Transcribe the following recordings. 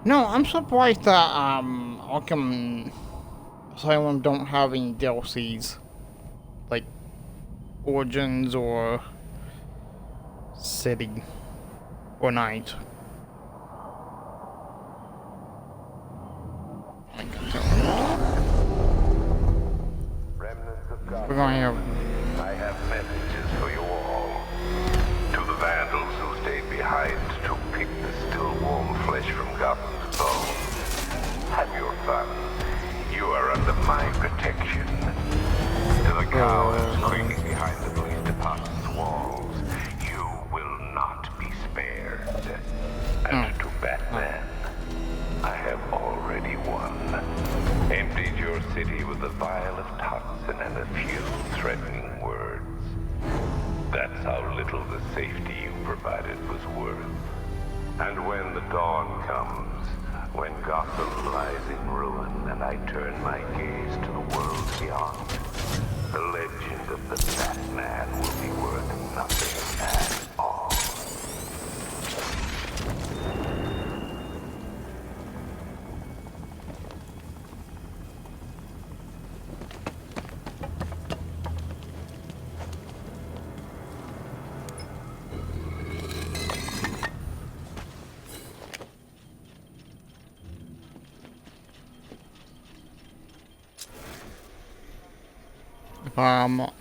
No, I'm surprised that Arkham Asylum don't have any DLCs like Origins or City or Night. We're going here. I have messages for you all. To the vandals who stayed behind to pick the still warm flesh from Gotham's bones. Have your fun. You are under my protection. To the cowards creeping behind the police department's walls, you will not be spared. And to Batman, I have already won. Emptied your city with a vial of toxin and a few threatening words. That's how little the safety you provided was worth. And when the dawn comes, when Gotham lies in ruin and I turn my gaze to the world beyond, the legend of the Batman will be worth nothing at all.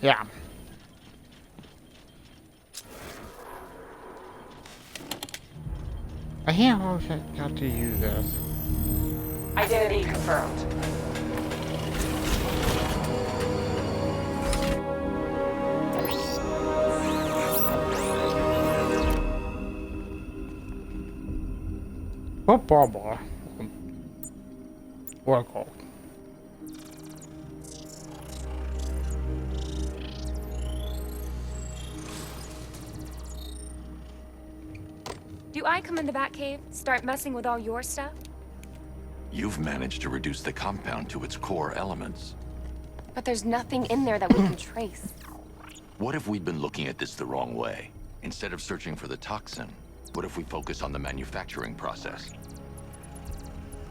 Yeah. I have got to use this. Identity confirmed. What Barbara? Oracle. Do I come in the Batcave, start messing with all your stuff? You've managed to reduce the compound to its core elements. But there's nothing in there that we can trace. What if we'd been looking at this the wrong way? Instead of searching for the toxin, what if we focus on the manufacturing process?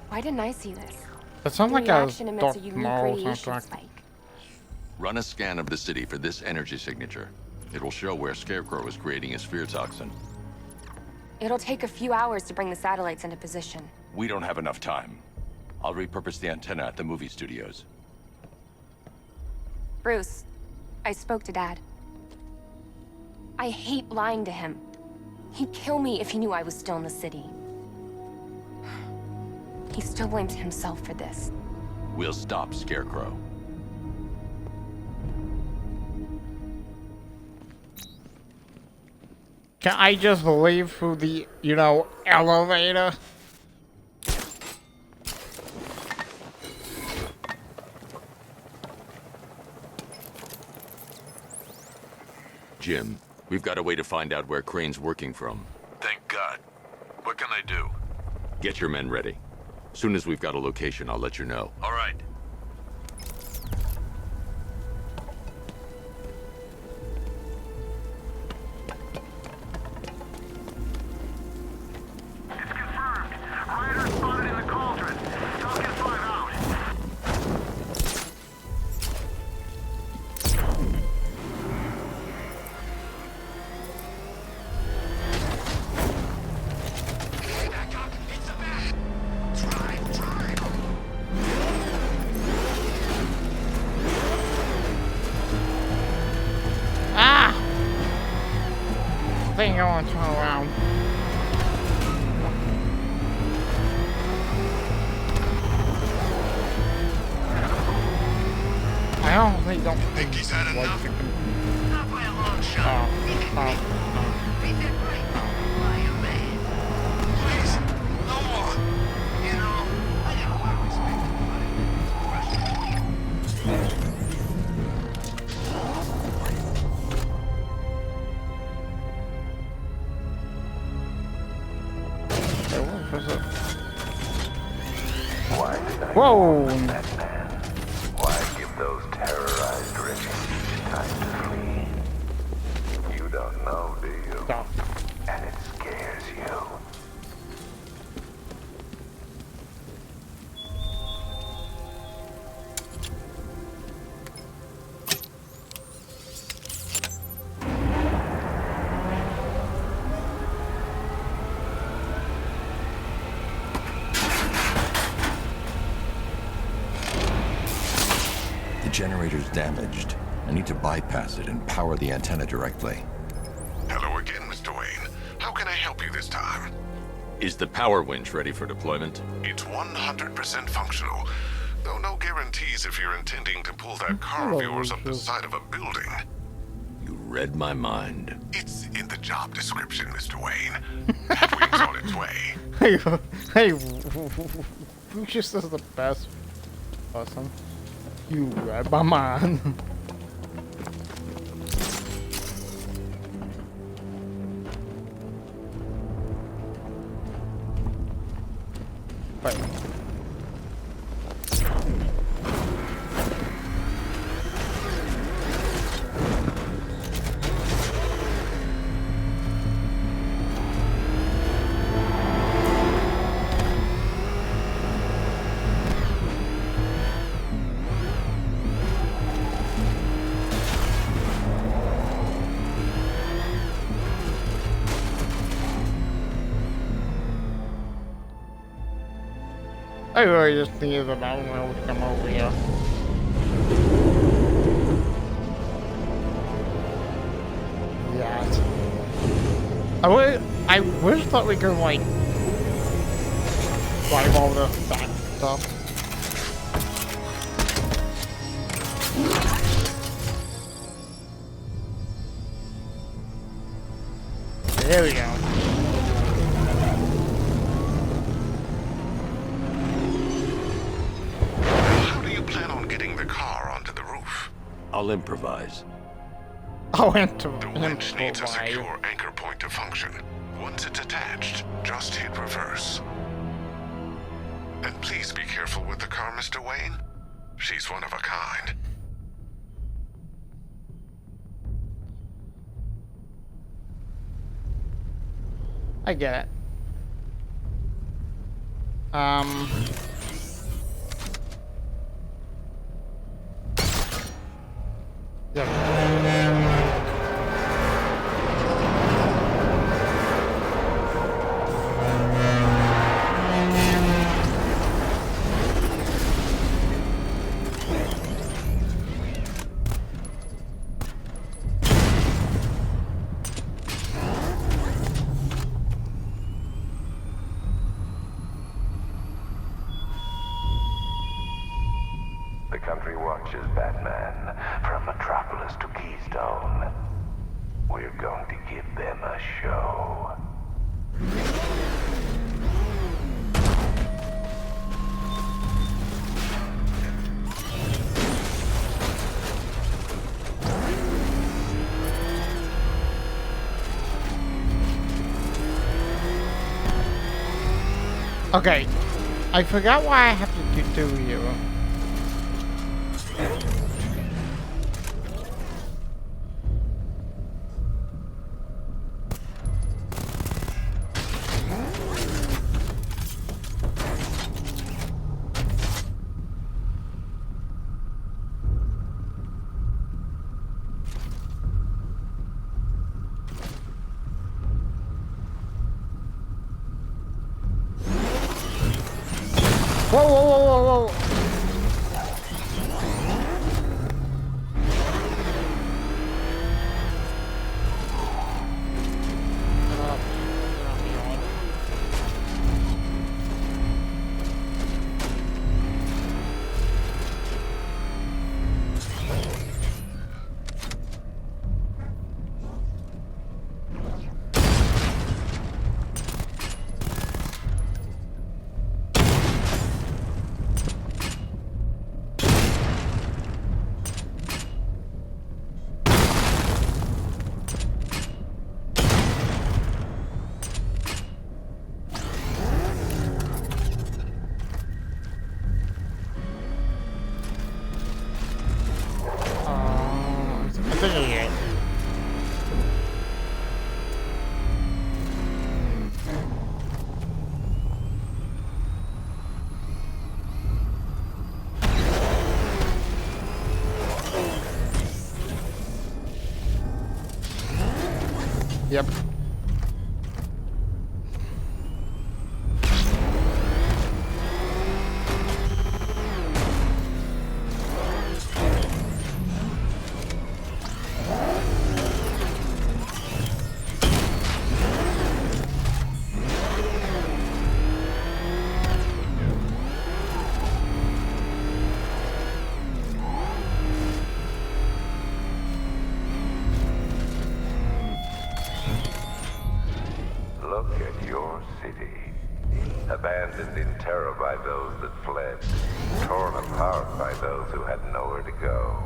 Why didn't I see this? That sounds The like a reaction emits Dark a unique Tomorrow radiation soundtrack. spike. Run a scan of the city for this energy signature. It'll show where Scarecrow is creating his fear toxin. It'll take a few hours to bring the satellites into position. We don't have enough time. I'll repurpose the antenna at the movie studios. Bruce, I spoke to Dad. I hate lying to him. He'd kill me if he knew I was still in the city. He still blames himself for this. We'll stop Scarecrow. Can I just leave through the, elevator? Jim, we've got a way to find out where Crane's working from. Thank God. What can I do? Get your men ready. Soon as we've got a location, I'll let you know. All right. It's confirmed. Rider spotted in the cauldron. Falcon 5 out. Ah! I think I want to turn around. I honestly don't Think he's had like enough? the Not by a long shot. Ain't that right? Why a man? Please, no more. You know, I got a lot of respect for money. Why did I Whoa! that man? Why give those terrorized refugees time to flee? You don't know, do you? Stop. And it scares you. generator's damaged. I need to bypass it and power the antenna directly. Hello again, Mr. Wayne. How can I help you this time? Is the power winch ready for deployment? It's 100% functional. Though no guarantees if you're intending to pull that car of yours up the side of a building. You read my mind. It's in the job description, Mr. Wayne. That wing's on its way. Hey, Lucius is the best person. You read my mind. Wait. I really just needed the mountain rail to come over here. Yes. I wish that we could like drive all the back stuff. There we go. I'll improvise. Oh, The winch needs a secure anchor point to function. Once it's attached, just hit reverse. And please be careful with the car, Mr. Wayne. She's one of a kind. I get it. The country watches, Batman, from Metropolis to Keystone. We're going to give them a show. Okay, I forgot why I have to do here. Whoa, whoa, whoa, whoa, whoa. Look at your city. Abandoned in terror by those that fled. Torn apart by those who had nowhere to go.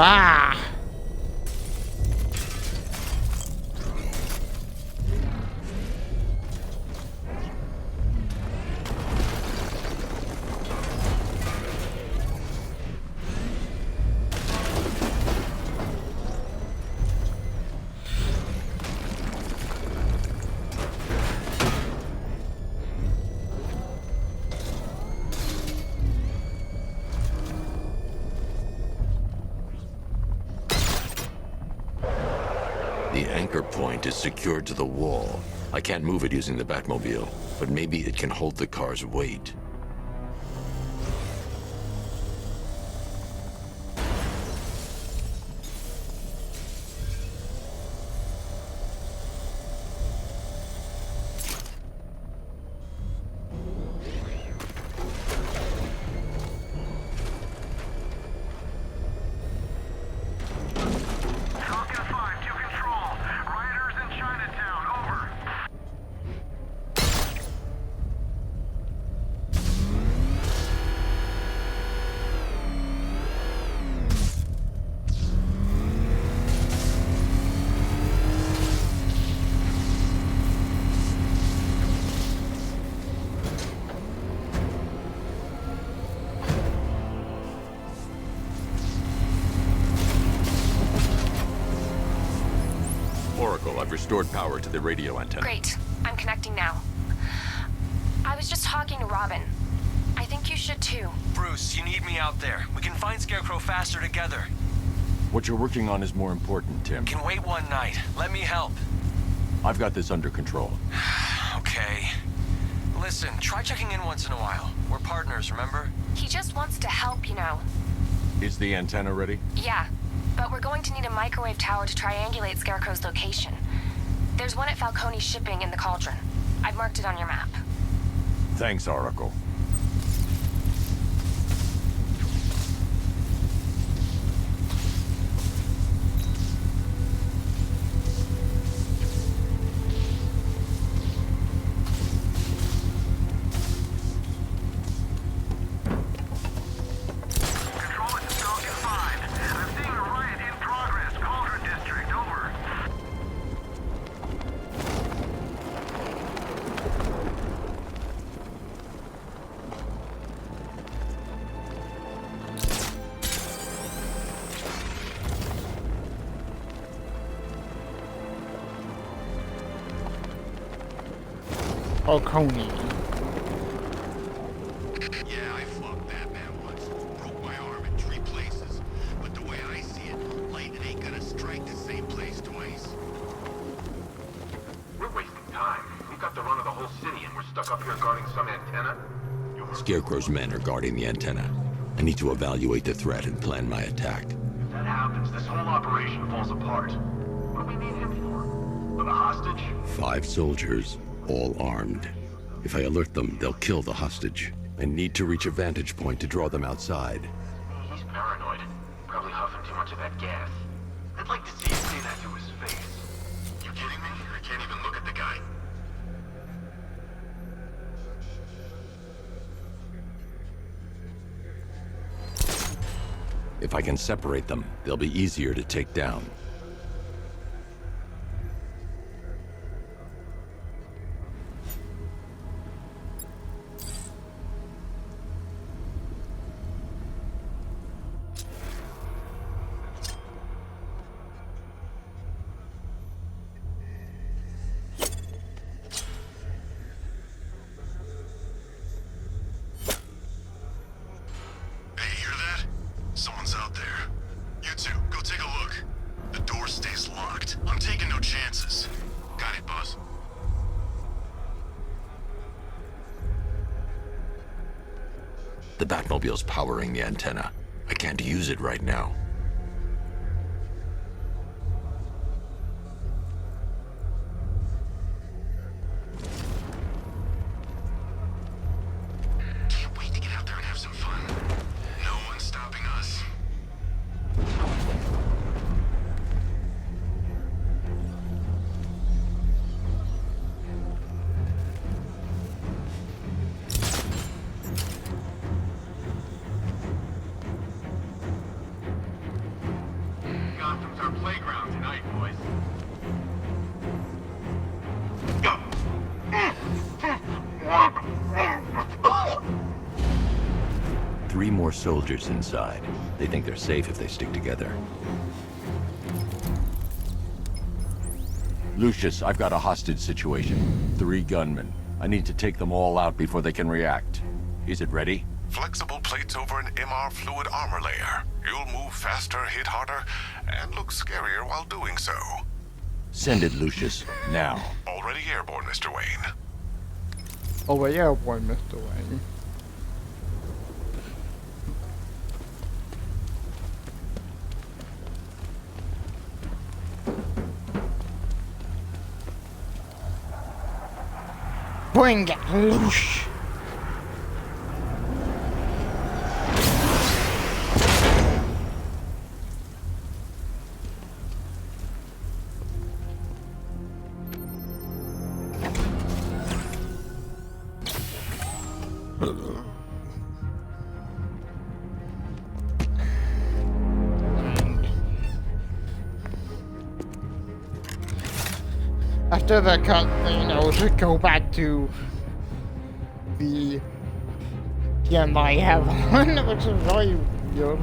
Ah! The anchor point is secured to the wall. I can't move it using the Batmobile, but maybe it can hold the car's weight. Falcon 5 to control. Rioters in Chinatown, over. Oracle, I've restored power to the radio antenna. Great. I'm connecting now. I was just talking to Robin. I think you should too. Bruce, you need me out there. We can find Scarecrow faster together. What you're working on is more important, Tim. Can wait one night. Let me help. I've got this under control. Okay. Listen, try checking in once in a while. We're partners, remember? He just wants to help, you know. Is the antenna ready? Yeah, but we're going to need a microwave tower to triangulate Scarecrow's location. There's one at Falcone Shipping in the Cauldron. I've marked it on your map. Thanks, Oracle. Control, it's Falcon 5. I'm seeing a riot in progress. Cauldron District, over. Falcone. Yeah, I fought Batman once. Broke my arm in 3 places. But the way I see it, lightning ain't gonna strike the same place twice. We're wasting time. We've got the run of the whole city and we're stuck up here guarding some antenna. Scarecrow's men are guarding the antenna. I need to evaluate the threat and plan my attack. If that happens, this whole operation falls apart. What do we need him for? For the hostage? 5 soldiers, all armed. If I alert them, they'll kill the hostage. I need to reach a vantage point to draw them outside. He's paranoid. Probably huffing too much of that gas. I'd like to see you say that to his face. You kidding me? I can't even look at the guy. If I can separate them, they'll be easier to take down. The Batmobile's powering the antenna. I can't use it right now. Can't wait to get out there and have some fun. No one's stopping us. Gotham's our playground tonight, boys. 3 more soldiers inside. They think they're safe if they stick together. Lucius, I've got a hostage situation. 3 gunmen. I need to take them all out before they can react. Is it ready? Flexible plates over an MR fluid armor layer. You'll move faster, hit harder, and look scarier while doing so. Send it, Lucius. Now. Already airborne, Mr. Wayne. Oh yeah, boy, Mr. Wayne. Bring it loose. After the cutscene, I should go back to the game I have on, which is very weird.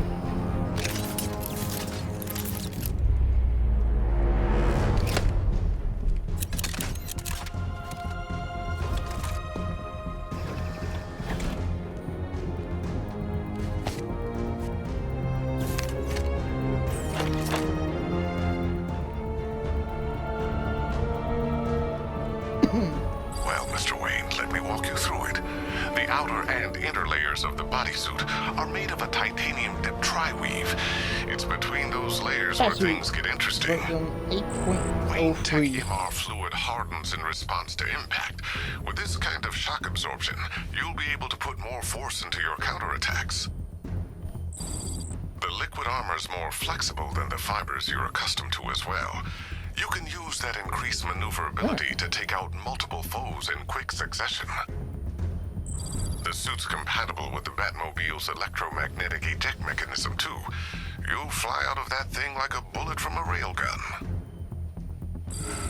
Well, Mr. Wayne, let me walk you through it. The outer and inner layers of the bodysuit are made of a titanium dip tri-weave. It's between those layers where things get interesting. Wayne Tech 8.03. MR fluid hardens in response to impact. With this kind of shock absorption, you'll be able to put more force into your counterattacks. The liquid armor's more flexible than the fibers you're accustomed to as well. You can use that increased maneuverability to take out multiple foes in quick succession. The suit's compatible with the Batmobile's electromagnetic eject mechanism, too. You'll fly out of that thing like a bullet from a railgun.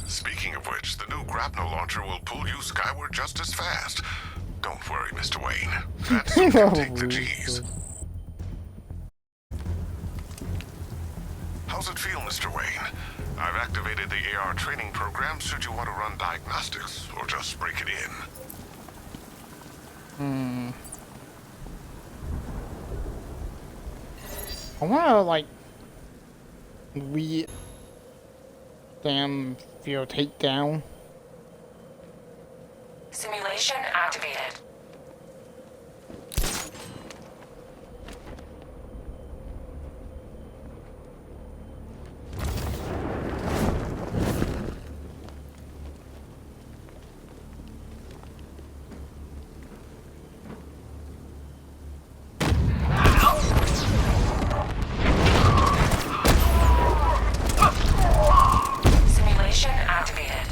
Speaking of which, the new grapnel launcher will pull you skyward just as fast. Don't worry, Mr. Wayne. That suit can take the G's. How's it feel, Mr. Wayne? I've activated the AR training program should you want to run diagnostics, or just break it in. I wanna, like, feel takedown. Simulation activated. Simulation activated.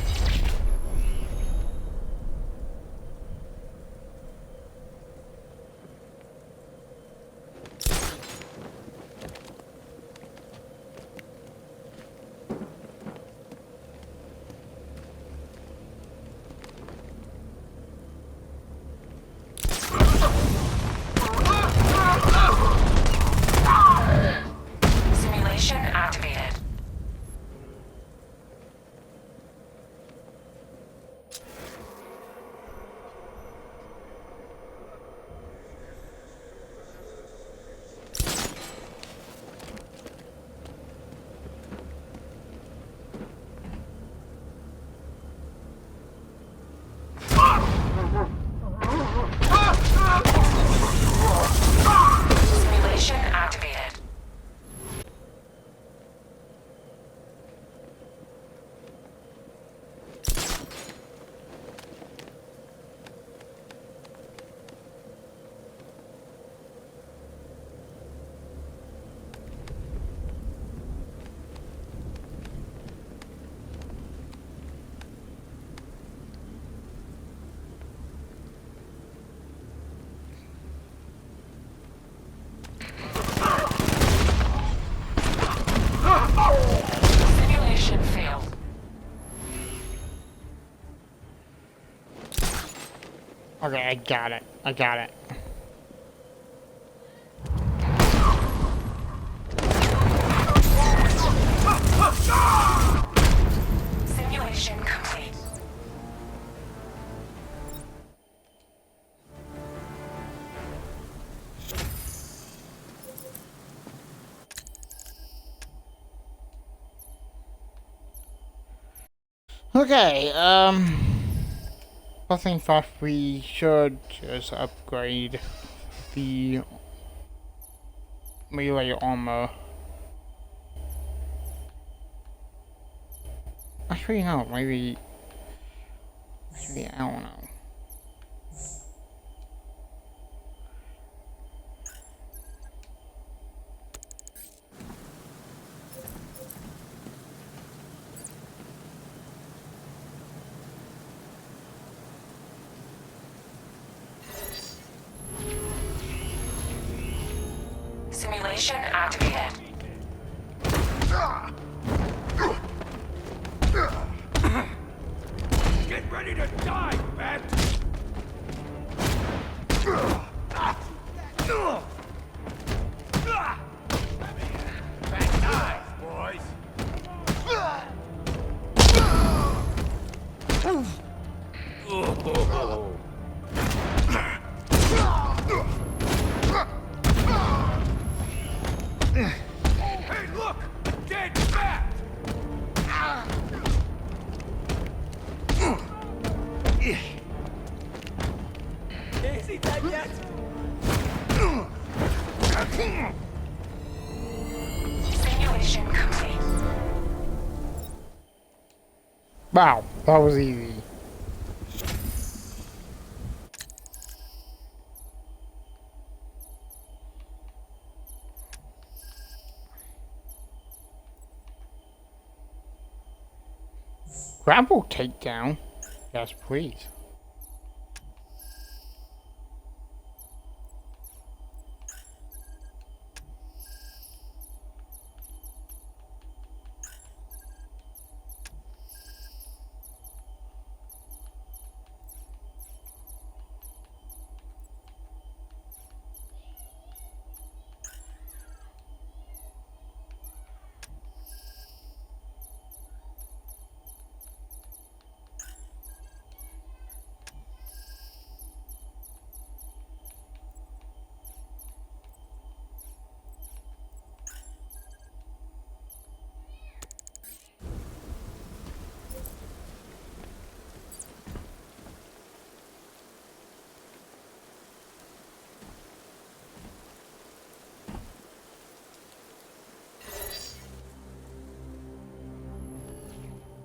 Okay, I got it. I got it. Simulation complete. Okay, I think that we should just upgrade the melee armor. Actually, no, maybe I don't know. Simulation activated. Get ready to die, Bat! Back knives, boys! Hey, look! A dead bat! Is he dead yet? Simulation complete. Wow, that was easy. Grapple takedown? Yes, please.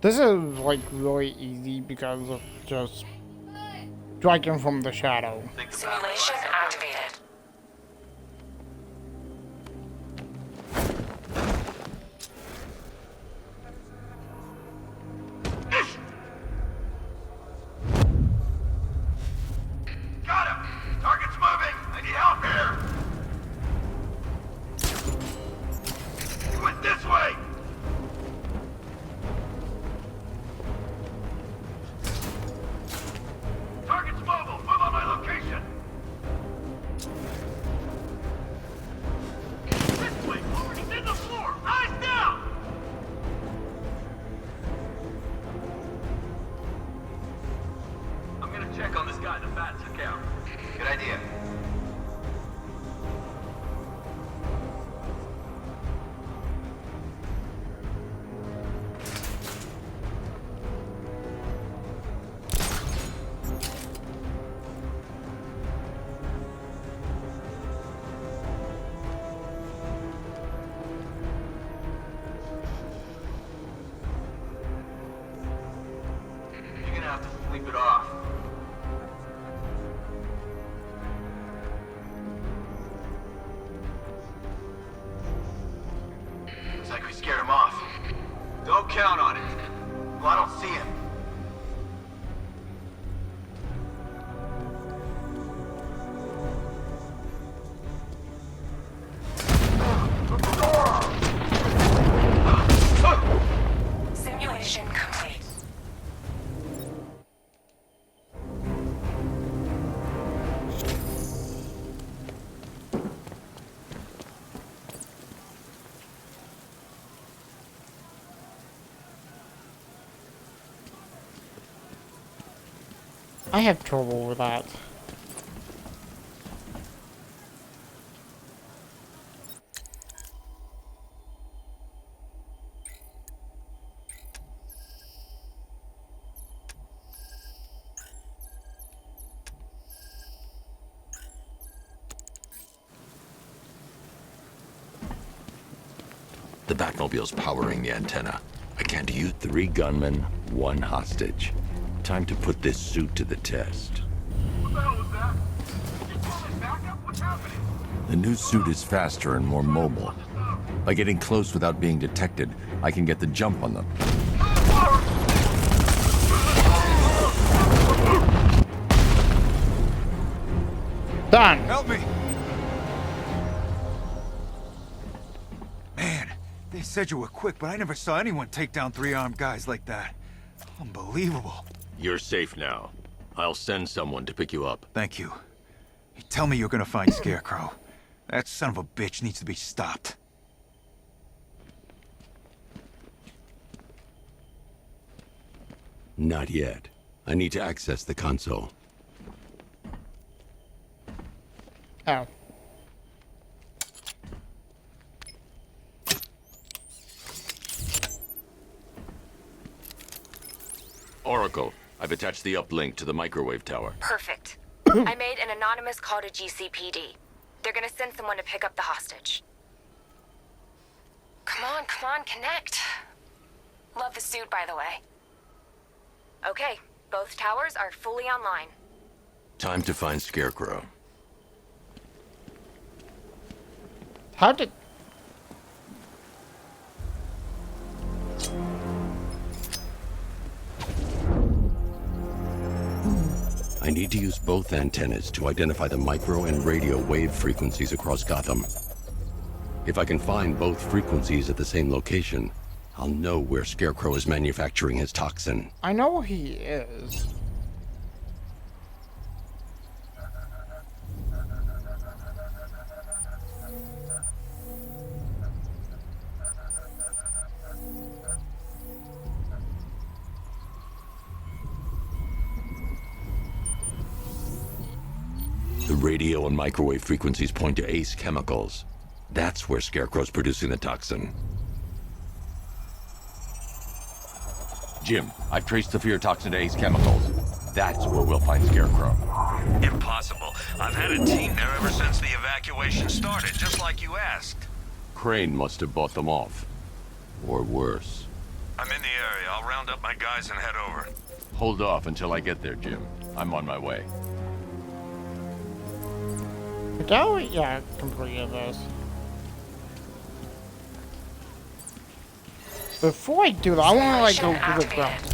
This is like really easy because of just striking from the shadow. Simulation activated. Got him! Target's moving! I need help here! He went this way! Target's mobile! Move on my location! This way! He's in the floor! Eyes down! I'm gonna check on this guy the bat took out. Good idea. You're gonna have to sleep it off. I have trouble with that. The Batmobile's powering the antenna. I can't use 3 gunmen, 1 hostage. Time to put this suit to the test. What the hell was that? You calling backup? What's happening? The new suit is faster and more mobile. By getting close without being detected, I can get the jump on them. Done. Help me! Man, they said you were quick, but I never saw anyone take down 3 armed guys like that. Unbelievable. You're safe now. I'll send someone to pick you up. Thank you. You tell me you're gonna find Scarecrow. That son of a bitch needs to be stopped. Not yet. I need to access the console. Oh. Oracle. I've attached the uplink to the microwave tower. Perfect. I made an anonymous call to GCPD. They're gonna send someone to pick up the hostage. Come on, connect. Love the suit, by the way. Okay, both towers are fully online. Time to find Scarecrow. How did... I need to use both antennas to identify the micro and radio wave frequencies across Gotham. If I can find both frequencies at the same location, I'll know where Scarecrow is manufacturing his toxin. I know where he is. The radio and microwave frequencies point to Ace Chemicals. That's where Scarecrow's producing the toxin. Jim, I've traced the fear toxin to Ace Chemicals. That's where we'll find Scarecrow. Impossible. I've had a team there ever since the evacuation started, just like you asked. Crane must have bought them off. Or worse. I'm in the area. I'll round up my guys and head over. Hold off until I get there, Jim. I'm on my way. Oh, yeah, I completed this. Before I do that, I want to, like, go to the ground.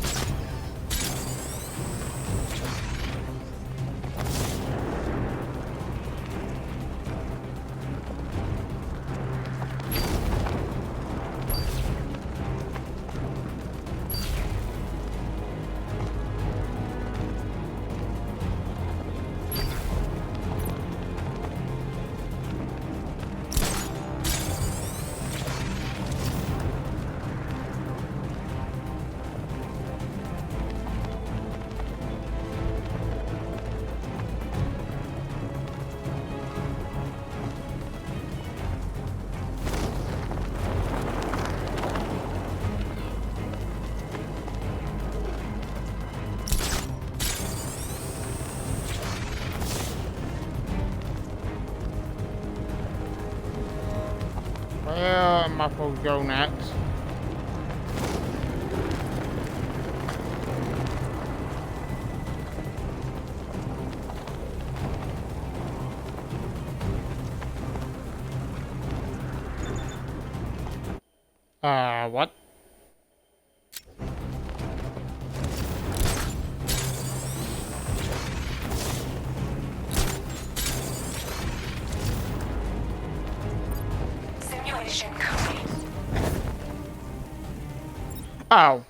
Where am I supposed to go next? What? Simulation complete. Oh.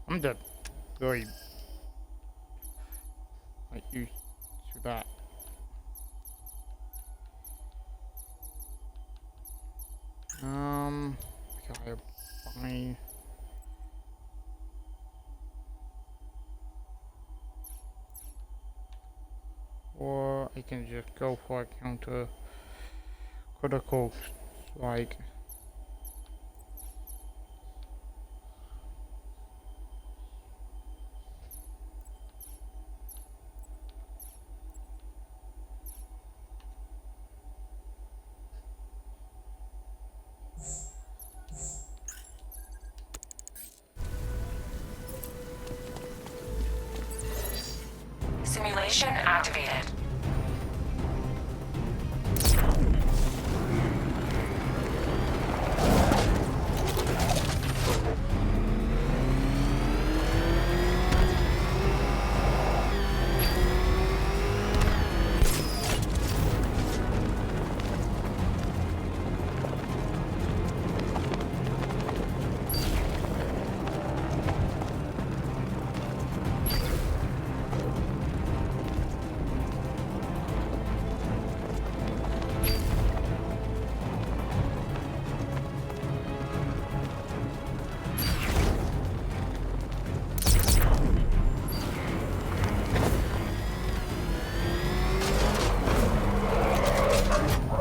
I'm dead. Very like used to that. I buy... Or I can just go for a counter critical strike. Simulation activated.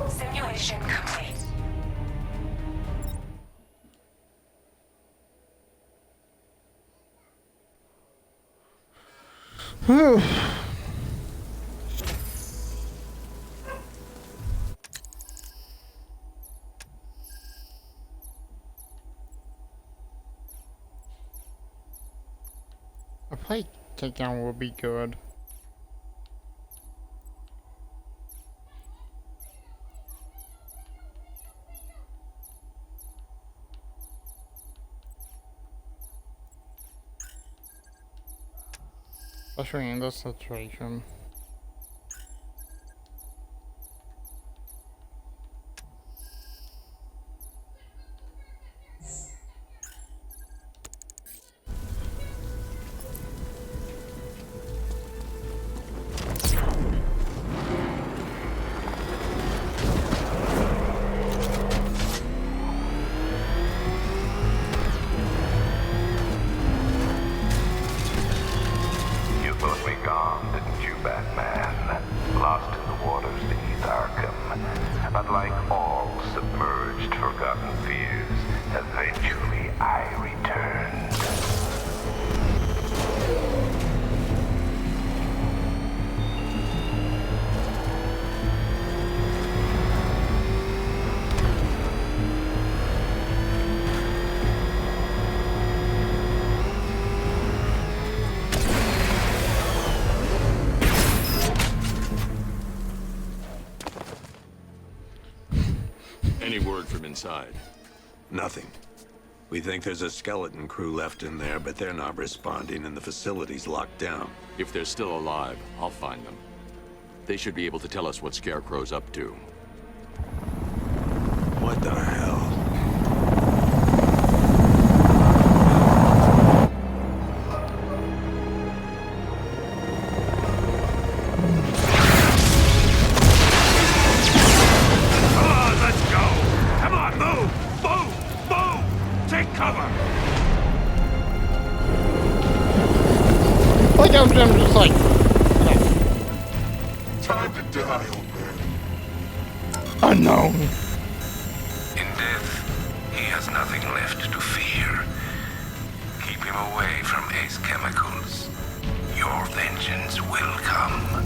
Simulation complete. Whew. A plate takedown will be good. Especially in this situation. You thought me gone, didn't you, Batman? Lost in the waters beneath Arkham. But like all submerged, forgotten fears, eventually I returned. Any word from inside? Nothing. We think there's a skeleton crew left in there, but they're not responding and the facility's locked down. If they're still alive, I'll find them. They should be able to tell us what Scarecrow's up to. What the hell? Come on, let's go! Come on, move! Move! Move! Take cover! Like I'm just like, Time to die, old man. unknown. In death, he has nothing left to fear. Keep him away from Ace Chemicals. Your vengeance will come.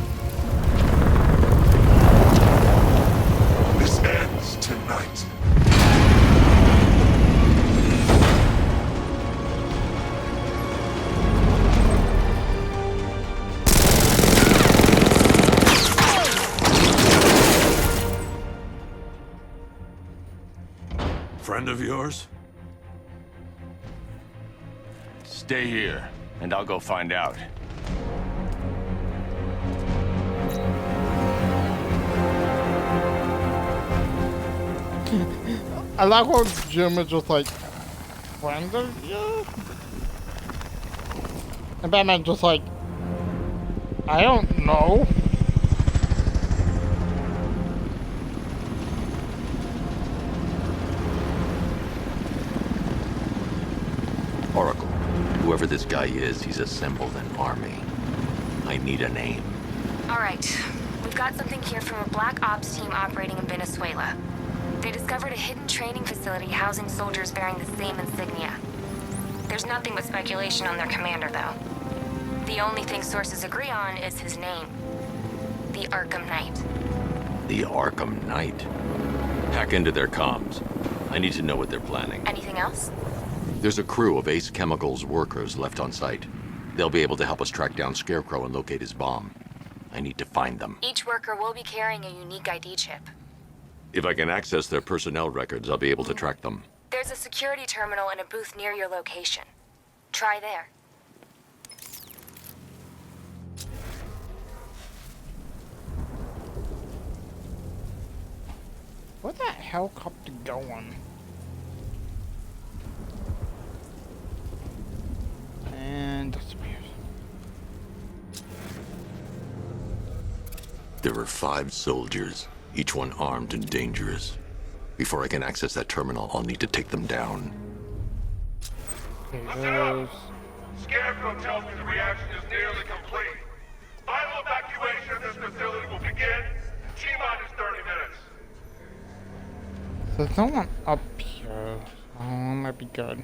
This ends tonight. Friend of yours? Stay here, and I'll go find out. I like how Jim is just like, friend of you? And Batman's just like, I don't know. Whoever this guy is, he's assembled an army. I need a name. All right. We've got something here from a Black Ops team operating in Venezuela. They discovered a hidden training facility housing soldiers bearing the same insignia. There's nothing but speculation on their commander, though. The only thing sources agree on is his name. The Arkham Knight. The Arkham Knight? Hack into their comms. I need to know what they're planning. Anything else? There's a crew of Ace Chemicals workers left on site. They'll be able to help us track down Scarecrow and locate his bomb. I need to find them. Each worker will be carrying a unique ID chip. If I can access their personnel records, I'll be able to track them. There's a security terminal in a booth near your location. Try there. Where that helicopter going? And disappears. There are 5 soldiers, each one armed and dangerous. Before I can access that terminal, I'll need to take them down. Listen up! Scarecrow tells me the reaction is nearly complete. Final evacuation of this facility will begin in T-minus 30 minutes. There's no one up here. Oh, that might be good.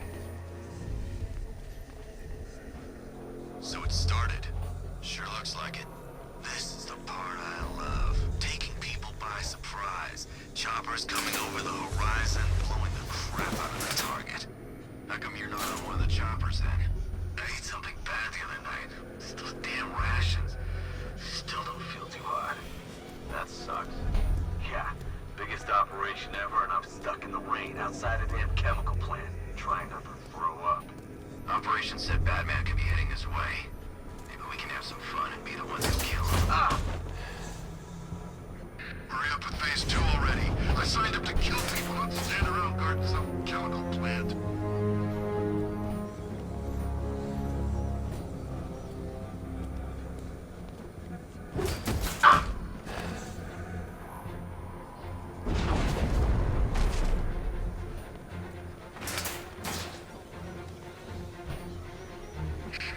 So it started. Sure looks like it. This is the part I love. Taking people by surprise. Choppers coming over the horizon, blowing the crap out of the target. How come you're not on one of the choppers then? I ate something bad the other night. It's those damn rations. Still don't feel too hot. That sucks. Yeah, biggest operation ever, and I'm stuck in the rain outside a damn chemical plant, trying not to throw up. Operation said Batman could be heading this way. Maybe we can have some fun and be the ones who kill him. Ah! Hurry up with phase 2 already. I signed up to kill people, not stand around guarding some chemical plant.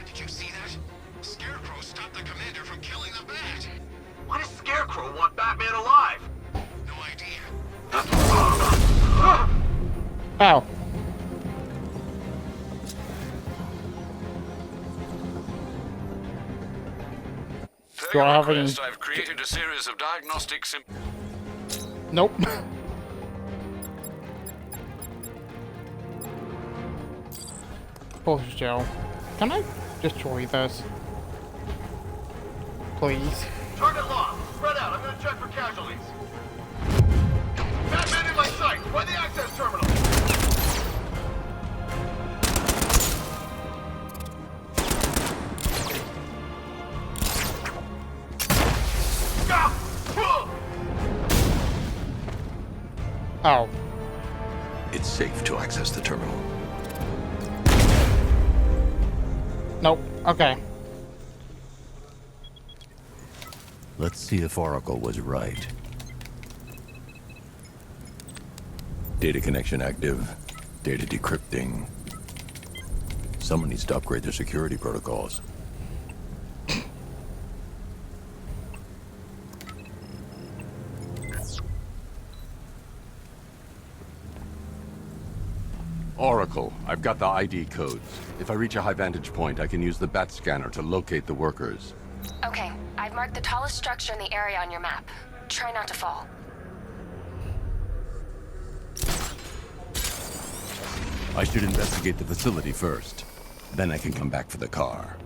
Did you see that? Scarecrow stopped the commander from killing the Bat. Why does Scarecrow want Batman alive? No idea. Ow. Do I have any... I've created a series of diagnostic Nope. Bullshit, Joe. Can I destroy this? Please. Target locked. Spread out. I'm gonna check for casualties. Batman in my sight. By the access terminal. Oh. It's safe to access the terminal. Nope. Okay. Let's see if Oracle was right. Data connection active. Data decrypting. Someone needs to upgrade their security protocols. Oracle, I've got the ID codes. If I reach a high vantage point, I can use the bat scanner to locate the workers. Okay, I've marked the tallest structure in the area on your map. Try not to fall. I should investigate the facility first. Then I can come back for the car.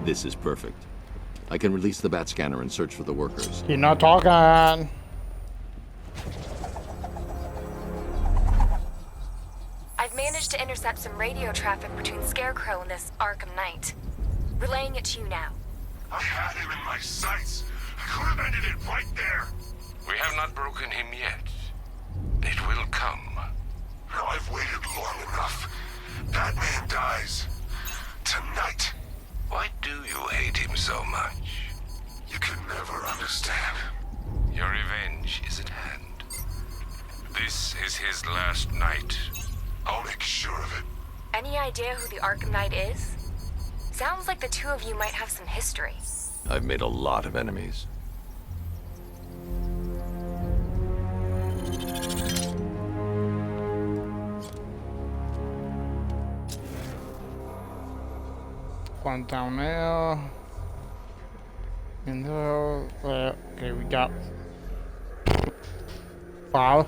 This is perfect. I can release the bat scanner and search for the workers. You're not talking. I've managed to intercept some radio traffic between Scarecrow and this Arkham Knight. Relaying it to you now. I had him in my sights. I could have ended it right there. We have not broken him yet. It will come. Now I've waited long enough. Batman dies. Tonight. Why do you hate him so much? You can never understand. Your revenge is at hand. This is his last night. I'll make sure of it. Any idea who the Arkham Knight is? Sounds like the two of you might have some history. I've made a lot of enemies. One down there. And there. Okay, we got 5.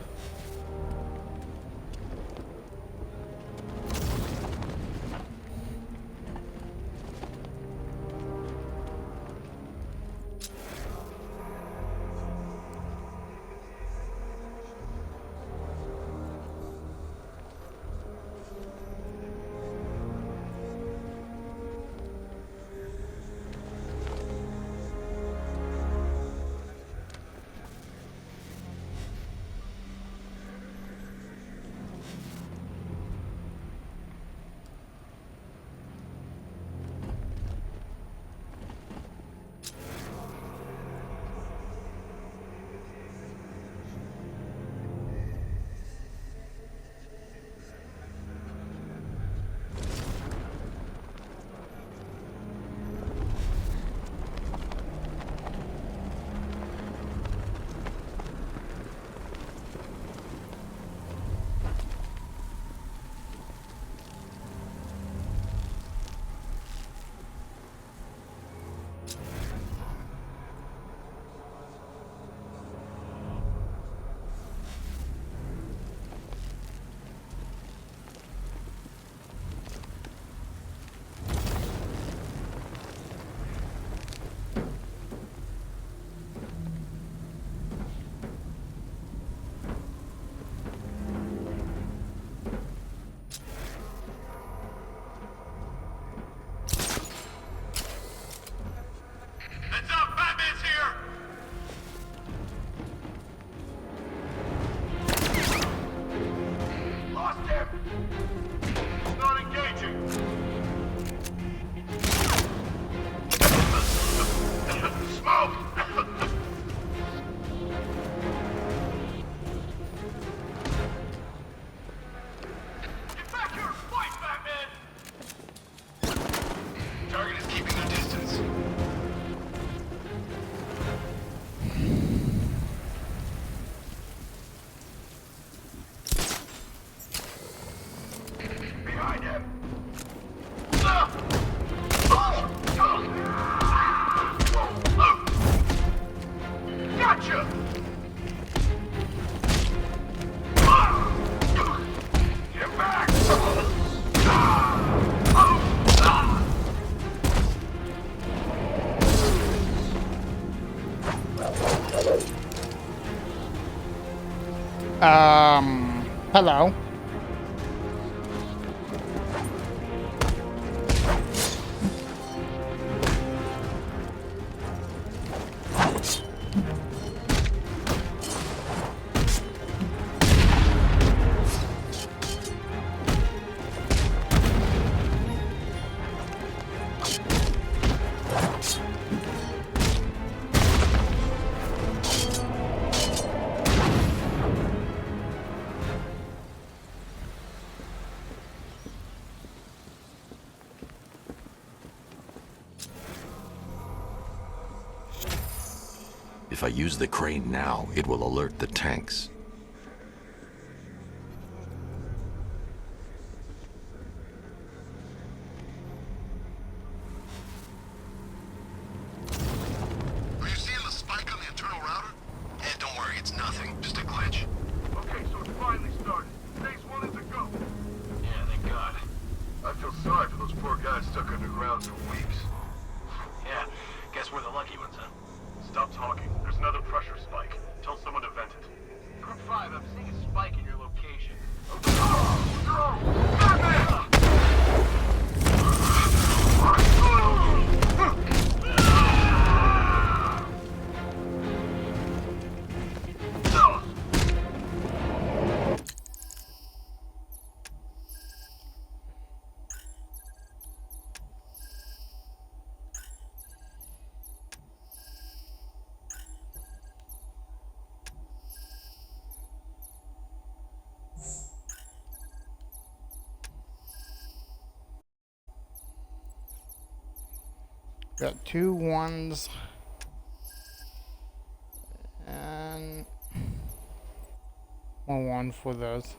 Heads up, Batman's here! Lost him! Not engaging! Smoke! Get back here and fight, Batman! Target is keeping their distance. Behind him! Gotcha! Get back! Hello. If I use the crane now, it will alert the tanks. Are you seeing the spike on the internal router? Yeah, don't worry, it's nothing. Just a glitch. Okay, so it's finally started. Phase 1 is a go. Yeah, thank God. I feel sorry for those poor guys stuck underground for weeks. Yeah, guess we're the lucky ones, huh? Stop talking. There's another pressure spike. Tell someone to vent it. Group 5, I'm seeing a spike in your location. Got 2 1s. And 1 for those.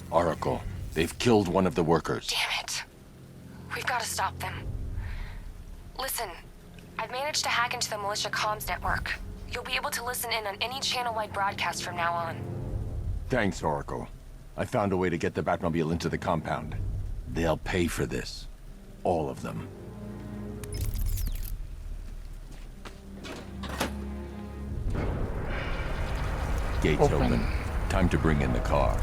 Oracle, they've killed one of the workers. Damn it. We've got to stop them. Listen, I've managed to hack into the militia comms network. You'll be able to listen in on any channel-wide broadcast from now on. Thanks, Oracle. I found a way to get the Batmobile into the compound. They'll pay for this. All of them. Gates open. Time to bring in the car.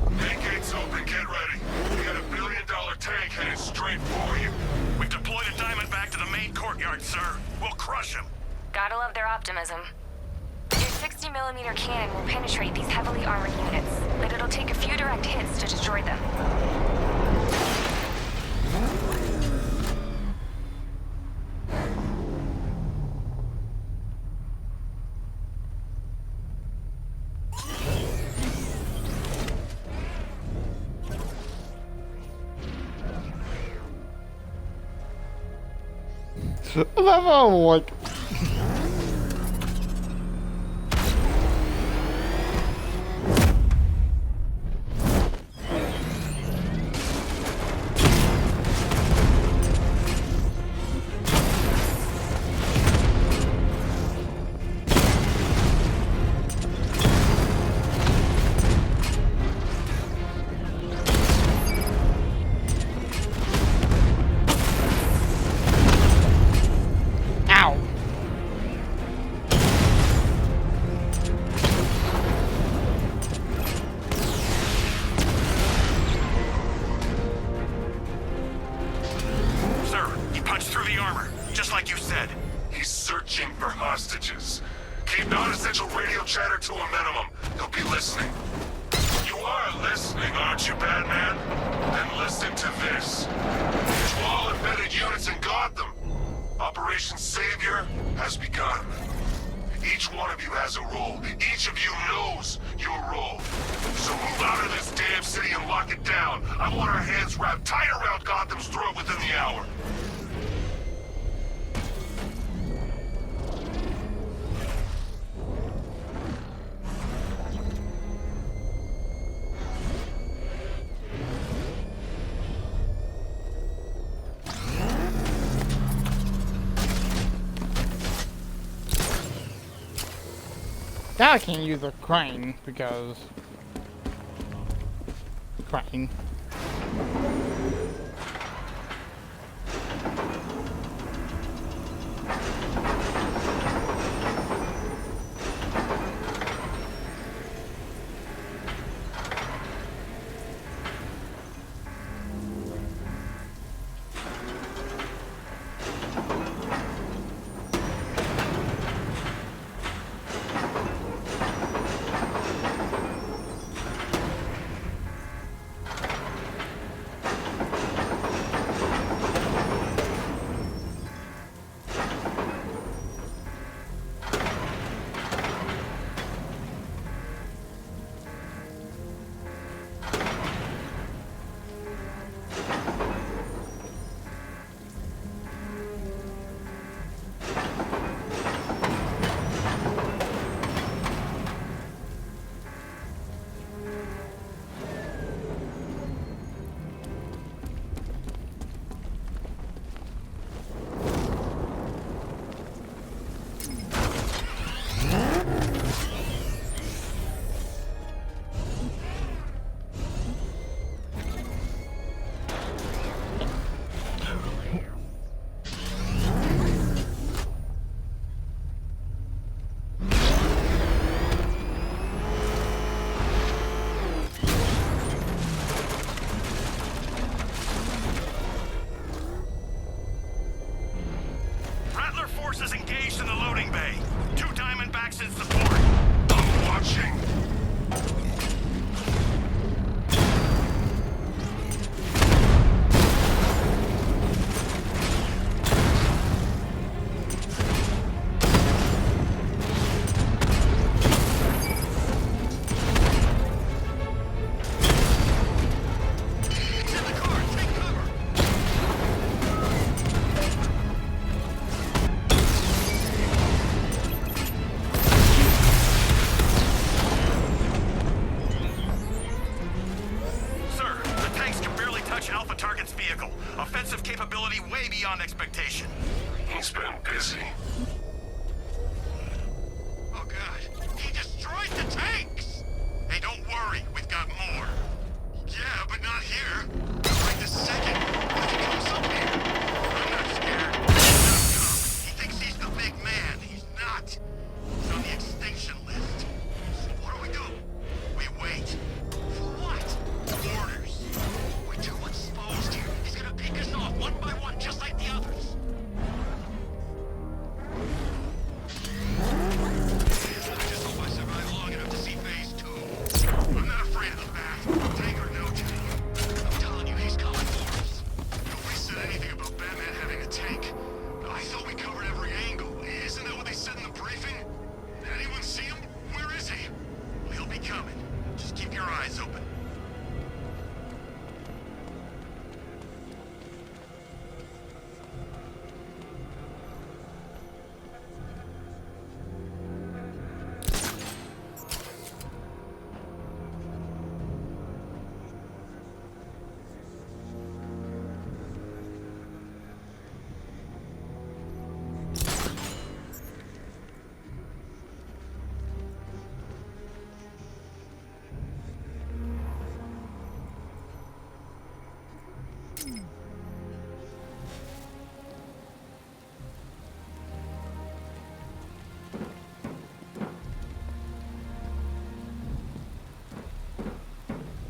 Main gates open, get ready. We got $1 billion tank headed straight for you. We've deployed a diamond back to the main courtyard, sir. We'll crush him. Gotta love their optimism. Your 60mm cannon will penetrate these heavily armored units, but it'll take a few direct hits to destroy them. I love how, like... He's searching for hostages. Keep non-essential radio chatter to a minimum. He'll be listening. You are listening, aren't you, Batman? Then listen to this. To all embedded units in Gotham, Operation Savior has begun. Each one of you has a role. Each of you knows your role. So move out of this damn city and lock it down. I want our hands wrapped tight around Gotham's throat within the hour. Now I can't use a crane because crane.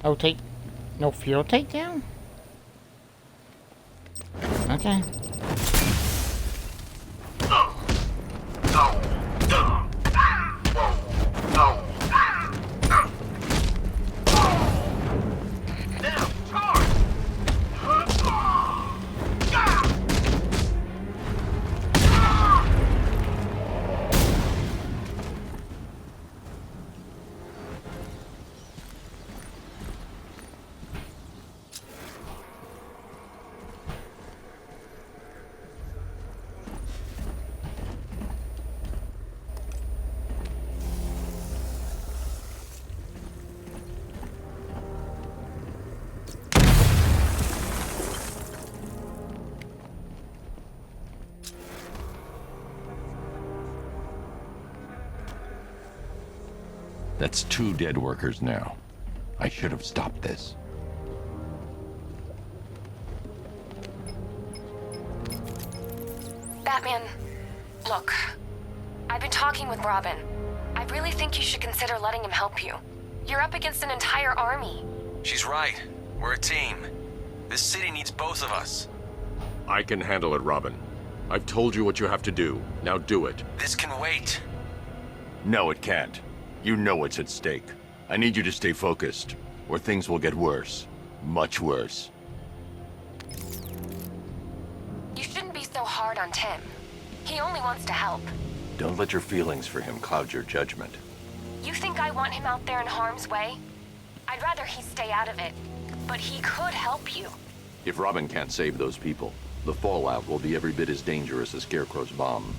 Oh, no fuel takedown? Okay. That's 2 dead workers now. I should have stopped this. Batman, look. I've been talking with Robin. I really think you should consider letting him help you. You're up against an entire army. She's right. We're a team. This city needs both of us. I can handle it, Robin. I've told you what you have to do. Now do it. This can wait. No, it can't. You know what's at stake. I need you to stay focused, or things will get worse. Much worse. You shouldn't be so hard on Tim. He only wants to help. Don't let your feelings for him cloud your judgment. You think I want him out there in harm's way? I'd rather he stay out of it. But he could help you. If Robin can't save those people, the fallout will be every bit as dangerous as Scarecrow's bomb.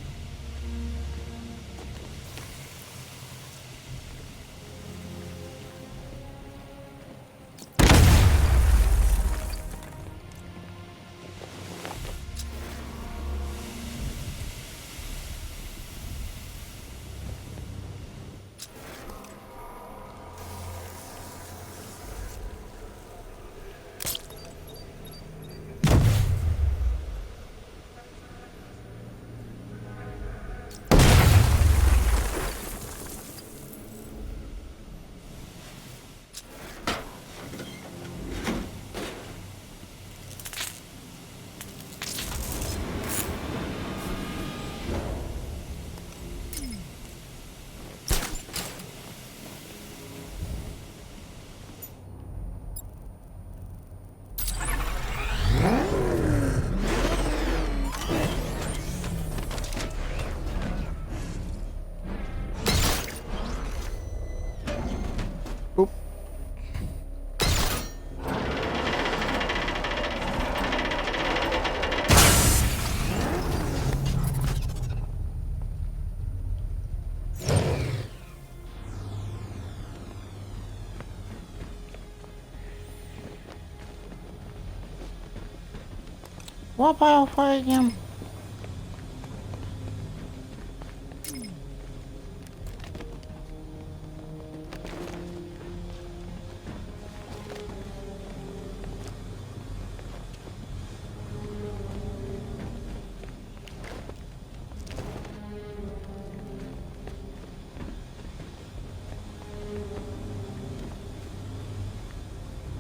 What power for him?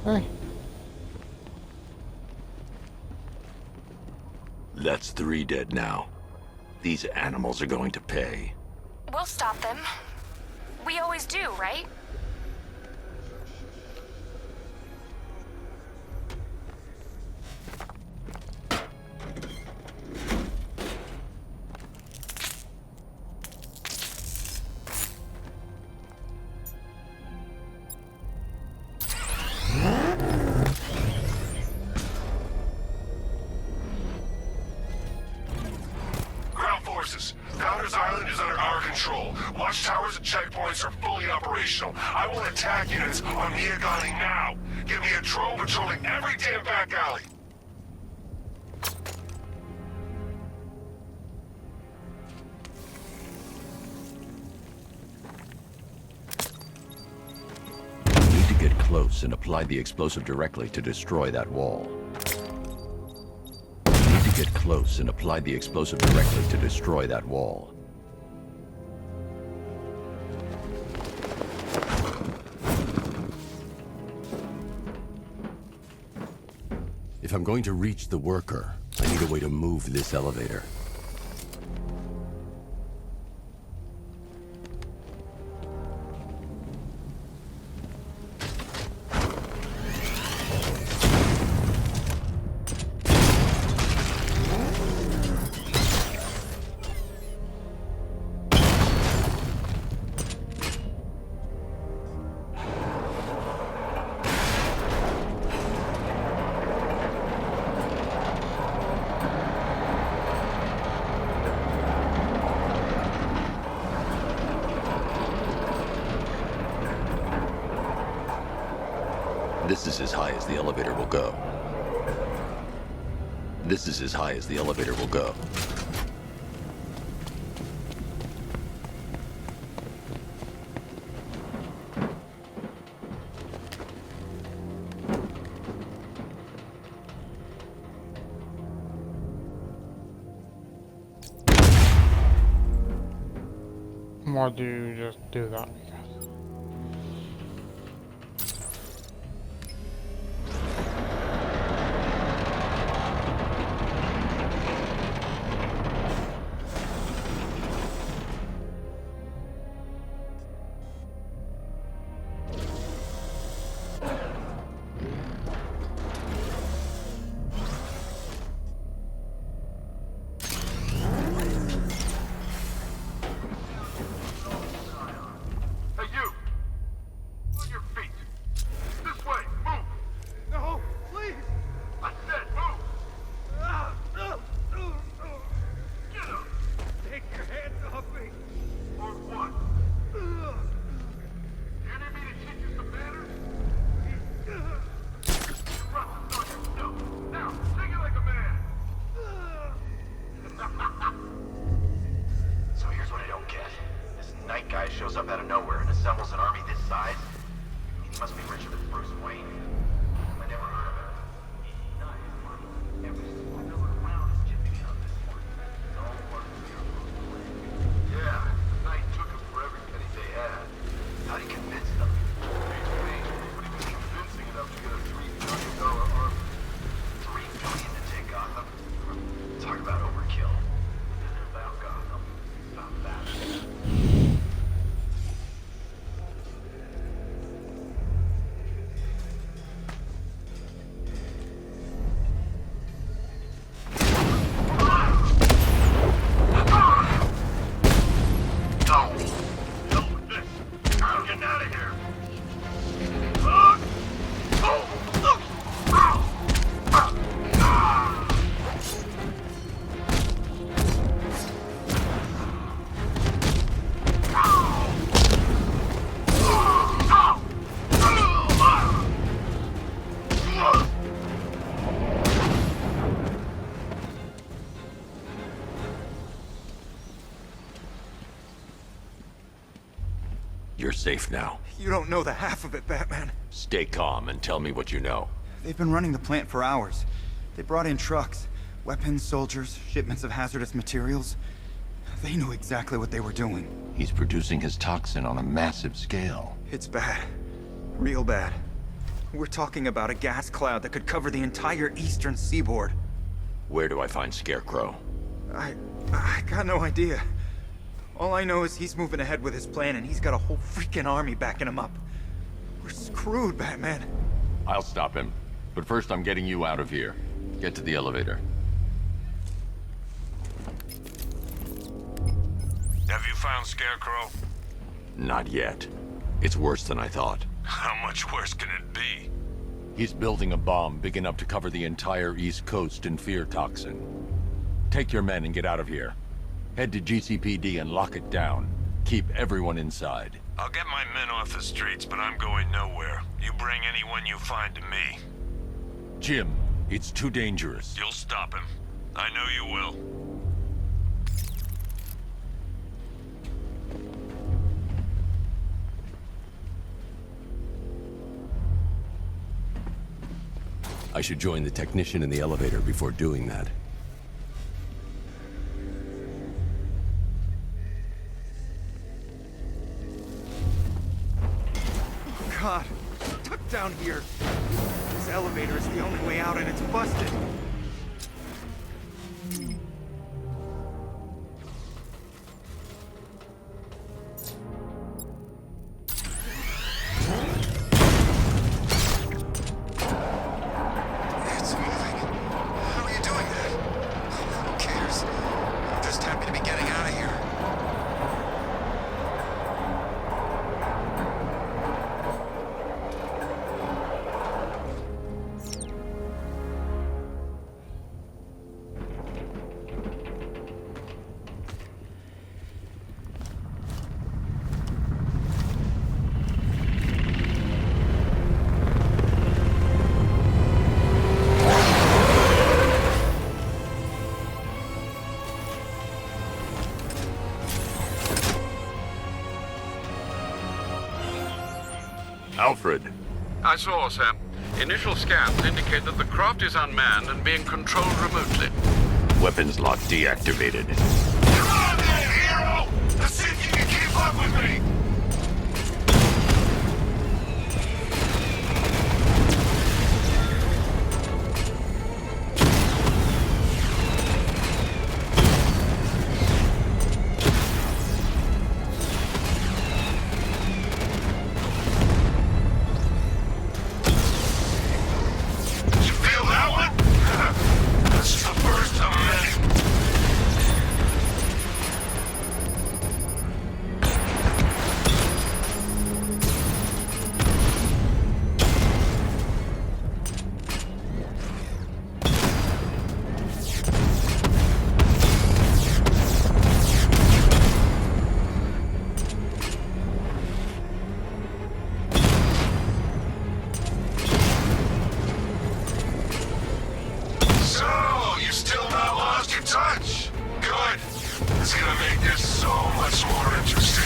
Hey. That's 3 dead now. These animals are going to pay. We'll stop them. We always do, right? Founders Island is under our control. Watchtowers and checkpoints are fully operational. I will attack units on Miagani now. Give me a drone patrolling every damn back alley. You need to get close and apply the explosive directly to destroy that wall. get close and apply the explosive directly to destroy that wall. If I'm going to reach the worker, I need a way to move this elevator. This is as high as the elevator will go. This is as high as the elevator will go. Why do you just do that? Shows up out of nowhere and assembles an army this size. He must be richer than Bruce Wayne. I never heard of him. He's nice. Every single around is chipping in on this one. It's all part of the plan. Yeah, the Knight took him for every penny they had. How'd he convince them? Beats me, but he was convincing enough to get a $3 billion army. $3 billion to take Gotham? Talk about overkill. About Gotham. Stop that. You're safe now. You don't know the half of it, Batman. Stay calm and tell me what you know. They've been running the plant for hours. They brought in trucks, weapons, soldiers, shipments of hazardous materials. They knew exactly what they were doing. He's producing his toxin on a massive scale. It's bad. Real bad. We're talking about a gas cloud that could cover the entire eastern seaboard. Where do I find Scarecrow? I got no idea. All I know is he's moving ahead with his plan and he's got a whole freaking army backing him up. We're screwed, Batman. I'll stop him. But first I'm getting you out of here. Get to the elevator. Have you found Scarecrow? Not yet. It's worse than I thought. How much worse can it be? He's building a bomb big enough to cover the entire East Coast in fear toxin. Take your men and get out of here. Head to GCPD and lock it down. Keep everyone inside. I'll get my men off the streets, but I'm going nowhere. You bring anyone you find to me. Jim, it's too dangerous. You'll stop him. I know you will. I should join the technician in the elevator before doing that. God. Stuck down here. This elevator is the only way out and it's busted. It's moving. How are you doing that? Who cares? I'm just happy to be getting out of here. Alfred. I saw, sir. Initial scans indicate that the craft is unmanned and being controlled remotely. Weapons lock deactivated. Come on then, hero! Let's see if you can keep up with me! You feel that one? That's the first time. So, you still not lost your touch? Good. It's gonna make this so much more interesting.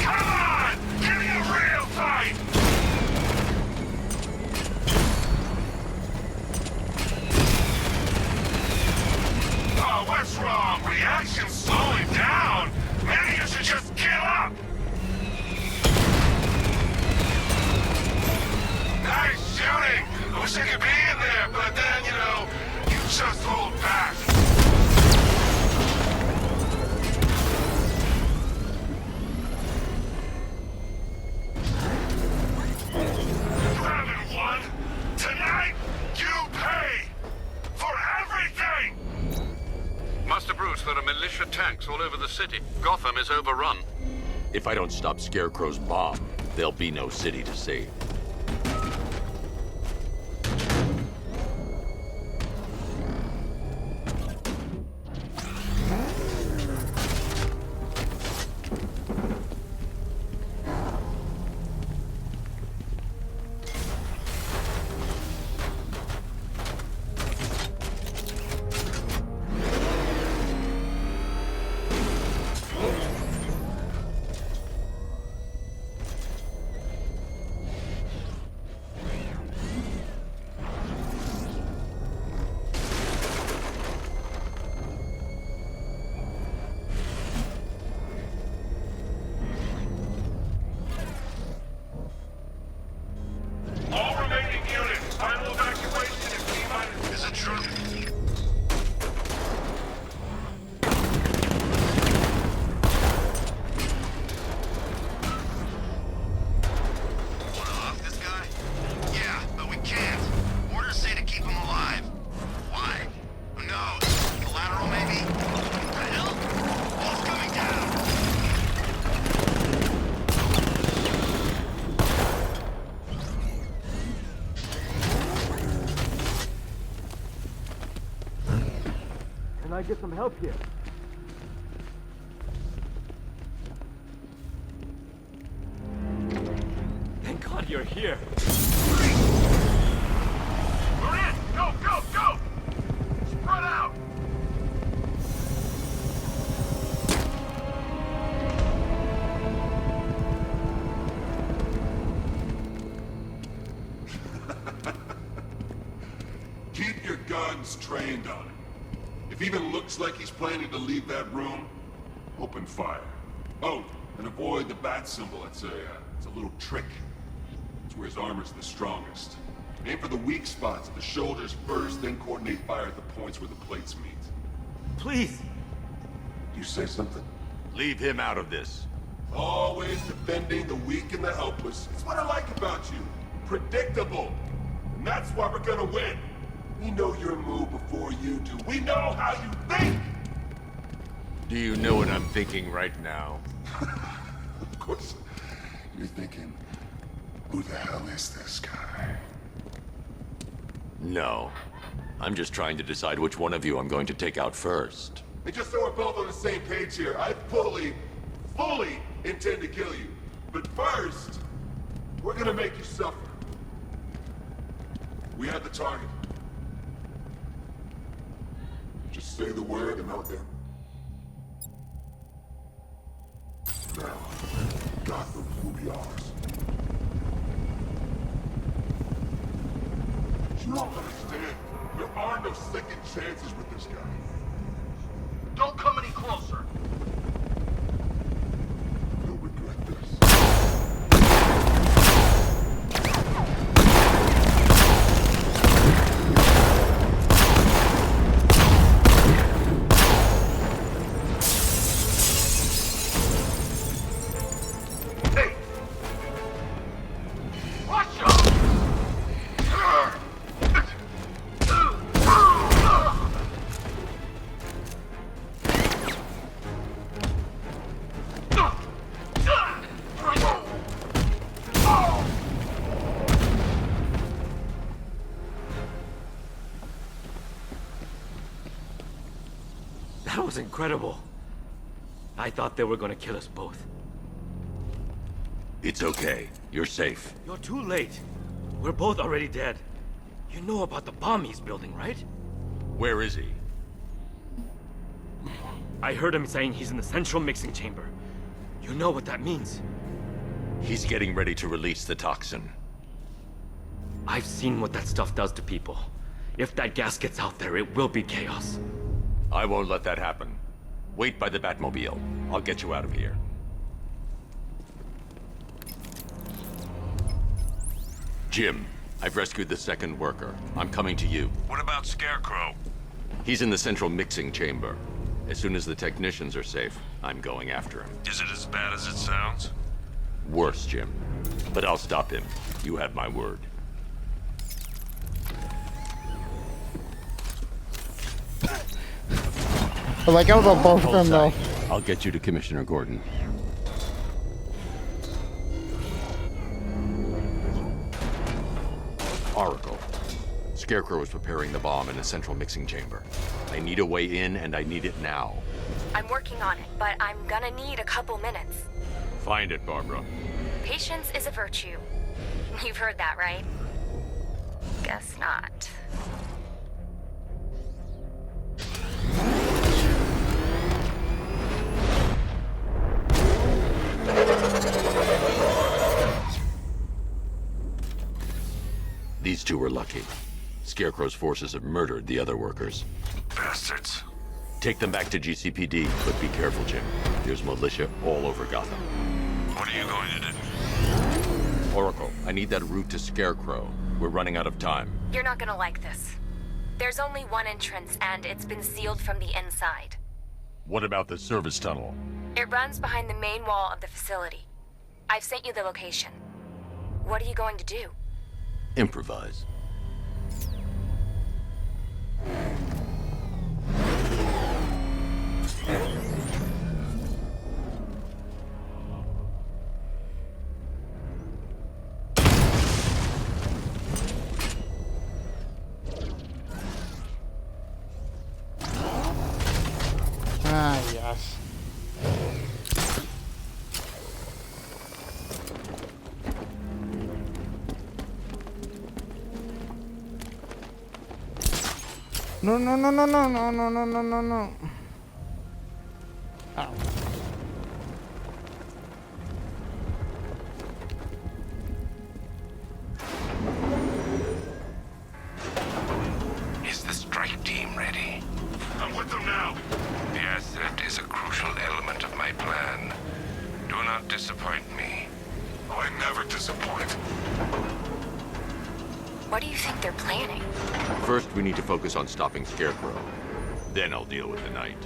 Come on! Give me a real fight! Oh, what's wrong? Reaction's slowing down. Maybe you should just give up. Nice shooting. I wish I could be in there, but then, you just hold back. You haven't won. Tonight, you pay for everything. Master Bruce, there are militia tanks all over the city. Gotham is overrun. If I don't stop Scarecrow's bomb, there'll be no city to save. All remaining units, final evacuation in T-minus. Is it true? Wanna off this guy? Yeah, but we can't. Orders say to keep him alive. Why? Who knows? Collateral, maybe? What the hell? Wall's coming down! Can I get some help here? Thank God you're here. We're in! Go, go, go! Spread out! Gotham's trained on it. If he even looks like he's planning to leave that room, open fire. Oh, and avoid the bat symbol. It's a little trick. It's where his armor's the strongest. Aim for the weak spots at the shoulders first, then coordinate fire at the points where the plates meet. Please! You say something? Leave him out of this. Always defending the weak and the helpless. It's what I like about you. Predictable. And that's why we're gonna win. We know your move before you do. We know how you think! Do you know what I'm thinking right now? Of course. You're thinking, who the hell is this guy? No. I'm just trying to decide which one of you I'm going to take out first. And just so we're both on the same page here, I fully intend to kill you. But first, we're gonna make you suffer. We have the target. Just say the word and I'll get. Now, Gotham will be ours. You don't understand. There are no second chances with this guy. Don't come any closer. You'll regret this. Hey! Watch out! That was incredible. I thought they were gonna kill us both. It's okay. You're safe. You're too late. We're both already dead. You know about the bomb he's building, right? Where is he? I heard him saying he's in the central mixing chamber. You know what that means. He's getting ready to release the toxin. I've seen what that stuff does to people. If that gas gets out there, it will be chaos. I won't let that happen. Wait by the Batmobile. I'll get you out of here. Jim, I've rescued the second worker. I'm coming to you. What about Scarecrow? He's in the central mixing chamber. As soon as the technicians are safe, I'm going after him. Is it as bad as it sounds? Worse, Jim. But I'll stop him. You have my word. I like how they're both Hold in though. tight. I'll get you to Commissioner Gordon. Oracle. Scarecrow is preparing the bomb in the central mixing chamber. I need a way in, and I need it now. I'm working on it, but I'm gonna need a couple minutes. Find it, Barbara. Patience is a virtue. You've heard that, right? Guess not. These two were lucky. Scarecrow's forces have murdered the other workers. Bastards. Take them back to GCPD, but be careful, Jim. There's militia all over Gotham. What are you going to do? Oracle, I need that route to Scarecrow. We're running out of time. You're not gonna like this. There's only one entrance, and it's been sealed from the inside. What about the service tunnel? It runs behind the main wall of the facility. I've sent you the location. What are you going to do? Improvise. Ah, yes. No, no, no, no, no, no, no, no, no, no, no. Oh. Is the strike not disappoint me. I never disappoint. What do you think they're planning? First, we need to focus on stopping Scarecrow. Then I'll deal with the Knight.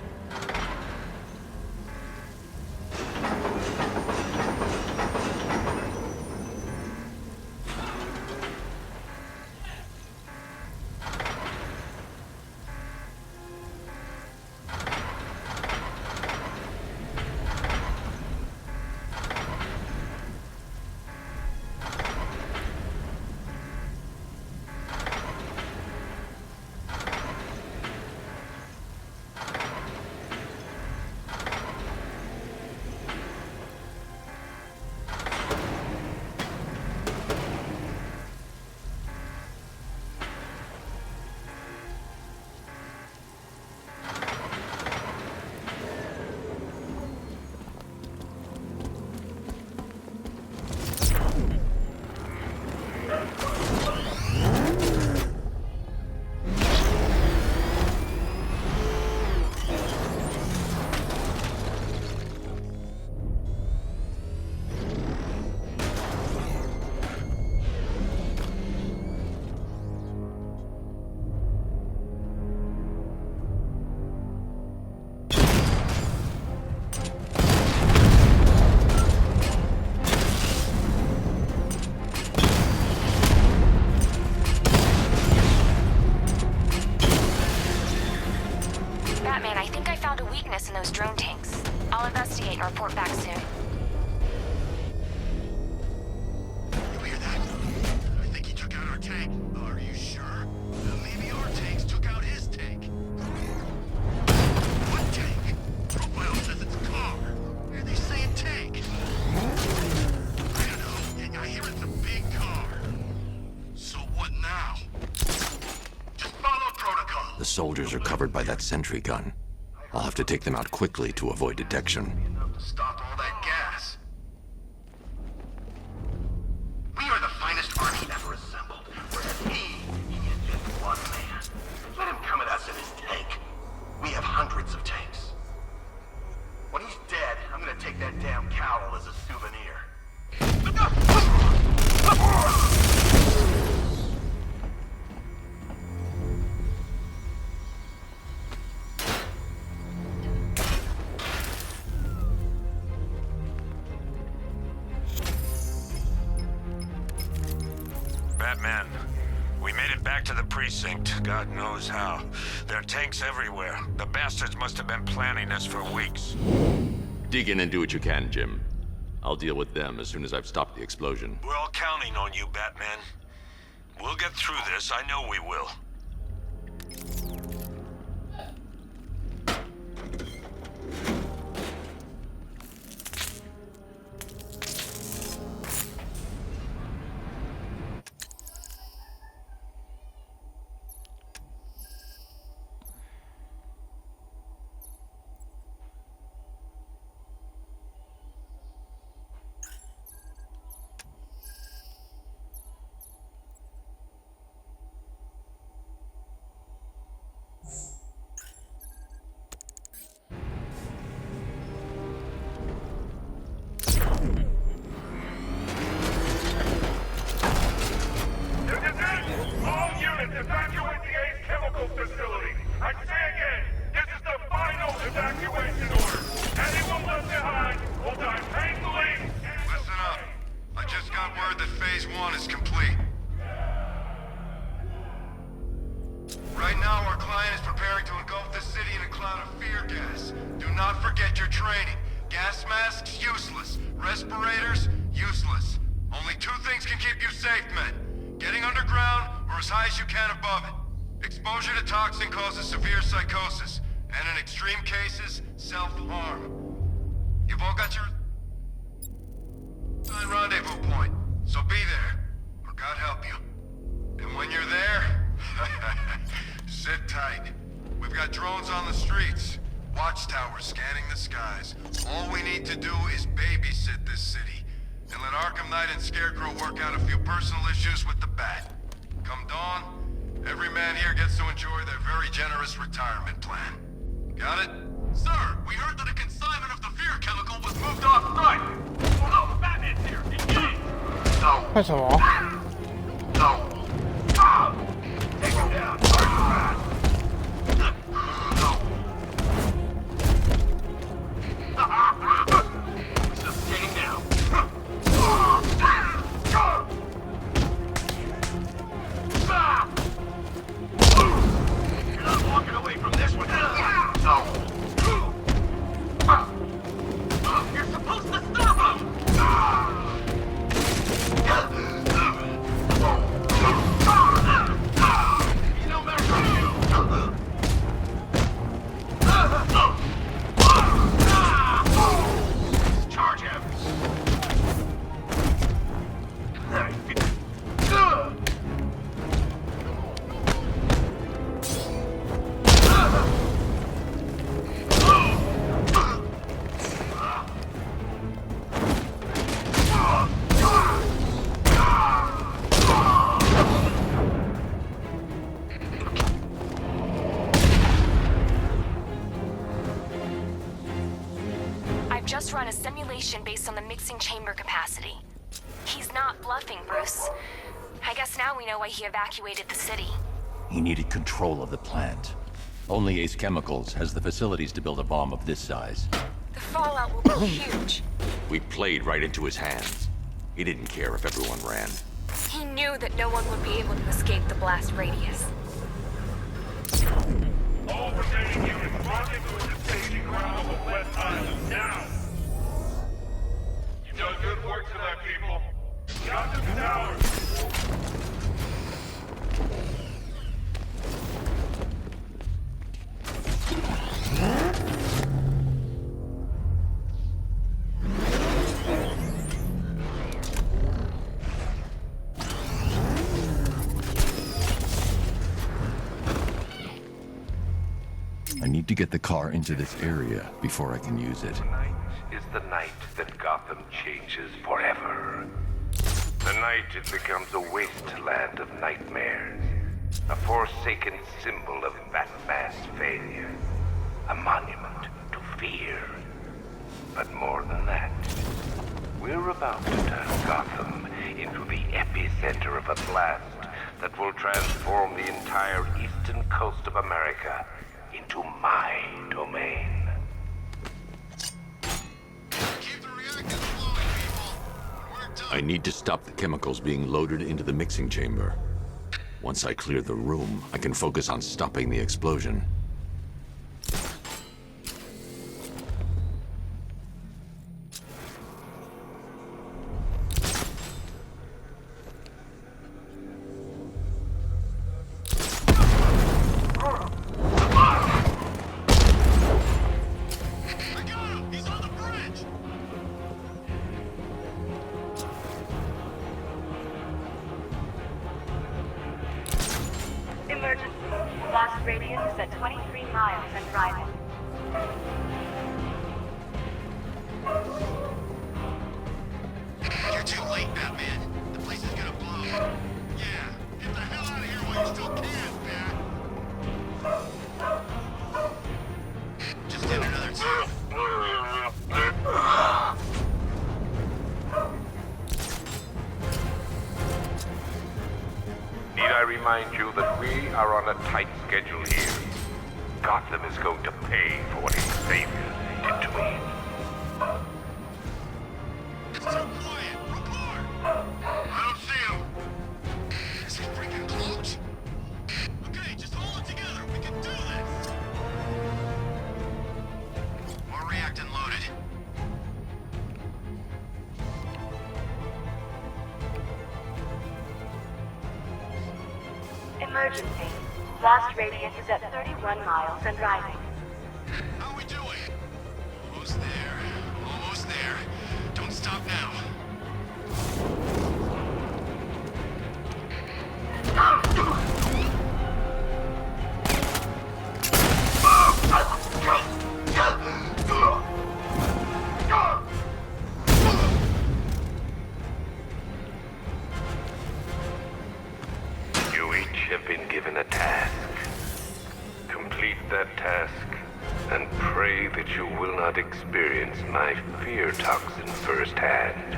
Batman, I think I found a weakness in those drone tanks. I'll investigate and report back soon. You hear that? I think he took out our tank. Are you sure? Maybe our tanks took out his tank. What tank? Profile says it's a car. Why are they saying tank? I don't know. I hear it's a big car. So what now? Just follow protocol. The soldiers are covered by that sentry gun. I'll have to take them out quickly to avoid detection. Stop all that gas. We are the finest army ever assembled, whereas he is just one man. Let him come at us in his tank. We have hundreds of tanks. When he's dead, I'm gonna take that damn cowl as a souvenir. Batman, we made it back to the precinct. God knows how. There are tanks everywhere. The bastards must have been planning this for weeks. Dig in and do what you can, Jim. I'll deal with them as soon as I've stopped the explosion. We're all counting on you, Batman. We'll get through this. I know we will. Evacuate the Ace Chemical Facility. I say again, this is the final evacuation order. Anyone left behind will die painfully. Listen up. I just got word that Phase 1 is complete. Right now, our client is preparing to engulf the city in a cloud of fear gas. Do not forget your training. Gas masks, useless. Respirators, useless. Only two things can keep you safe, men. Getting underground, or as high as you can above it. Exposure to toxin causes severe psychosis, and in extreme cases, self-harm. You've all got your rendezvous point, so be there, or God help you. And when you're there, sit tight. We've got drones on the streets, watchtowers scanning the skies. All we need to do is babysit this city, and let Arkham Knight and Scarecrow work out a few personal issues with the Bat. Come dawn, every man here gets to enjoy their very generous retirement plan. Got it? Sir, we heard that a consignment of the fear chemical was moved off-site. First of all. Just run a simulation based on the mixing chamber capacity. He's not bluffing, Bruce. I guess now we know why he evacuated the city. He needed control of the plant. Only Ace Chemicals has the facilities to build a bomb of this size. The fallout will be huge. We played right into his hands. He didn't care if everyone ran. He knew that no one would be able to escape the blast radius. All remaining units rendezvous at the staging ground of West Island now! You've done good work tonight, people. Gotham's ours! I need to get the car into this area before I can use it. Tonight is the night that Gotham changes forever. The night it becomes a wasteland of nightmares. A forsaken symbol of Batman's failure. A monument to fear. But more than that, we're about to turn Gotham into the epicenter of a blast that will transform the entire eastern coast of America into my domain. I need to stop the chemicals being loaded into the mixing chamber. Once I clear the room, I can focus on stopping the explosion. Emergency. Blast radius is at 23 miles and rising. You're too late, Batman. The place is gonna blow. Yeah, get the hell out of here while you still can, Bat. Just did another two. Need I remind you that we are on a tight schedule here? Gotham is going to pay for what his savior did to me. It's too quiet. Report. I don't see him. Is he freaking close? Okay, just hold it together. We can do this. More reactant loaded. Emergency. Blast radius is at 31 miles and rising. How are we doing? Almost there. Almost there. Don't stop now. You each have been given a task. Complete that task, and pray that you will not experience my fear toxin firsthand.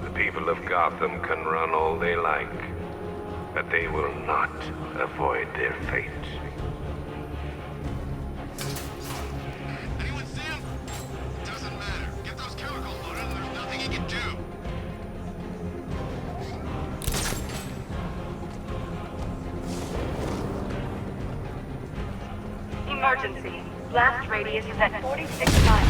The people of Gotham can run all they like, but they will not avoid their fate. Anyone see him? Doesn't matter. Get those chemicals loaded and there's nothing he can do. Emergency. Blast radius is at 46 miles.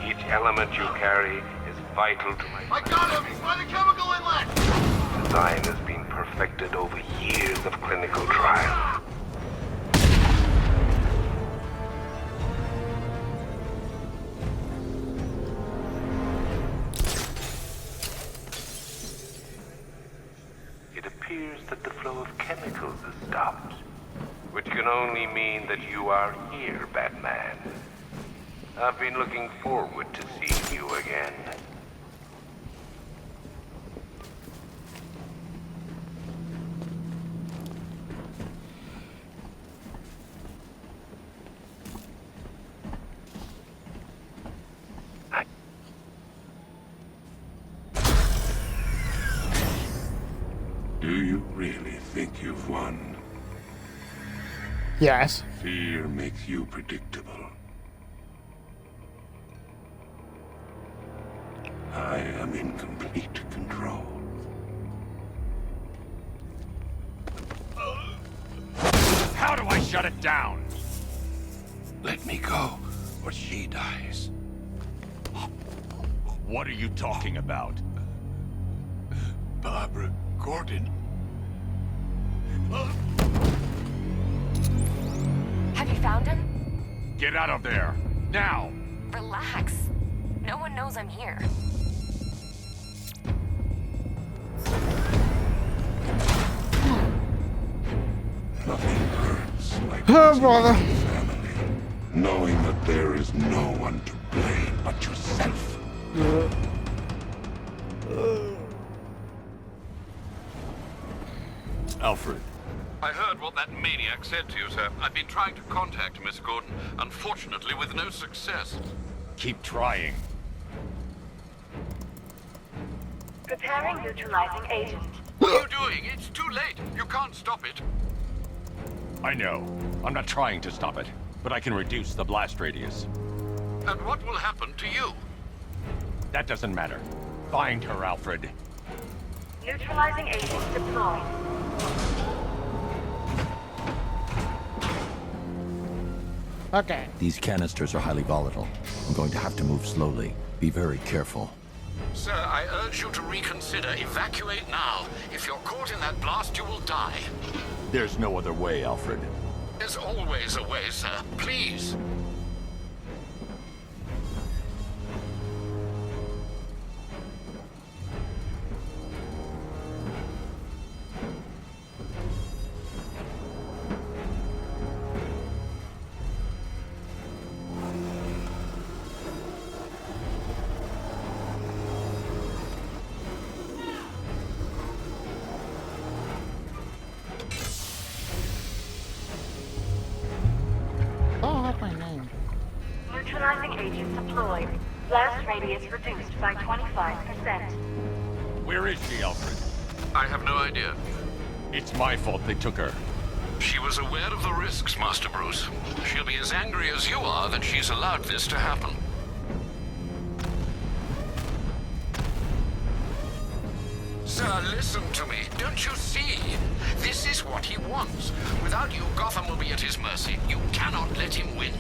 Each element you carry is vital to my... I got him! He's by the chemical inlet! Design has been perfected over years of clinical trial. It appears that the flow of chemicals has stopped, which can only mean that you are here, Batman. I've been looking forward to seeing you again. Do you really think you've won? Yes. Fear makes you predictable. I am in complete control. How do I shut it down? Let me go, or she dies. What are you talking about? Barbara Gordon. Have you found him? Get out of there! Now! Relax. No one knows I'm here. Nothing hurts like Oh, brother. family, knowing that there is no one to blame but yourself. Alfred. I heard what that maniac said to you, sir. I've been trying to contact Miss Gordon, unfortunately with no success. Keep trying. Preparing neutralizing agent. What are you doing? It's too late. You can't stop it. I know. I'm not trying to stop it, but I can reduce the blast radius. And what will happen to you? That doesn't matter. Find her, Alfred. Neutralizing agent deployed. Okay. These canisters are highly volatile. I'm going to have to move slowly. Be very careful. Sir, I urge you to reconsider. Evacuate now. If you're caught in that blast, you will die. There's no other way, Alfred. There's always a way, sir. Please. Oh, that's my name. Neutralizing agent deployed. Blast radius reduced by 25%. Where is she, Alfred? I have no idea. It's my fault they took her. She was aware of the risks, Master Bruce. She'll be as angry as you are that she's allowed this to happen. Sir, listen to me. Don't you see? This is what he wants. Without you, Gotham will be at his mercy. You cannot let him win.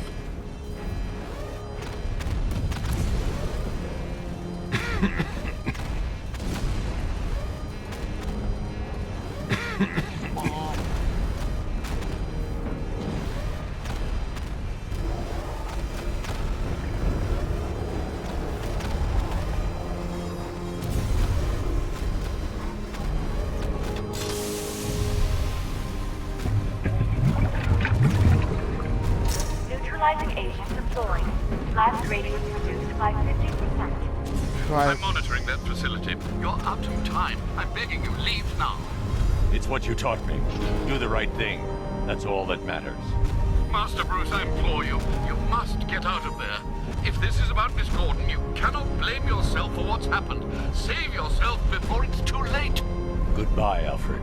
Neutralizing agent deployed. Blast radius reduced by 50%. I'm monitoring that facility. You're out of time. I'm begging you, leave now. It's what you taught me. Do the right thing. That's all that matters. Master Bruce, I implore you, you must get out of there. If this is about Miss Gordon, you cannot blame yourself for what's happened. Save yourself before it's too late. Goodbye, Alfred.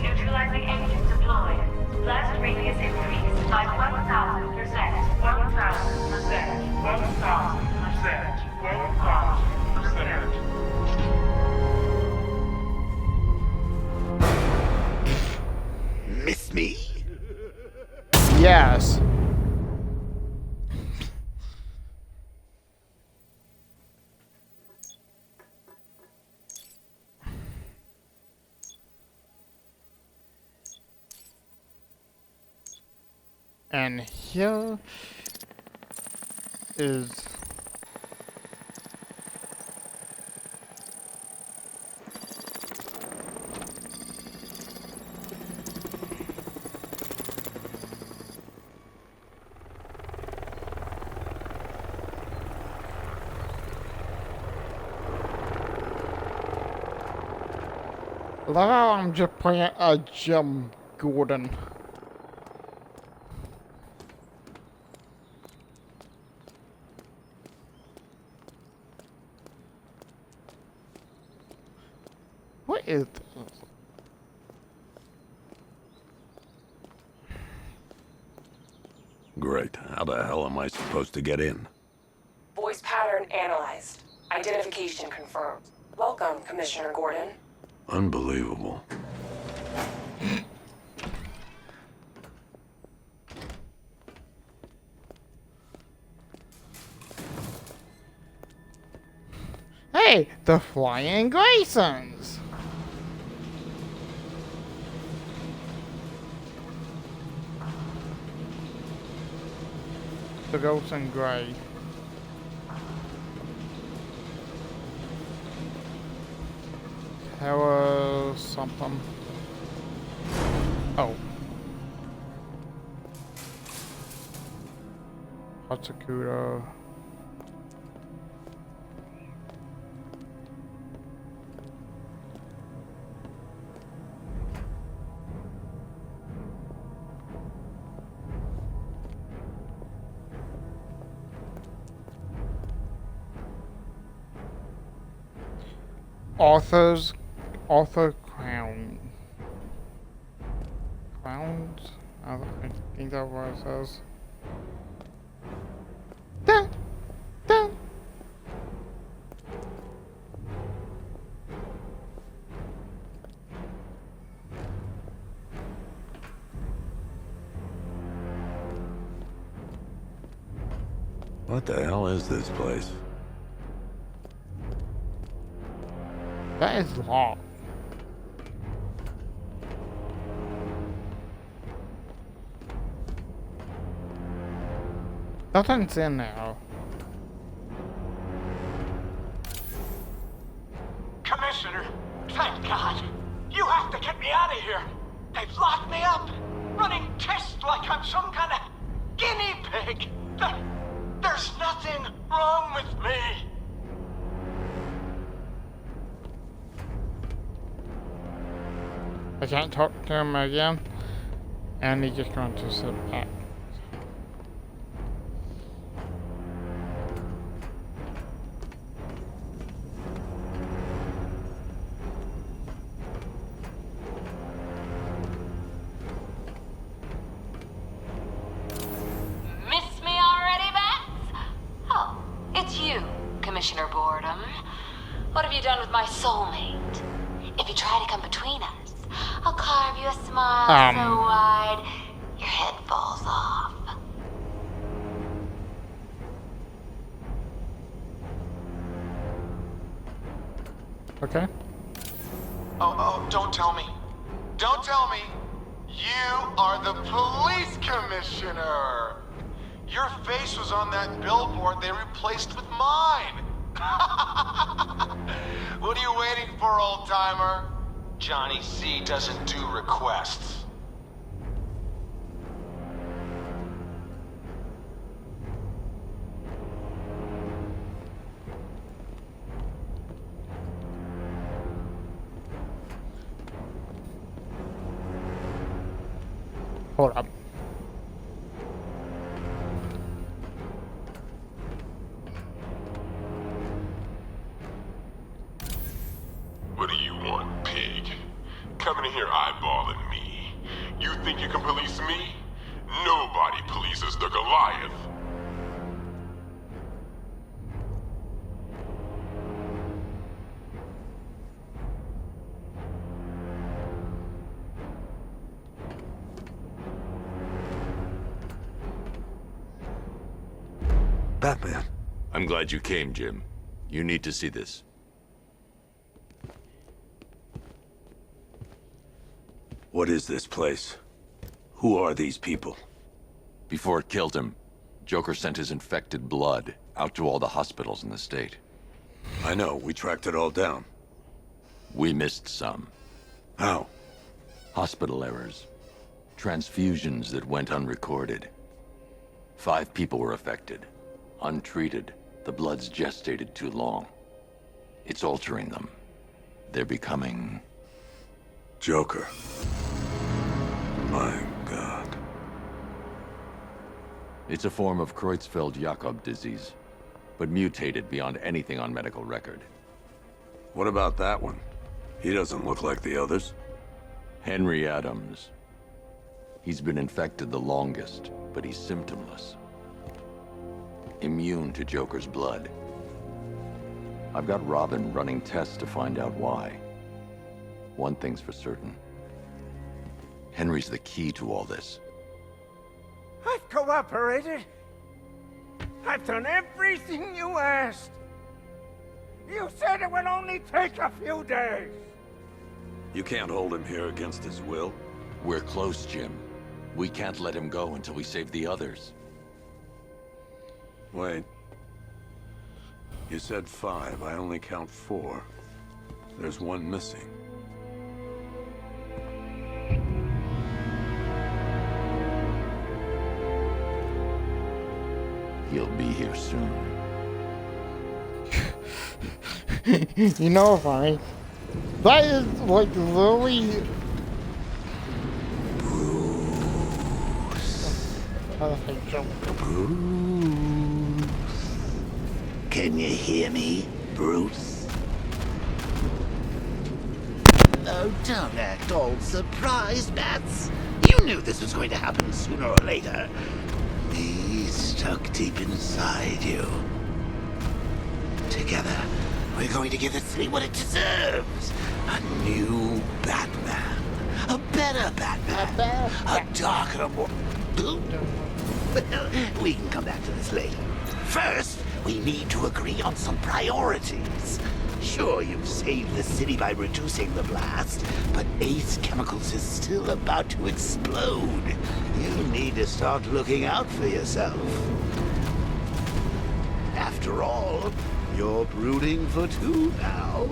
Neutralizing engine deployed. Blast radius increased by 1,000%. 1,000%. 1,000%. 1,000%. Miss me? Yes. And here is I love how I'm just playing a Jim Gordon. What is this? Great. How the hell am I supposed to get in? Voice pattern analyzed. Identification confirmed. Welcome, Commissioner Gordon. Unbelievable. Hey, the Flying Graysons! The Ghost in Grey. Hello, something. Oh. Hatsukudo. Author Crown. Crowns? I think that's what it says. Dun, dun. What the hell is this place? That is locked. Nothing's in there. Commissioner, thank God. You have to get me out of here. They've locked me up, running tests like I'm some kind of guinea pig. There's nothing wrong with me. I can't talk to him again, and he's just going to sit back. Miss me already, Bats? Oh, it's you, Commissioner Boredom. What have you done with my soulmate? If you try to come between us, I'll carve you a smile so wide, your head falls off. Okay. Oh, don't tell me. Don't tell me. You are the police commissioner. Your face was on that billboard they replaced with mine. What are you waiting for, old-timer? Johnny C doesn't do requests. Hold up. What do you want, pig? Coming in here eyeballing me. You think you can police me? Nobody polices the Goliath. Batman. I'm glad you came, Jim. You need to see this. What is this place? Who are these people? Before it killed him, Joker sent his infected blood out to all the hospitals in the state. I know, we tracked it all down. We missed some. How? Hospital errors. Transfusions that went unrecorded. 5 people were affected. Untreated, the blood's gestated too long. It's altering them. They're becoming... Joker. My God. It's a form of Creutzfeldt-Jakob disease, but mutated beyond anything on medical record. What about that one? He doesn't look like the others. Henry Adams. He's been infected the longest, but he's symptomless. Immune to Joker's blood. I've got Robin running tests to find out why. One thing's for certain. Henry's the key to all this. I've cooperated. I've done everything you asked. You said it would only take a few days. You can't hold him here against his will. We're close, Jim. We can't let him go until we save the others. Wait. You said 5. I only count 4. There's one missing. He'll be here soon. You know, funny. That is like literally. Bruce. Can you hear me, Bruce? Oh, don't act all surprised, Bats. You knew this was going to happen sooner or later. He's stuck deep inside you. Together, we're going to give the city what it deserves. A new Batman. A better Batman. A darker, more... Well, we can come back to this later. First, we need to agree on some priorities. Sure, you've saved the city by reducing the blast, but Ace Chemicals is still about to explode. You need to start looking out for yourself. After all, you're brooding for 2 now.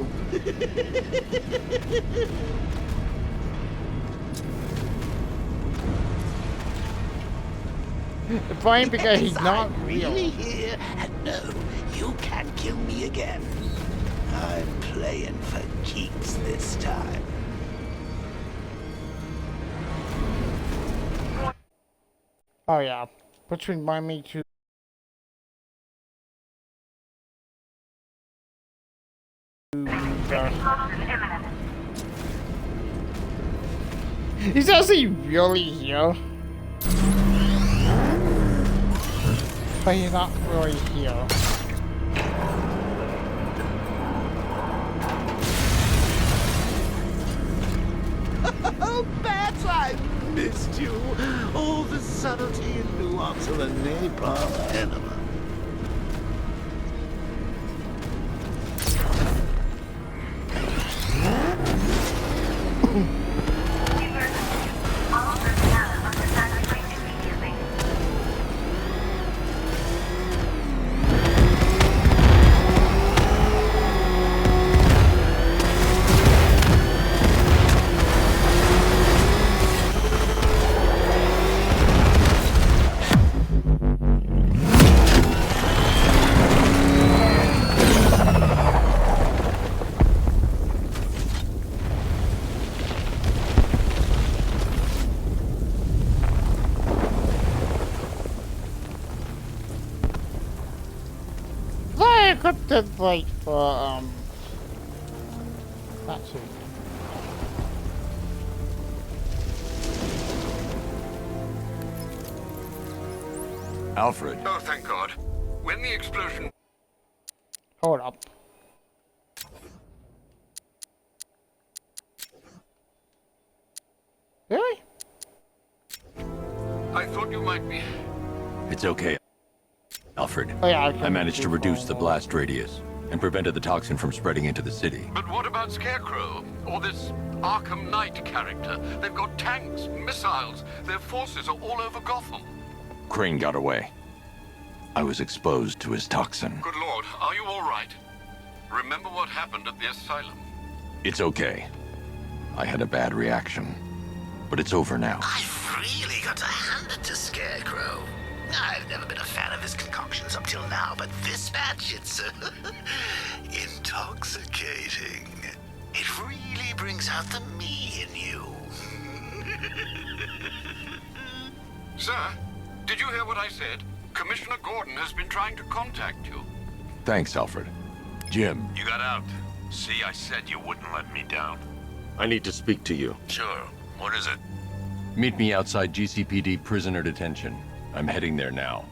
Fine, because he's not real. Really here, and no, you can't kill me again. I'm playing for keeps this time. Oh yeah, which remind me to. He's actually really here. But he's not really here. Oh, Bats, I missed you. All the subtlety and nuance of a napalm enema. encrypted, like, for, that's it. Alfred. Oh, thank God. When the explosion... Hold up. Really? I thought you might be... It's okay, Alfred. Oh, yeah, I managed to reduce the blast radius and prevented the toxin from spreading into the city. But what about Scarecrow? Or this Arkham Knight character? They've got tanks, missiles. Their forces are all over Gotham. Crane got away. I was exposed to his toxin. Good Lord, are you all right? Remember what happened at the asylum? It's okay. I had a bad reaction. But it's over now. I've really got to hand it to Scarecrow. I've never been a fan of his concoctions up till now, but this batch, it's intoxicating. It really brings out the me in you. Sir, did you hear what I said? Commissioner Gordon has been trying to contact you. Thanks, Alfred. Jim. You got out. See, I said you wouldn't let me down. I need to speak to you. Sure. What is it? Meet me outside GCPD prisoner detention. I'm heading there now.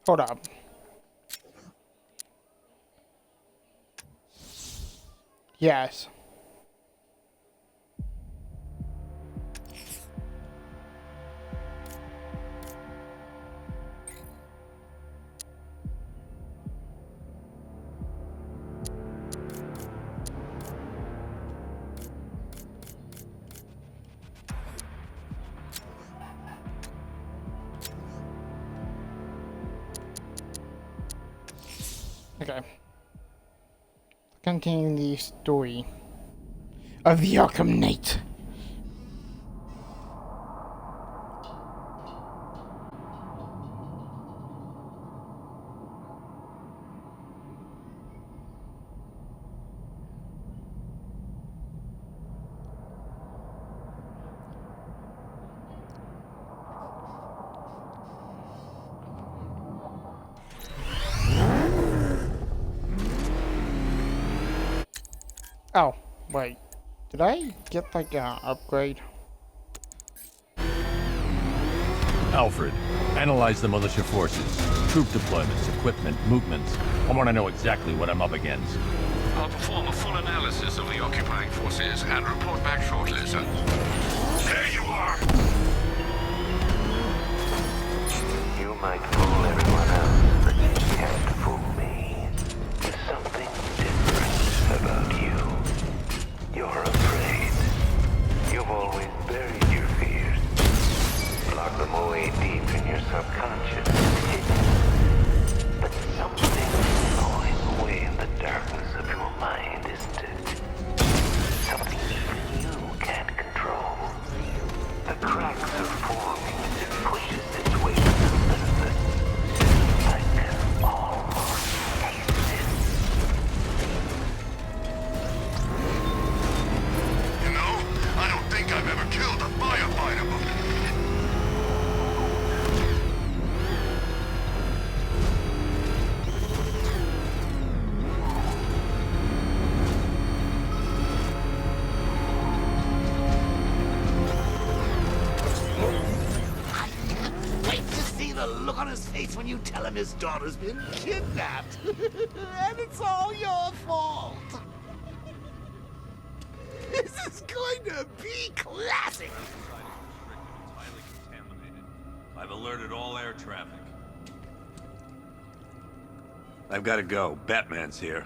Hold up. Yes. Okay. Continuing the story of the Arkham Knight. Oh, wait. Did I get like an upgrade? Alfred, analyze the militia forces, troop deployments, equipment, movements. I want to know exactly what I'm up against. I'll perform a full analysis of the occupying forces and report back shortly, sir. There you are! You might fool everyone else, but you can't fool me. There's something different about you. You're afraid. You've always buried your fears. Locked them away deep in your subconscious. But something's gnawing away in the darkness of your mind, isn't it? Something even you can't control. The cracks are forming as it pushes its way through the surface. I can almost taste it. You know, I don't think I've ever killed a firefighter before. Wait to see the look on his face when you tell him his daughter's been kidnapped. And it's all your fault. This is going to be classic. I've alerted all air traffic. I've got to go. Batman's here.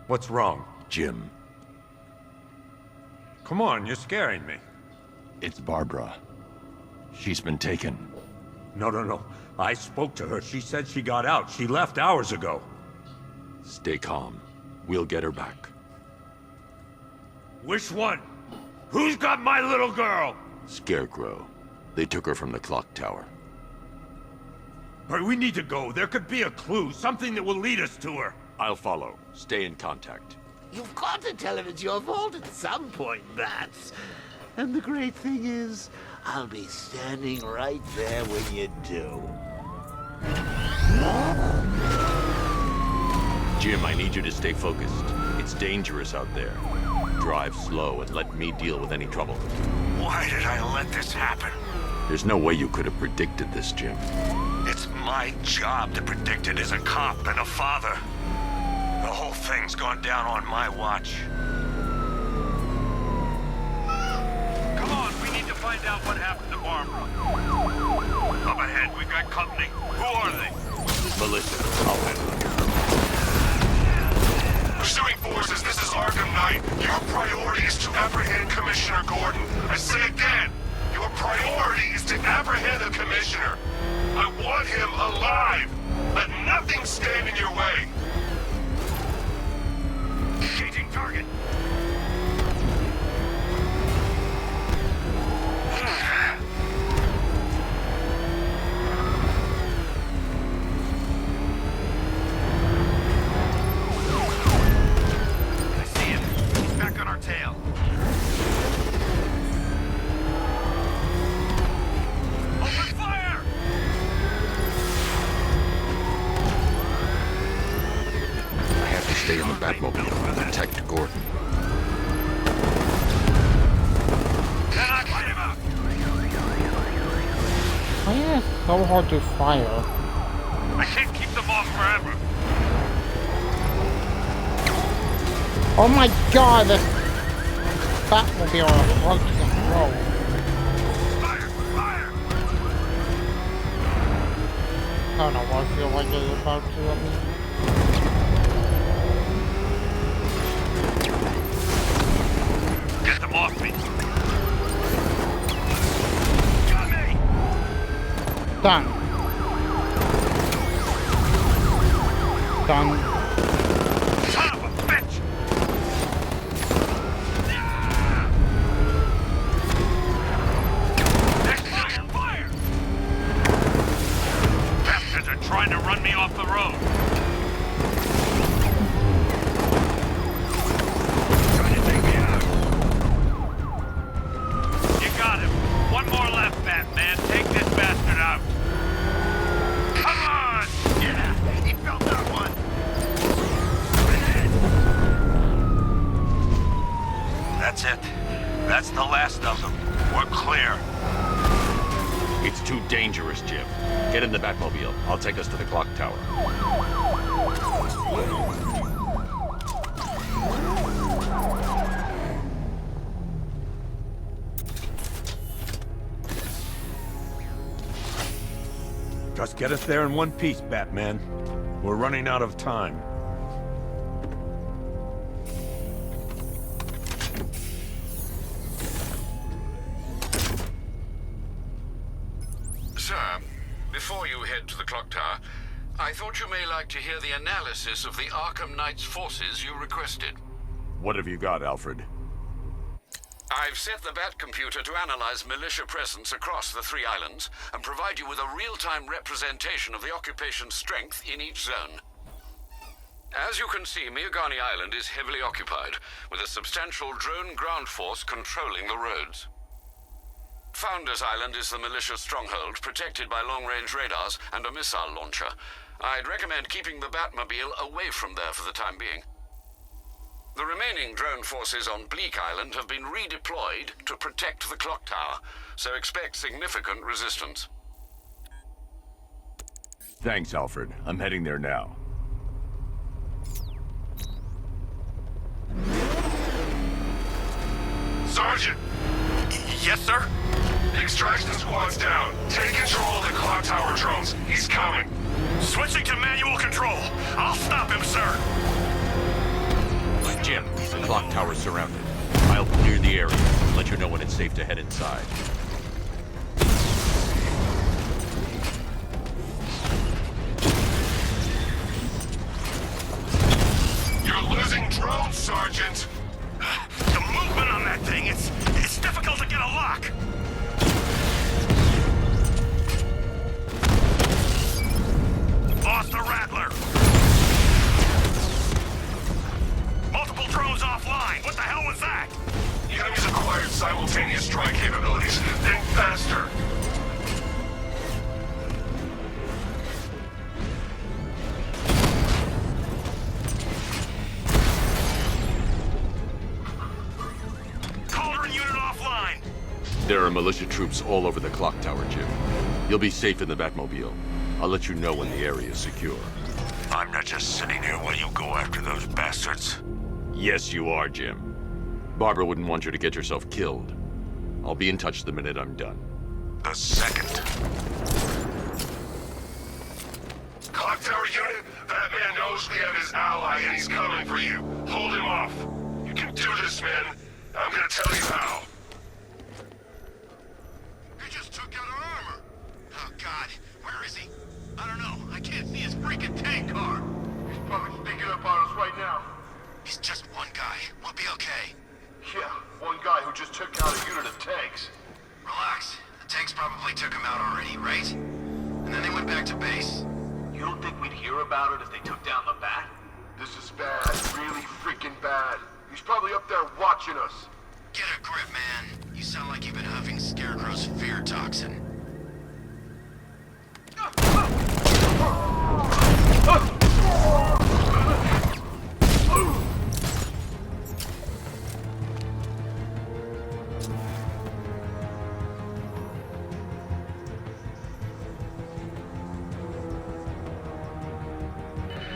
What's wrong? Jim. Come on, you're scaring me. It's Barbara. She's been taken. No. I spoke to her. She said she got out. She left hours ago. Stay calm. We'll get her back. Which one? Who's got my little girl? Scarecrow. They took her from the clock tower. Hurry, we need to go. There could be a clue, something that will lead us to her. I'll follow. Stay in contact. You've got to tell him it's your fault at some point, Bats. And the great thing is, I'll be standing right there when you do. Jim, I need you to stay focused. It's dangerous out there. Drive slow and let me deal with any trouble. Why did I let this happen? There's no way you could have predicted this, Jim. It's my job to predict it as a cop and a father. The whole thing's gone down on my watch. Come on, we need to find out what happened to Barbara. Up ahead, we've got company. Who are they? Militia. I'll handle it. Pursuing forces, this is Arkham Knight. Your priority is to apprehend Commissioner Gordon. I say again, your priority is to apprehend the Commissioner. I want him alive. Let nothing stand in your way. Engaging target. I see him. He's back on our tail. Open fire! I have to stay in the Batmobile and protect Gordon. Cannot light him up! Why is it so hard to fire? I can't keep them off forever. Oh my god, this Batmobile is hard to control. Fire! Fire! I don't know what I feel like it's about to let me. Get them off me! Got me! Done. Done. Son of a bitch! Fire! Fire! Bastards are trying to run me off the road. Trying to take me out. You got him. One more left, Batman. Take this bastard out. Come on! Yeah, he felt that one. That's it. That's the last of them. We're clear. It's too dangerous, Jim. Get in the Batmobile. I'll take us to the clock tower. Just get us there in one piece, Batman. We're running out of time. Sir, before you head to the clock tower, I thought you may like to hear the analysis of the Arkham Knight's forces you requested. What have you got, Alfred? I've set the Bat computer to analyze militia presence across the 3 islands and provide you with a real-time representation of the occupation's strength in each zone. As you can see, Miagani Island is heavily occupied, with a substantial drone ground force controlling the roads. Founders Island is the militia stronghold, protected by long-range radars and a missile launcher. I'd recommend keeping the Batmobile away from there for the time being. The remaining drone forces on Bleak Island have been redeployed to protect the clock tower, so expect significant resistance. Thanks, Alfred. I'm heading there now. Sergeant! Yes, sir? The extraction squad's down. Take control of the clock tower drones. He's coming. Switching to manual control. I'll stop him, sir. Jim, the clock tower's surrounded. I'll clear the area and let you know when it's safe to head inside. You're losing drones, Sergeant! The movement on that thing, it's difficult to get a lock. militia troops all over the clock tower, Jim. You'll be safe in the Batmobile. I'll let you know when the area is secure. I'm not just sitting here while you go after those bastards. Yes, you are, Jim. Barbara wouldn't want you to get yourself killed. I'll be in touch the minute I'm done. The second. Clock Tower unit, that man knows we have his ally and he's coming for you. Hold him off. You can do this, man. I'm gonna tell you how. He just took out our armor. Oh, God. Where is he? I don't know. I can't see his freaking tank car. He's probably sneaking up on us right now. He's just one guy. We'll be okay. Yeah, one guy who just took out a unit of tanks. Relax. The tanks probably took him out already, right? And then they went back to base. You don't think we'd hear about it if they took down the Bat? This is bad, really freaking bad. He's probably up there watching us. Get a grip, man. You sound like you've been huffing Scarecrow's fear toxin.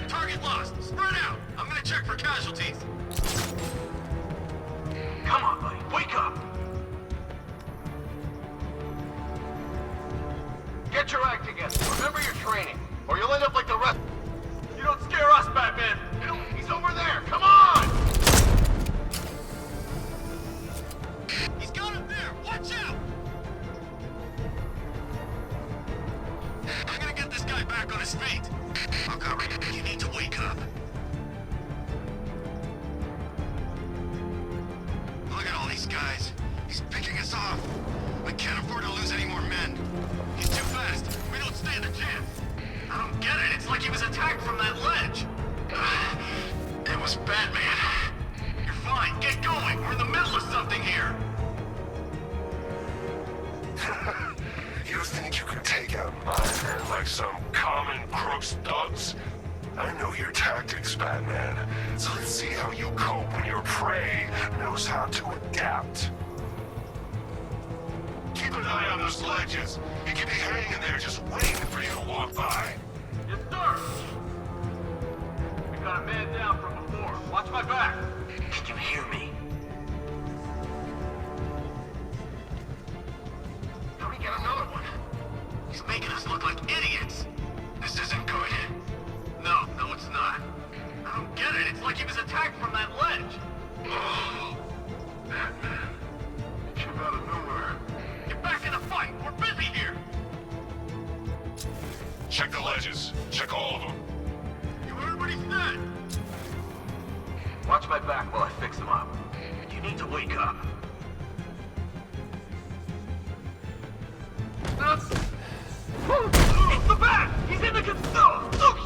Target lost. Spread out. I'm gonna check for casualties. Come on, buddy. Wake up. Get your act together. Remember your training, or you'll end up like the rest. You don't scare us, Batman. He's over there. Come on! He's got him there. Watch out! I'm gonna get this guy back on his feet. I'll cover you. You need to wake up. Look at all these guys. He's picking us off. We can't afford to lose any more men. He's too fast. We don't stand a chance. I don't get it. It's like he was attacked from that ledge. It was Batman. You're fine. Get going. We're in the middle of something here. You think you can take out my men like some common crooks thugs? I know your tactics, Batman. So let's see how you cope when your prey knows how to adapt. Keep an eye on those ledges. He could be hanging there just waiting for you to walk by. Yes, sir. We got a man down from before. Watch my back. Can you hear me? How'd he get another one? He's making us look like idiots. This isn't good. No, it's not. I don't get it. It's like he was attacked from that ledge. Oh, Batman. He came out of nowhere. Get back in the fight. We're busy here. Check the ledges. Check all of them. You heard what he said. Watch my back while I fix him up. You need to wake up. It's the Bat! He's in the conceal! Look!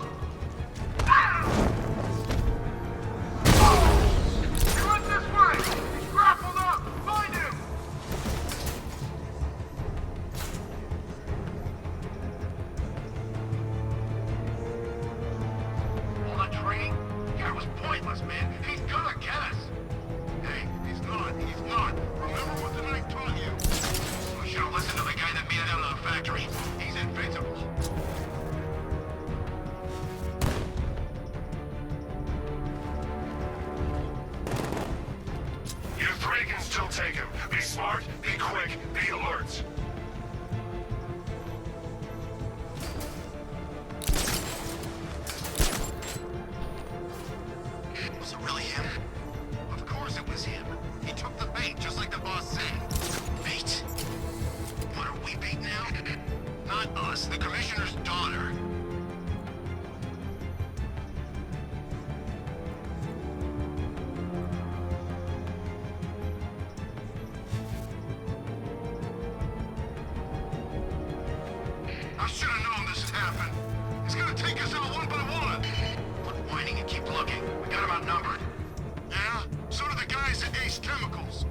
He runs this way! He's grappled up! Find him! All that training? Yeah, it was pointless, man. He's gonna get us. Hey, he's not. Remember what the knight taught you. We should have listened to the guy that made it out of the factory. He's invincible. You three can still take him. Be smart, be quick, be alert. Was it really him? Of course it was him. He took the bait, just like the boss said. Bait? What, are we bait now? Not us, the Commissioner's daughter. I should have known this would happen. He's gonna take us out one by one. Quit whining and keep looking. We got him outnumbered. Yeah? So do the guys at Ace Chemicals.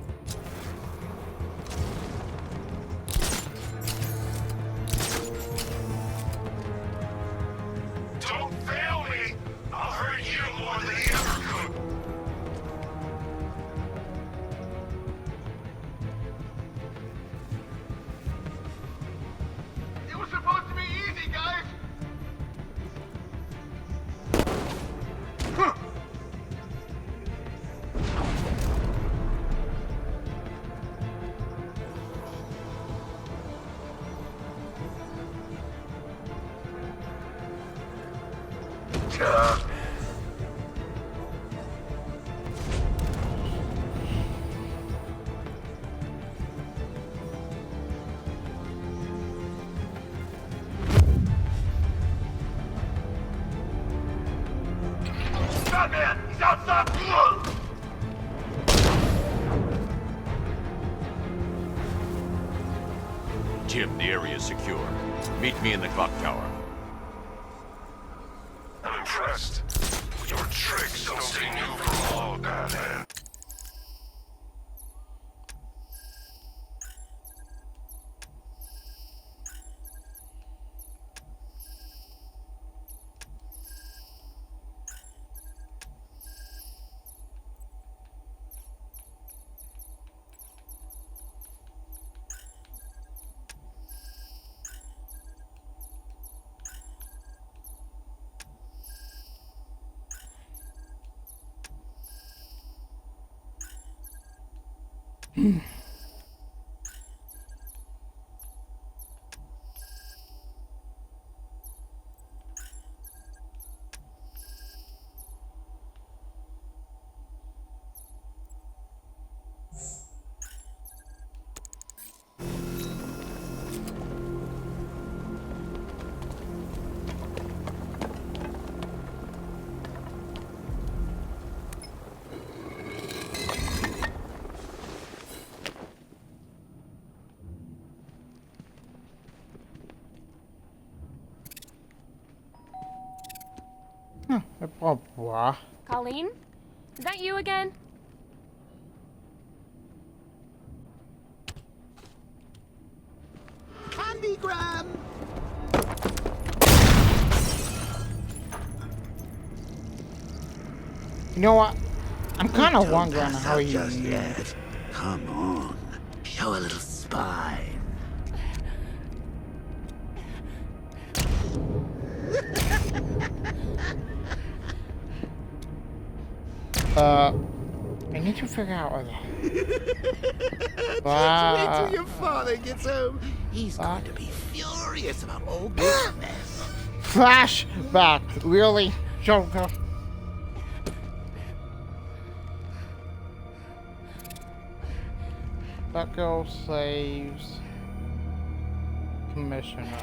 computer. Batman! He's outside! Jim, the area is secure. Meet me in the clock tower. I'm impressed. Your tricks don't stay new for long, Batman. Colleen? Is that you again? Candygram! You know what? I'm kind of Don't wondering pass how out he. just yet. Come on, show a little spine. I need to figure out what. Just wait till your father gets home. He's going to be furious about all this mess. Flashback, really, Joker? That girl saves Commissioner.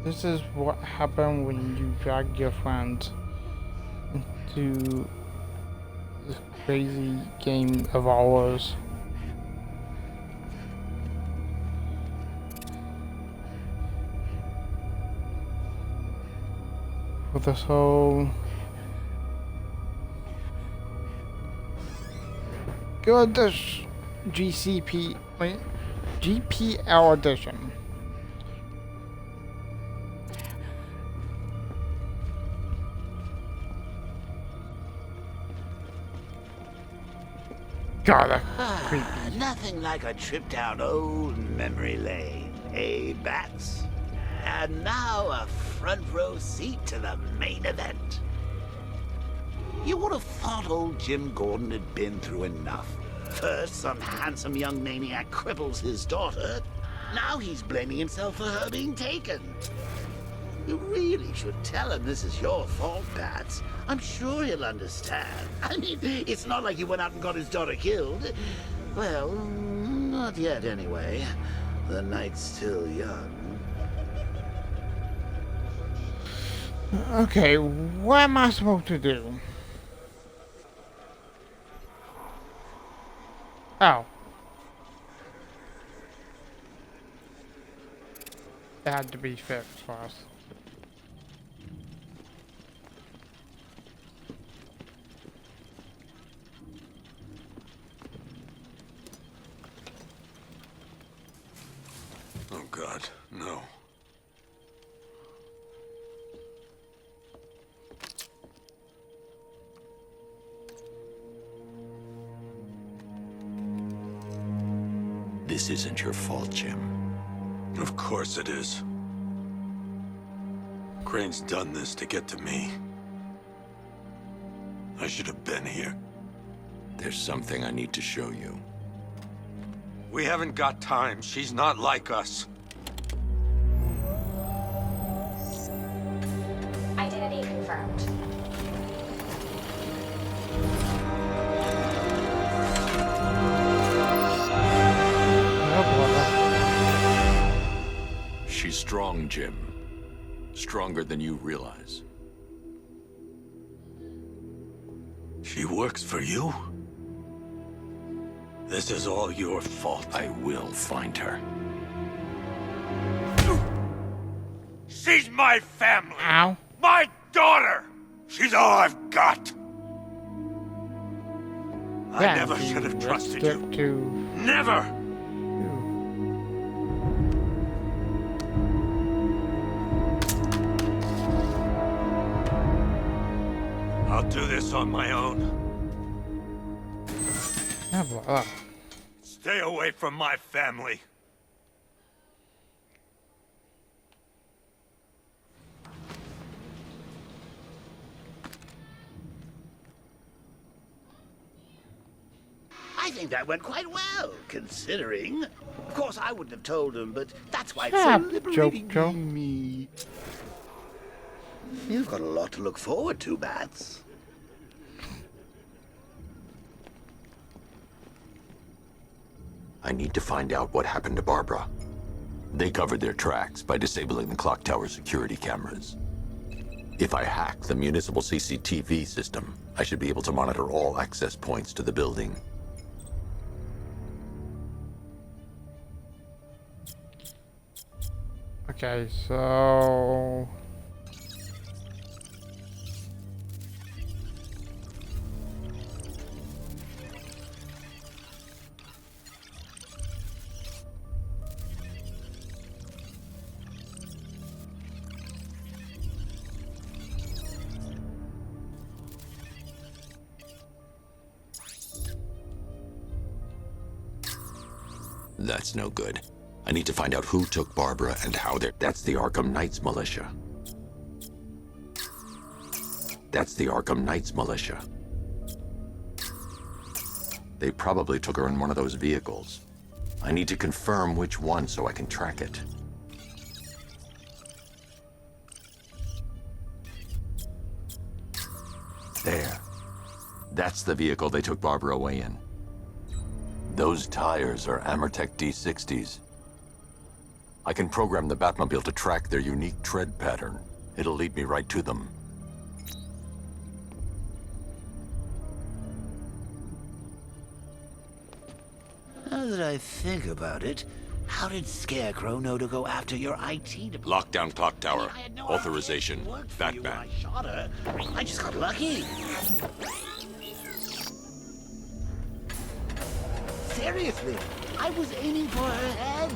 This is what happened when you drag your friends into this crazy game of ours. With this whole good GPL edition. God, that's creepy. Nothing like a trip down old memory lane, eh, Bats? And now a front row seat to the main event. You would have thought old Jim Gordon had been through enough. First, some handsome young maniac cripples his daughter. Now he's blaming himself for her being taken. You really should tell him this is your fault, Bats. I'm sure he'll understand. I mean, it's not like you went out and got his daughter killed. Well, not yet anyway. The night's still young. Okay, what am I supposed to do? Oh. That had to be fixed first. Oh God, no. This isn't your fault, Jim. Of course it is. Crane's done this to get to me. I should have been here. There's something I need to show you. We haven't got time. She's not like us. Identity confirmed. She's strong, Jim. Stronger than you realize. She works for you? This is all your fault. I will find her. She's my family! Ow. My daughter! She's all I've got! I never should have trusted you. Never! I'll do this on my own. Stay away from my family. I think that went quite well, considering. Of course, I wouldn't have told him, but that's why it's Yeah, so liberating Joe. being me. You've got a lot to look forward to, Bats. I need to find out what happened to Barbara. They covered their tracks by disabling the clock tower security cameras. If I hack the municipal CCTV system, I should be able to monitor all access points to the building. Okay, so... That's no good. I need to find out who took Barbara and how they're... That's the Arkham Knights militia. That's the Arkham Knights militia. They probably took her in one of those vehicles. I need to confirm which one so I can track it. There. That's the vehicle they took Barbara away in. Those tires are Amertech D60s. I can program the Batmobile to track their unique tread pattern. It'll lead me right to them. Now that I think about it, how did Scarecrow know to go after your IT department? Lockdown clock tower. Authorization. Batman. I shot her. I just got lucky. Seriously, I was aiming for her head.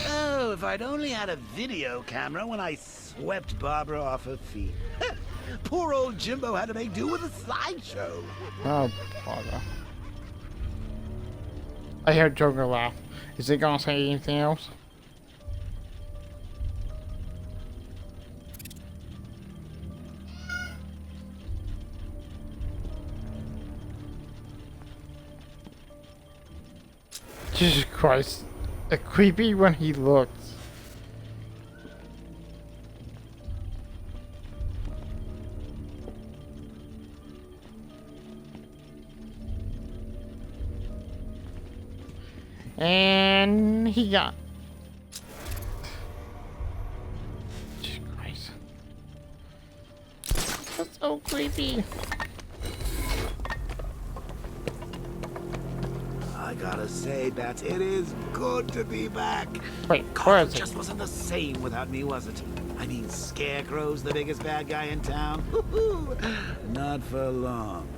Oh, if I'd only had a video camera when I swept Barbara off her feet. Poor old Jimbo had to make do with a slideshow. Oh, bother. I heard Joker laugh. Is he gonna say anything else? Jesus Christ. Creepy when he looks. And he got... Jesus Christ. That's so creepy. I gotta say, Bats, it is good to be back. Wait, God, it just wasn't the same without me, was it? I mean, Scarecrow's the biggest bad guy in town. Not for long.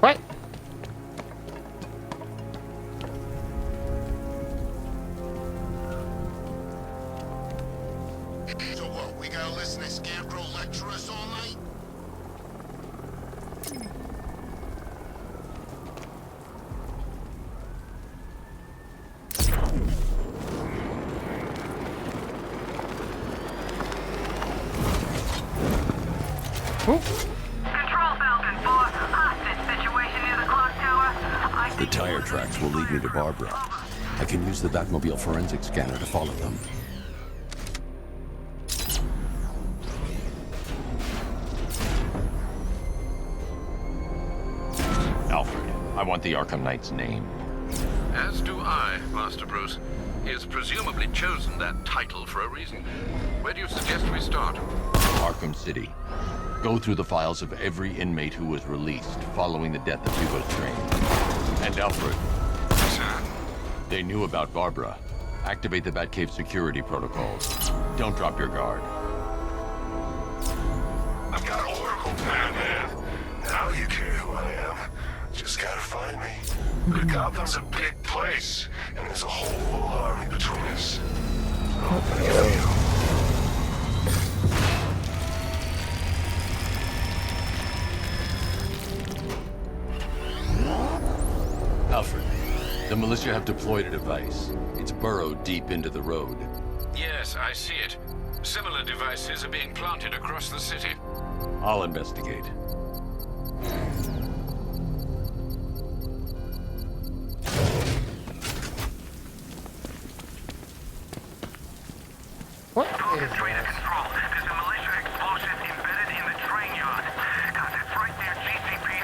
What? So what, we gotta listen to Scarecrow lecture us all night? Control Falcon 4, hostage situation near the clock tower. The tire tracks will lead me to Barbara. I can use the Batmobile forensic scanner to follow them. Alfred, I want the Arkham Knight's name. As do I, Master Bruce. He has presumably chosen that title for a reason. Where do you suggest we start? Arkham City. Go through the files of every inmate who was released following the death of Hugo's train. And Alfred. Sir? They knew about Barbara. Activate the Batcave security protocols. Don't drop your guard. I've got Oracle, Batman. Now you care who I am. Just gotta find me. But Gotham's a big place, and there's a whole army between us. Oh, thank you. Alfred, the militia have deployed a device. It's burrowed deep into the road. Yes, I see it. Similar devices are being planted across the city. I'll investigate. What is train to control. There's a militia explosive embedded in the train yard. Guys, it's right there, GCPD.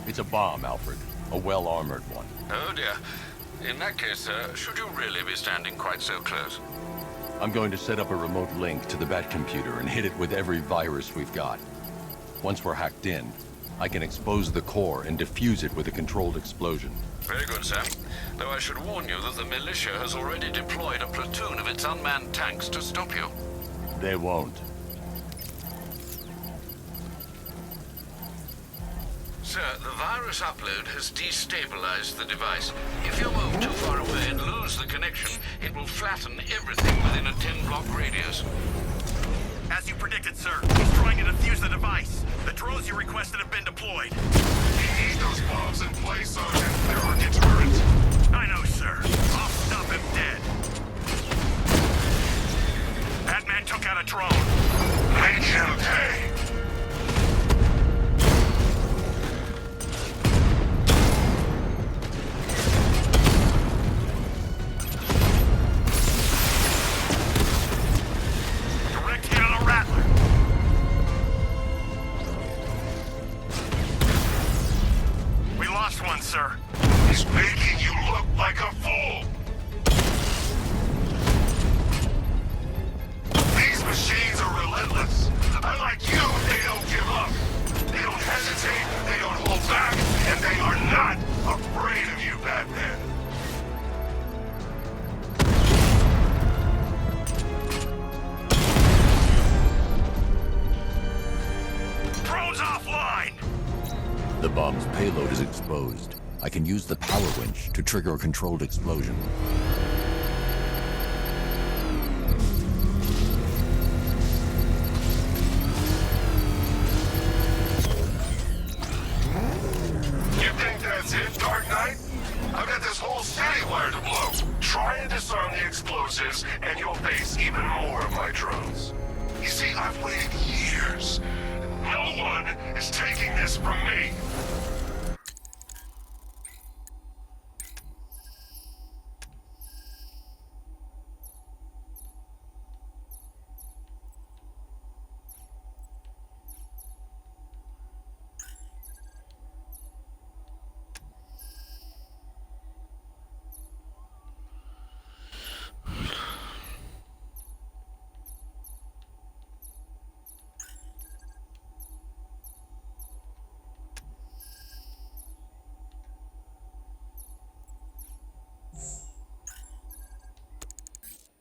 It's a bomb, Alfred. A well-armored one. Oh dear. In that case, should you really be standing quite so close? I'm going to set up a remote link to the Bat computer and hit it with every virus we've got. Once we're hacked in, I can expose the core and defuse it with a controlled explosion. Very good, sir. Though I should warn you that the militia has already deployed a platoon of its unmanned tanks to stop you. They won't. Sir, the virus upload has destabilized the device. If you move too far away and lose the connection, it will flatten everything within a 10-block radius. As you predicted, sir, he's trying to defuse the device. The drones you requested have been deployed. You need those bombs in place, Sergeant. There are deterrents. I know, sir. I'll stop him dead. Batman took out a drone. Make him pay. Direct hit on a Rattler. We lost one, sir. He's making you look like a fool. These machines are relentless. Unlike you, they don't give up. They don't hesitate, they don't hold back, and they are not afraid of you, Batman. Drone's offline! The bomb's payload is exposed. I can use the power winch to trigger a controlled explosion. You think that's it, Dark Knight? I've got this whole city wired to blow. Try and disarm the explosives, and you'll face even more of my drones. You see, I've waited years. No one is taking this from me.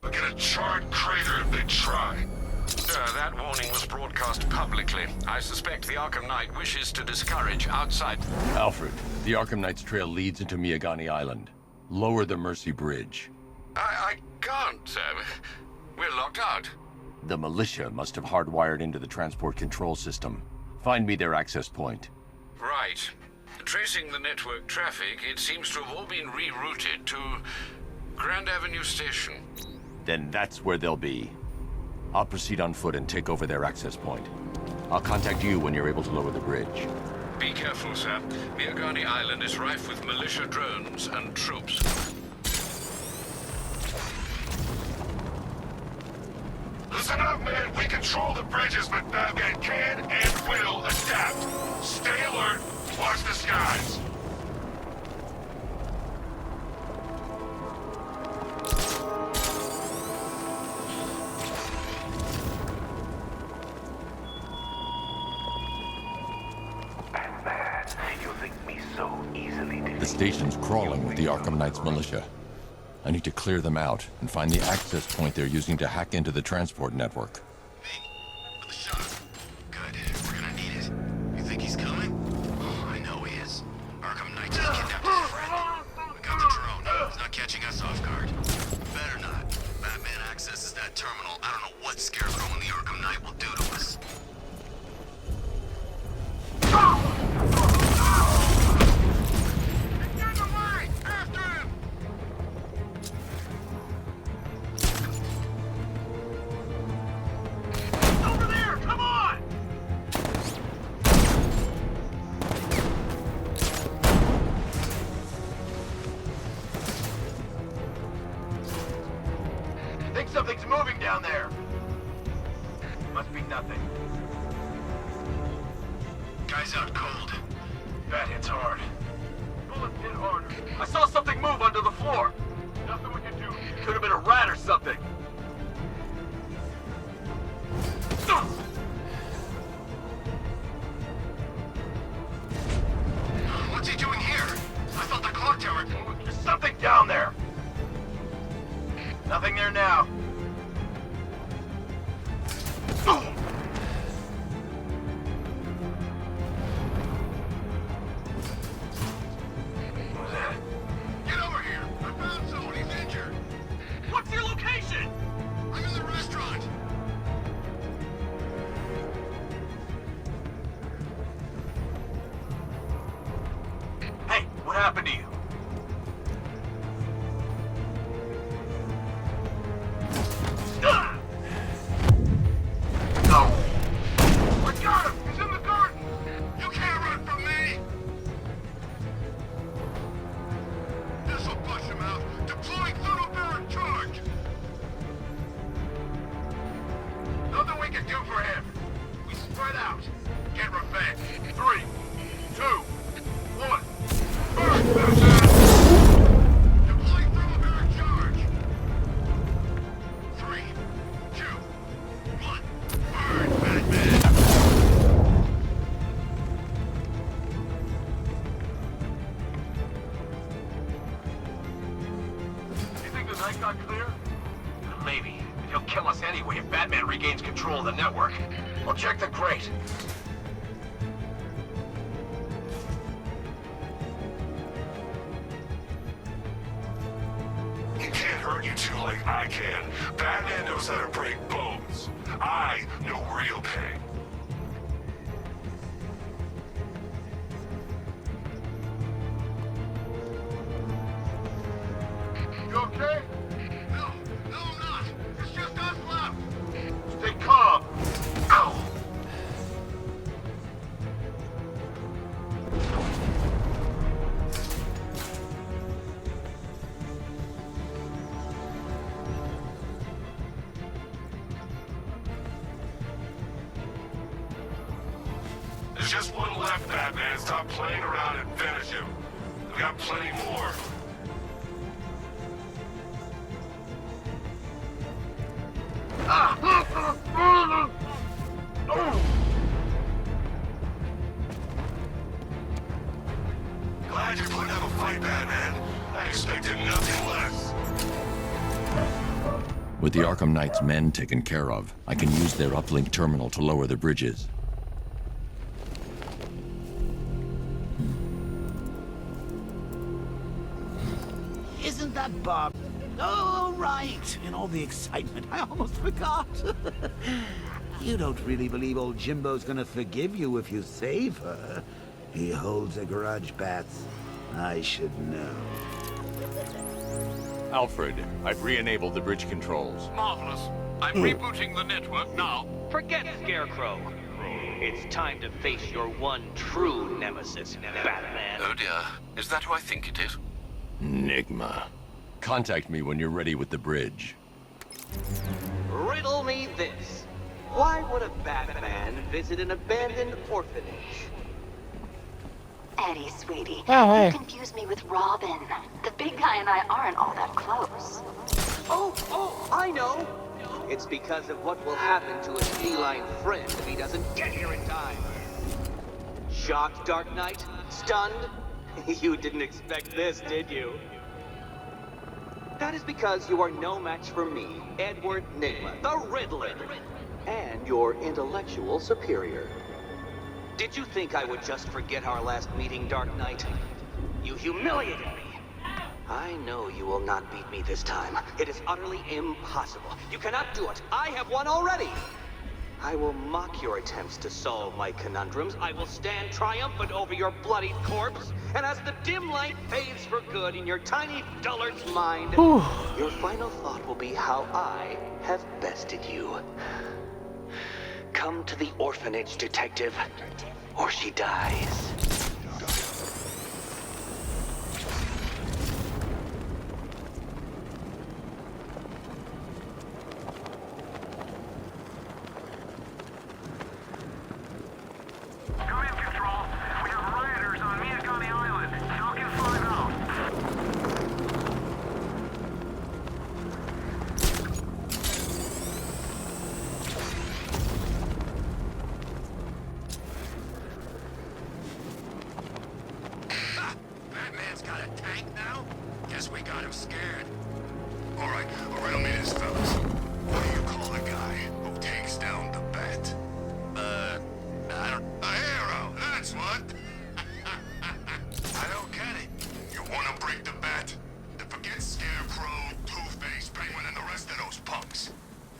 I'll get a charred crater if they try. Sir, that warning was broadcast publicly. I suspect the Arkham Knight wishes to discourage outside... Alfred, the Arkham Knight's trail leads into Miagani Island. Lower the Mercy Bridge. I can't, sir. We're locked out. The militia must have hardwired into the transport control system. Find me their access point. Right. Tracing the network traffic, it seems to have all been rerouted to Grand Avenue Station. then that's where they'll be. I'll proceed on foot and take over their access point. I'll contact you when you're able to lower the bridge. Be careful, sir. Miagani Island is rife with militia drones and troops. Listen up, man. We control the bridges, but Batman can and will adapt. Stay alert. Watch the skies. Batman, you think me so easily defeated? The station's crawling with the Arkham Knight's militia. I need to clear them out and find the access point they're using to hack into the transport network. Good. We're gonna need it. You think he's coming? Oh, I know he is. Arkham Knight just kidnapped his friend. We got the drone. He's not catching us off guard. Better not. Batman accesses that terminal. I don't know what Scarecrow and the Arkham Knight will do to us. Think something's moving down there. Must be nothing. Guy's out cold. That hits hard. Bullets hit harder. I saw something move under the floor. Nothing we can do. Could have been a rat or something. What's he doing here? I thought the clock tower... There's something down there. Nothing there now. What was that? Get over here! I found someone. He's injured. What's your location? I'm in the restaurant. Hey, what happened to you? No! I got him! He's in the garden! You can't run from me! This'll push him out. Deploying thermal charge! Nothing we can do for him. We spread out. Get revenge. 3, 2, 1. Burn, Batman! Deploying thermal charge! 3, 2, 1. Burn, Batman! You think the night got clear? Maybe. He'll kill us anyway if Batman regains control of the network. I'll check the crate. He can't hurt you two like I can. Batman knows how to break bones. I know real pain. You okay? No, I'm not. It's just us left. Stay calm. Ow! There's just one left, Batman. Stop playing around and finish him. We got plenty more. Glad you're putting up a fight, Batman. I expected nothing less. With the Arkham Knight's men taken care of, I can use their uplink terminal to lower the bridges. Isn't that Bob? Oh, right. In all the excitement, I almost forgot. You don't really believe old Jimbo's gonna forgive you if you save her. He holds a grudge, Bats. I should know. Alfred, I've re-enabled the bridge controls. Marvelous. I'm rebooting the network now. Forget Scarecrow. It's time to face your one true nemesis, Batman. Oh dear. Is that who I think it is? Enigma. Contact me when you're ready with the bridge. Riddle me this. Why would a Batman visit an abandoned orphanage? Eddie, sweetie, Oh, hey. you confused me with Robin. The big guy and I aren't all that close. Oh, I know. It's because of what will happen to his feline friend if he doesn't get here in time. Shocked, Dark Knight? Stunned? You didn't expect this, did you? That is because you are no match for me, Edward Nygma, the Riddler, and your intellectual superior. Did you think I would just forget our last meeting, Dark Knight? You humiliated me. I know you will not beat me this time. It is utterly impossible. You cannot do it. I have won already. I will mock your attempts to solve my conundrums. I will stand triumphant over your bloodied corpse. And as the dim light fades for good in your tiny dullard's mind, your final thought will be how I have bested you. Come to the orphanage, detective, or she dies. Riddle me this, fellas. What do you call the guy who takes down the bat? A hero, that's what. I don't get it. You want to break the bat? Then forget Scarecrow, Two-Face, Penguin, and the rest of those punks.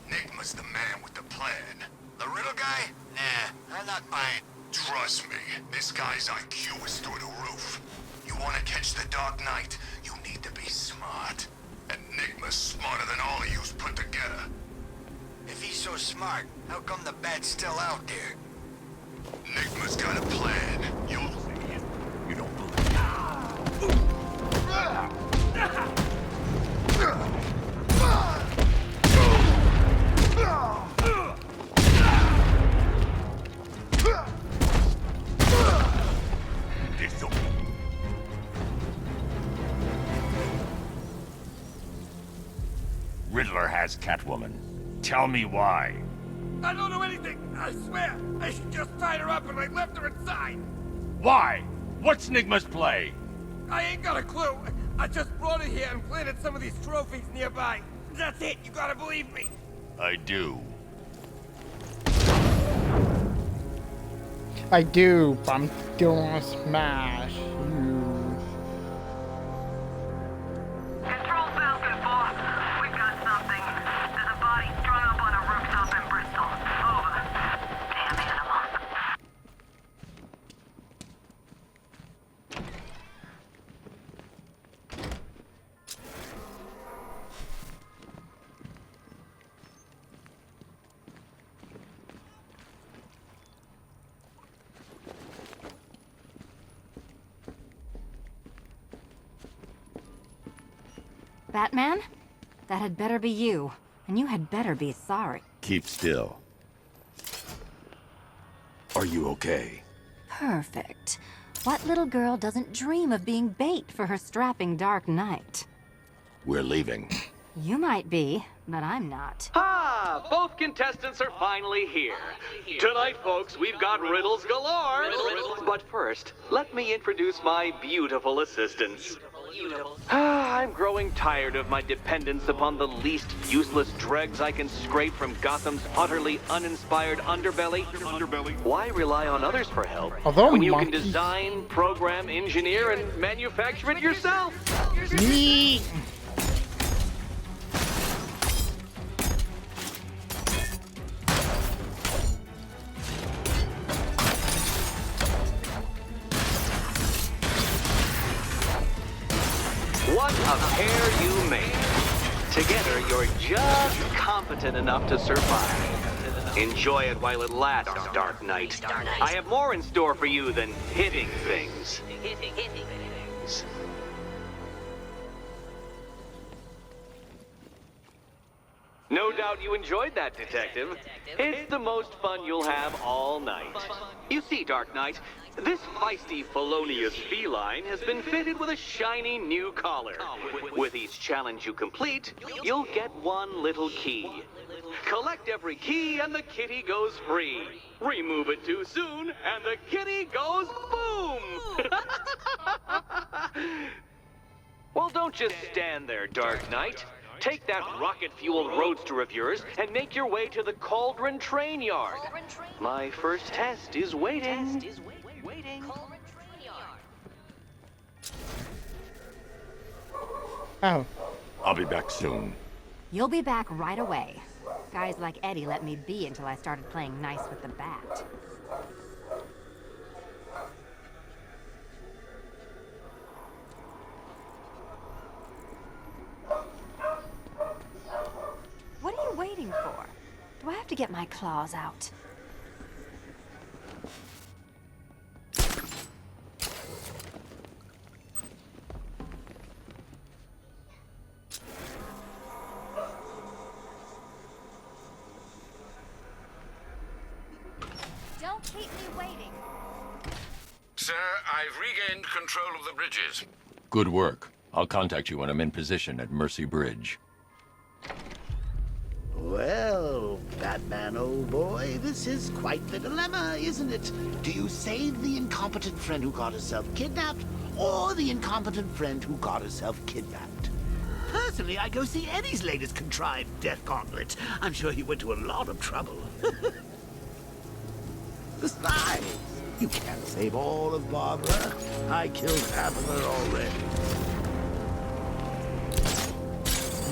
Nygma's the man with the plan. The riddle guy? Nah, I'm not buying. Trust me, this guy's IQ is through the roof. You want to catch the Dark Knight, you need to be smart. And Nygma's smarter than all of yous put together. If he's so smart, how come the bat's still out there? Nygma's got a plan. You'll see it. You don't believe Riddler has Catwoman. Tell me why. I don't know anything, I swear. I just tied her up and I left her inside. Why? What's Nygma's play? I ain't got a clue. I just brought her here and planted some of these trophies nearby. That's it, you gotta believe me. I do. I do, but I'm still gonna smash you. Control Falcon 4. We've got something. There's a body strung up on a rooftop in Bristol. Over. Damn animal. Batman? That had better be you. And you had better be sorry. Keep still. Are you okay? Perfect. What little girl doesn't dream of being bait for her strapping Dark Knight? We're leaving. You might be, but I'm not. Ah, both contestants are finally here. Tonight, folks, we've got riddles galore. But first, let me introduce my beautiful assistants. I'm growing tired of my dependence upon the least useless dregs I can scrape from Gotham's utterly uninspired underbelly. Why rely on others for help when you can design, program, engineer, and manufacture it yourself? What a pair you made. Together, you're just competent enough to survive. Enjoy it while it lasts, Dark Knight. I have more in store for you than hitting things. No doubt you enjoyed that, Detective. It's the most fun you'll have all night. You see, Dark Knight, this feisty, felonious feline has been fitted with a shiny new collar. With each challenge you complete, you'll get one little key. Collect every key and the kitty goes free. Remove it too soon and the kitty goes boom! Well, don't just stand there, Dark Knight. Take that rocket-fueled roadster of yours and make your way to the Cauldron Train Yard. My first test is waiting. Oh. I'll be back soon. You'll be back right away. Guys like Eddie let me be until I started playing nice with the bat. What are you waiting for? Do I have to get my claws out? Don't keep me waiting. Sir, I've regained control of the bridges. Good work. I'll contact you when I'm in position at Mercy Bridge. Well, Batman, old boy, this is quite the dilemma, isn't it? Do you save the incompetent friend who got herself kidnapped, or the incompetent friend who got herself kidnapped? Personally, I go see Eddie's latest contrived death gauntlet. I'm sure he went to a lot of trouble. Besides, you can't save all of Barbara. I killed half of her already.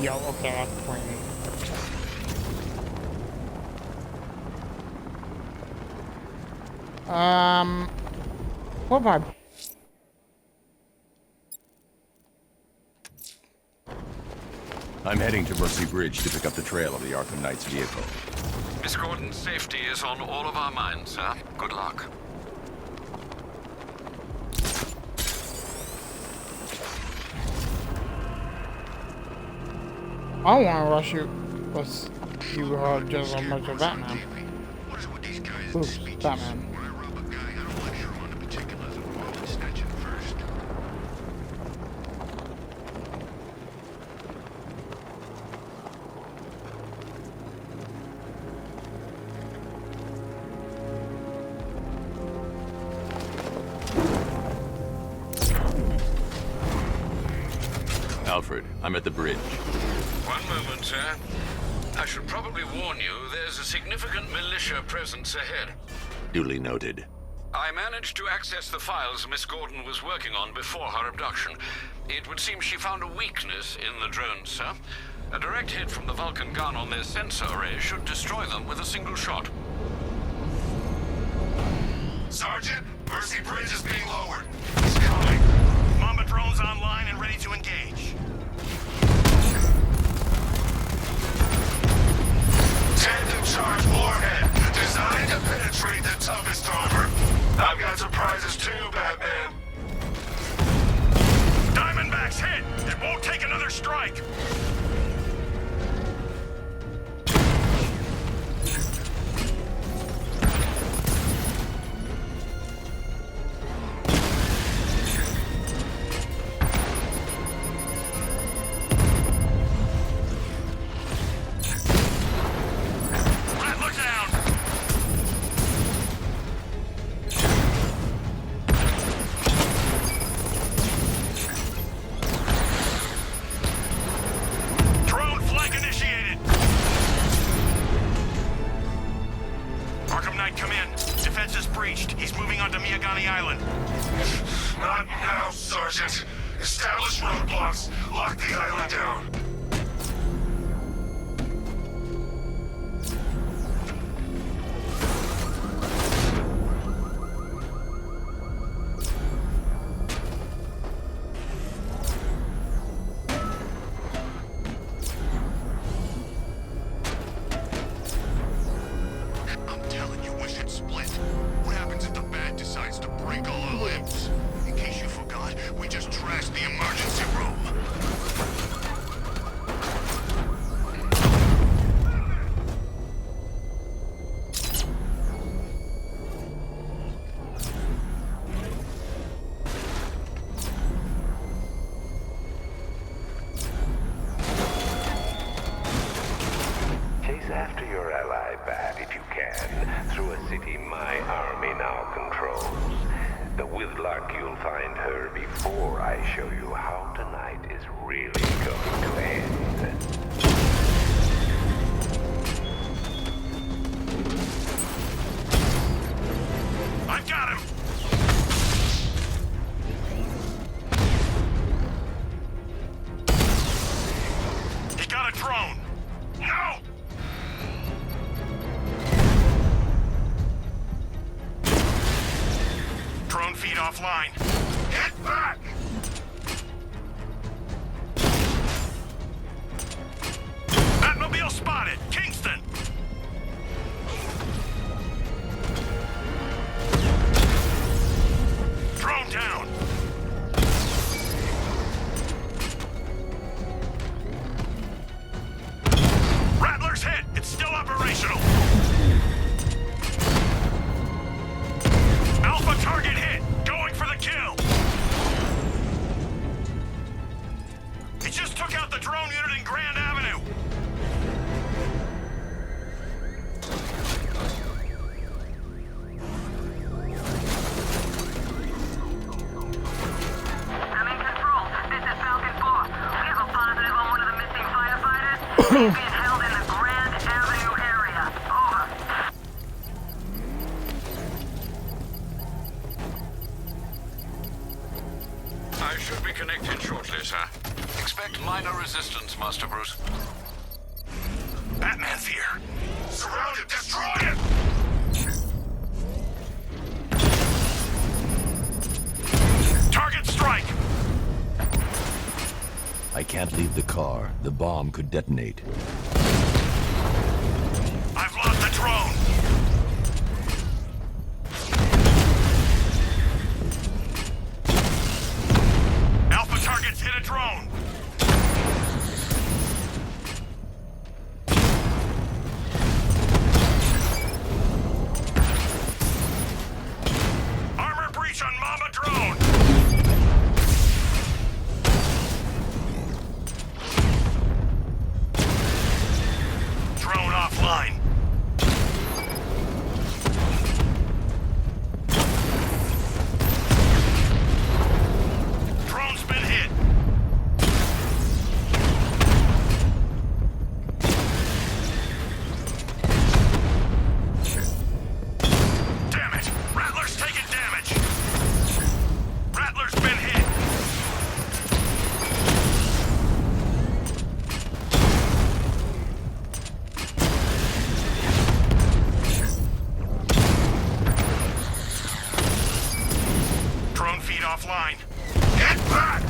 Yo, okay, that's fine. What vibe? I'm heading to Mercy Bridge to pick up the trail of the Arkham Knight's vehicle. Miss Gordon's safety is on all of our minds, sir. Good luck. I don't want to rush you. Let's you just as much as Batman. Oops, Batman. Alfred, I'm at the bridge. One moment, sir. I should probably warn you, there's a significant militia presence ahead. Duly noted. I managed to access the files Miss Gordon was working on before her abduction. It would seem she found a weakness in the drones, sir. A direct hit from the Vulcan gun on their sensor array should destroy them with a single shot. Sergeant, Mercy Bridge is being lowered. It's coming. Mamba drones online and ready to engage. Tandem charge warhead, designed to penetrate the toughest armor. I've got surprises too, Batman. Diamondback's hit. It won't take another strike. Not now, Sergeant. Establish roadblocks. Lock the island down. through a city my army now controls. But with luck, you'll find her before I show you how tonight is really going to end. I've got him! He got a drone! No! Drone feed offline. Get back! Batmobile spotted! Kingston! Drone down! Rattler's hit! It's still operational! Alpha target hit! Going for the kill! He just took out the drone unit in Grand Avenue! I'm in control. This is Falcon 4. We have a positive on one of the missing firefighters. He's being held in the Grand Avenue area. Over. I should be connected shortly, sir. Expect minor resistance, Master Bruce. Batman's here! Surround him! Destroy him! Target strike! I can't leave the car. The bomb could detonate. I've lost the drone! Alpha targets hit a drone! Armor breach on Mama drone! Drone offline. Drone's been hit. Damn it! Rattler's taking damage. Rattler's been hit. Drone feed offline. Get back!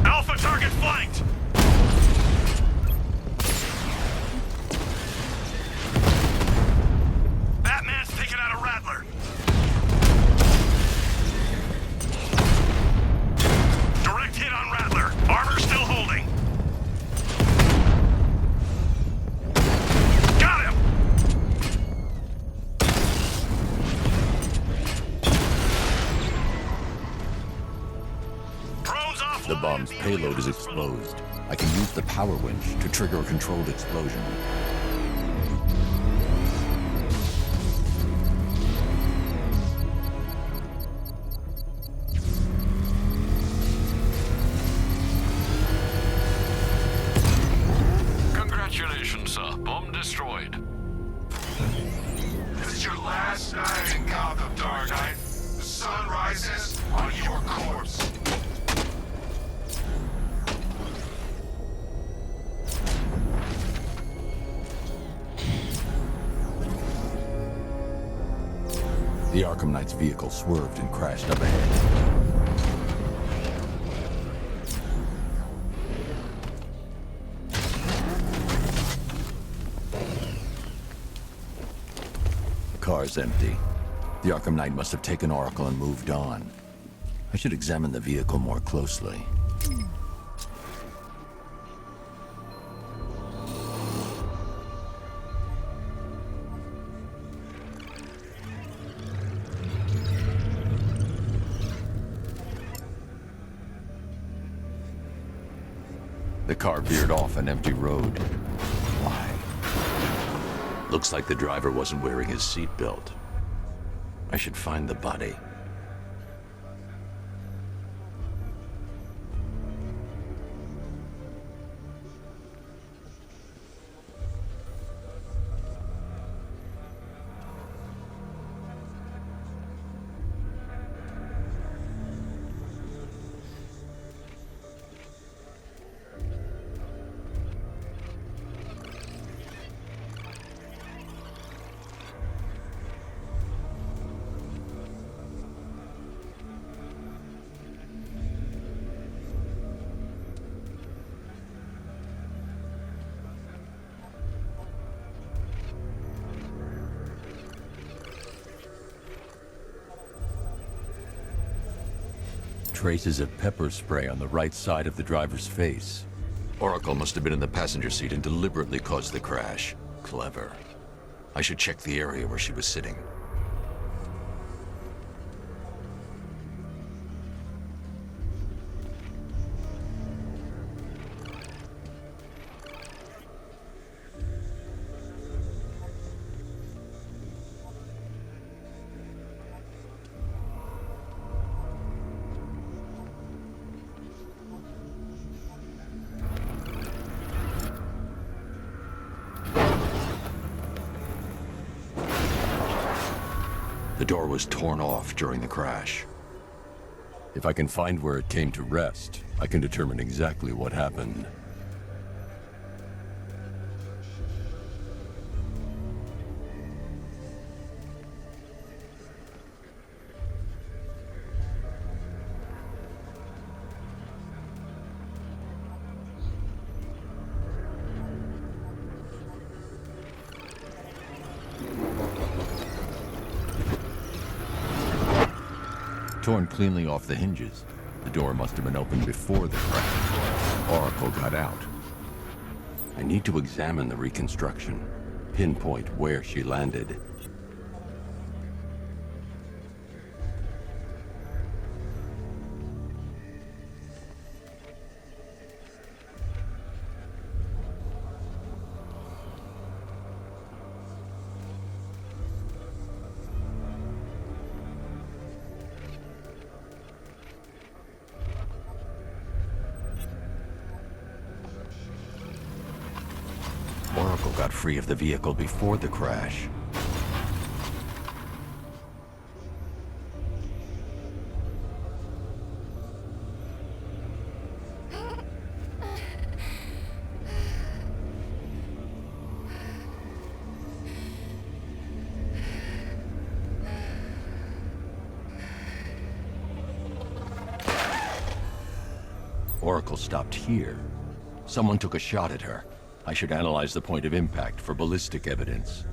Alpha target flanked! Batman's taken out a Rattler. Direct hit on Rattler. Armor still holding. Got him! Drone's offline. The bomb's payload is exposed. I can use the power winch to trigger a controlled explosion. Congratulations, sir. Bomb destroyed. This is your last night in Gotham, Dark Knight. The sun rises on your corpse. The Arkham Knight's vehicle swerved and crashed up ahead. The car's empty. The Arkham Knight must have taken Oracle and moved on. I should examine the vehicle more closely. The car veered off an empty road. Looks like the driver wasn't wearing his seatbelt. I should find the body. Traces of pepper spray on the right side of the driver's face. Oracle must have been in the passenger seat and deliberately caused the crash. Clever. I should check the area where she was sitting. The door was torn off during the crash. If I can find where it came to rest, I can determine exactly what happened. Torn cleanly off the hinges. The door must have been opened before the crash. Oracle got out. I need to examine the reconstruction, pinpoint where she landed. Oracle got free of the vehicle before the crash. Oracle stopped here. Someone took a shot at her. I should analyze the point of impact for ballistic evidence.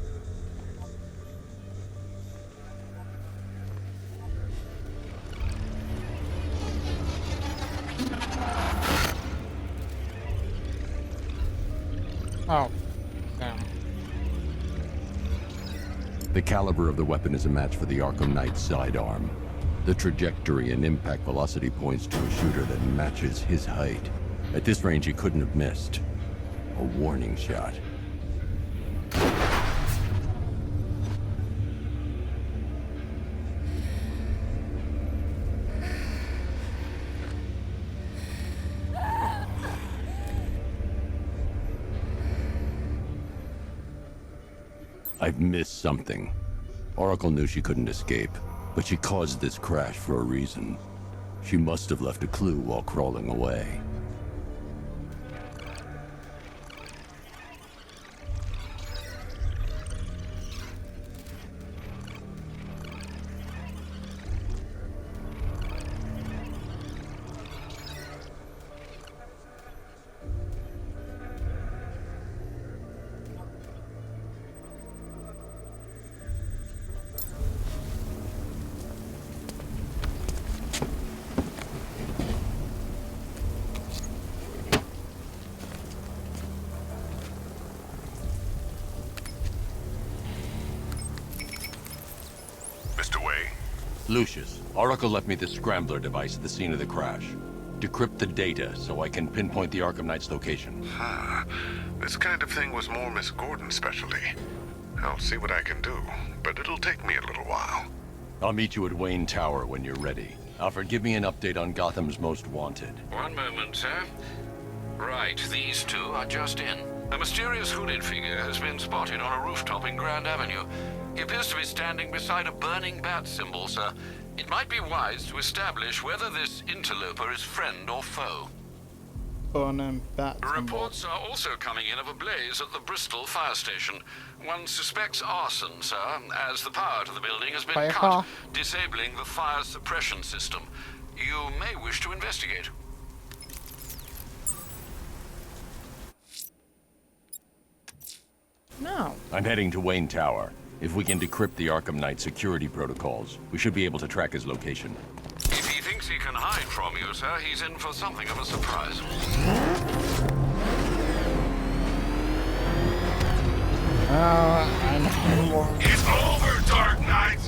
Oh, damn. The caliber of the weapon is a match for the Arkham Knight's sidearm. The trajectory and impact velocity points to a shooter that matches his height. At this range, he couldn't have missed. A warning shot. I've missed something. Oracle knew she couldn't escape, but she caused this crash for a reason. She must have left a clue while crawling away. Lucius, Oracle left me the scrambler device at the scene of the crash. Decrypt the data so I can pinpoint the Arkham Knight's location. This kind of thing was more Miss Gordon's specialty. I'll see what I can do, but it'll take me a little while. I'll meet you at Wayne Tower when you're ready. Alfred, give me an update on Gotham's Most Wanted. One moment, sir. Right, these two are just in. A mysterious hooded figure has been spotted on a rooftop in Grand Avenue. He appears to be standing beside a burning bat symbol, sir. It might be wise to establish whether this interloper is friend or foe. Burning bat symbol. Reports are also coming in of a blaze at the Bristol fire station. One suspects arson, sir, as the power to the building has been cut, disabling the fire suppression system. You may wish to investigate. No. I'm heading to Wayne Tower. If we can decrypt the Arkham Knight security protocols, we should be able to track his location. If he thinks he can hide from you, sir, he's in for something of a surprise. I know. It's over, Dark Knight!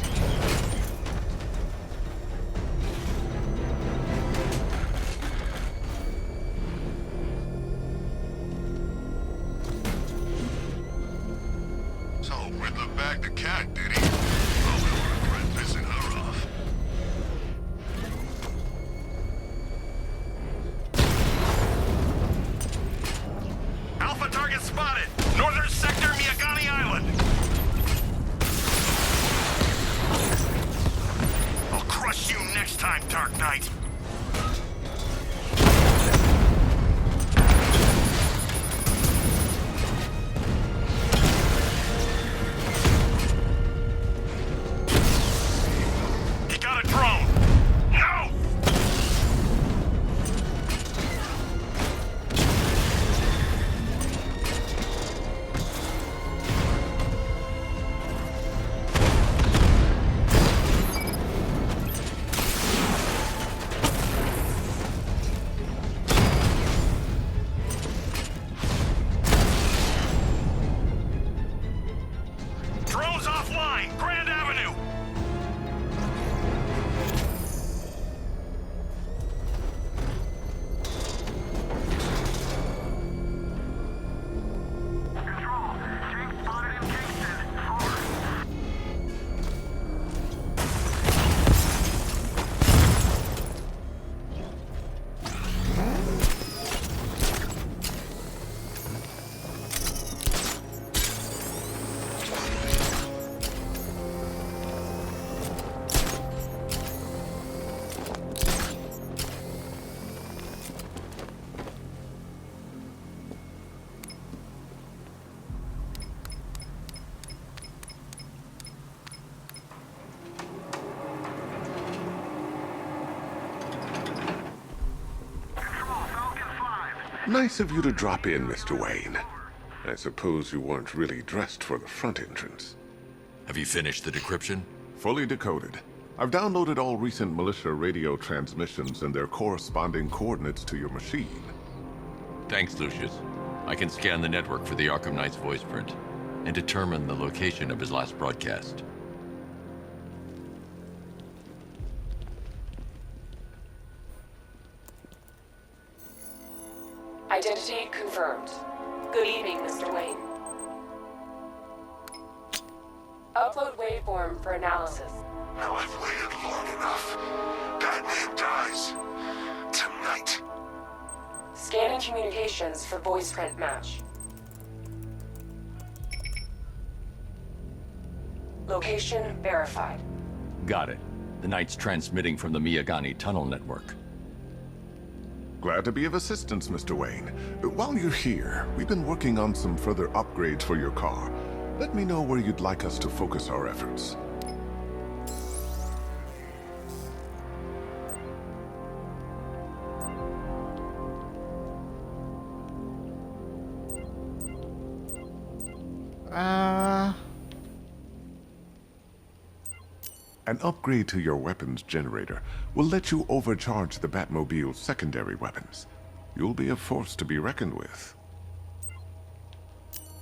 So, Riddler bagged the cat, did he? Oh, we'll regret pissing her off. Alpha target spotted! Northern sector, Miyagani Island! I'll crush you next time, Dark Knight! He got a drone! No! Drone's offline! Grand Avenue! Nice of you to drop in, Mr. Wayne. I suppose you weren't really dressed for the front entrance. Have you finished the decryption? Fully decoded. I've downloaded all recent militia radio transmissions and their corresponding coordinates to your machine. Thanks, Lucius. I can scan the network for the Arkham Knight's voice print and determine the location of his last broadcast. Identity confirmed. Good evening, Mr. Wayne. Upload waveform for analysis. Now I've waited long enough. Batman dies. Tonight. Scanning communications for voice print match. Location verified. Got it. The Knight's transmitting from the Miyagani tunnel network. Glad to be of assistance, Mr. Wayne. While you're here, we've been working on some further upgrades for your car. Let me know where you'd like us to focus our efforts. An upgrade to your weapons generator will let you overcharge the Batmobile's secondary weapons. You'll be a force to be reckoned with.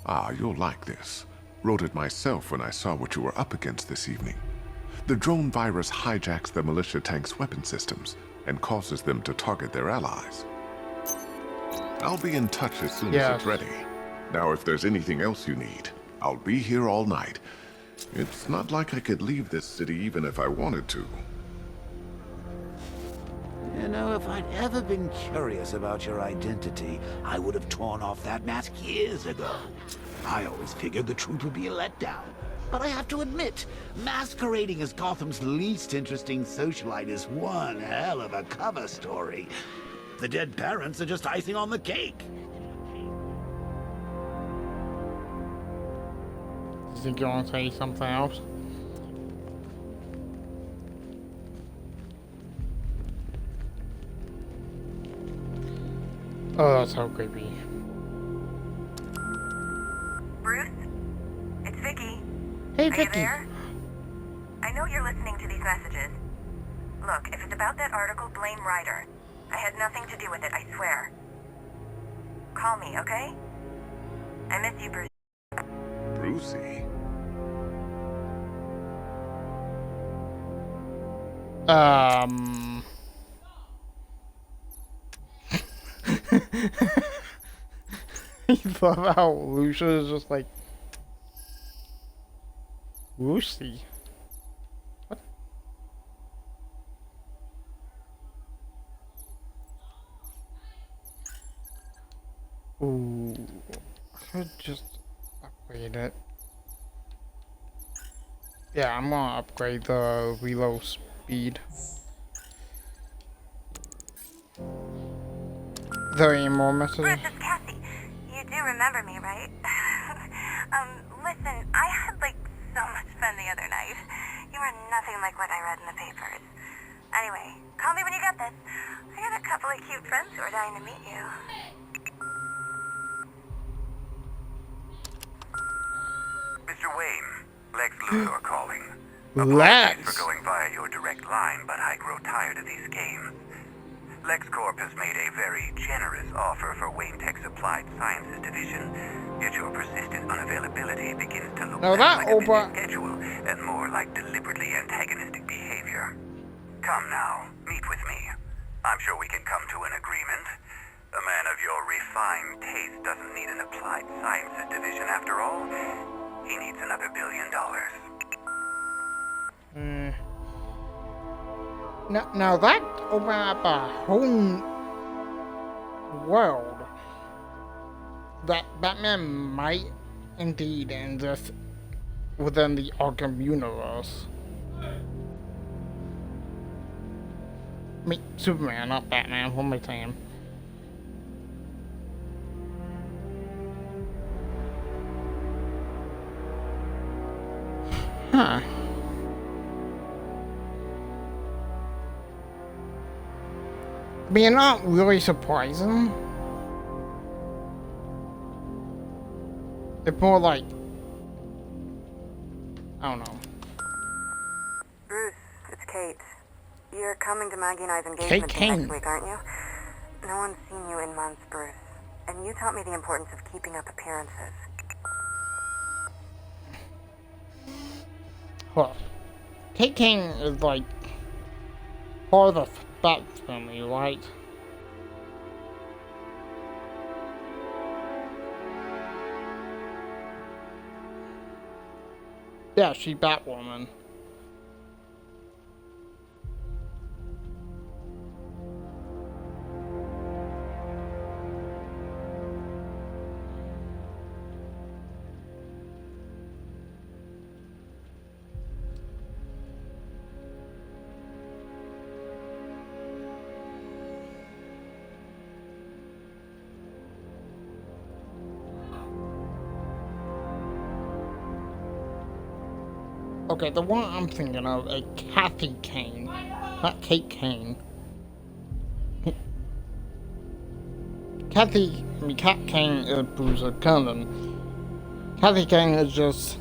Ah, you'll like this. Wrote it myself when I saw what you were up against this evening. The drone virus hijacks the militia tank's weapon systems and causes them to target their allies. I'll be in touch as soon as it's ready. Now, if there's anything else you need, I'll be here all night. It's not like I could leave this city even if I wanted to. You know, if I'd ever been curious about your identity, I would have torn off that mask years ago. I always figured the truth would be a letdown. But I have to admit, masquerading as Gotham's least interesting socialite is one hell of a cover story. The dead parents are just icing on the cake. Do you think you want to say something else? Oh, that's so creepy. Bruce? It's Vicky. Hey, Are Vicky. you there? I know you're listening to these messages. Look, if it's about that article, blame Ryder. I had nothing to do with it, I swear. Call me, okay? I miss you, Bruce. Brucey? I love how Lucia is just like Lucy. What? Ooh, I could just upgrade it. Yeah, I'm gonna upgrade the reload speed. Is there any more messages? Bruce, it's Cassie. You do remember me, right? Listen, I had so much fun the other night. You were nothing like what I read in the papers. Anyway, call me when you get this. I got a couple of cute friends who are dying to meet you. Mr. Wayne, Lex Luthor calling. Lex! Apologies for going via your direct line, but I grow tired of these games. LexCorp has made a very generous offer for Wayne Tech's Applied Sciences Division, yet your persistent unavailability begins to look less like a busy schedule and more like deliberately antagonistic behavior. Come now, meet with me. I'm sure we can come to an agreement. A man of your refined taste doesn't need an Applied Sciences Division after all. He needs another $1 billion. Now that opened up a whole world that Batman might indeed exist within the Arkham universe. I mean, Superman, not Batman. What am I saying? Huh. I mean, not really surprising. It's more like, I don't know. Bruce, it's Kate. You're coming to Maggie and I's engagement next week, aren't you? No one's seen you in months, Bruce. And you taught me the importance of keeping up appearances. Well, Kate King is like part of the Bat family, right? Yeah, she's Batwoman. Okay, the one I'm thinking of is Kathy Kane, not Kate Kane. Kat Kane is Bruce Cullen. Kathy Kane is just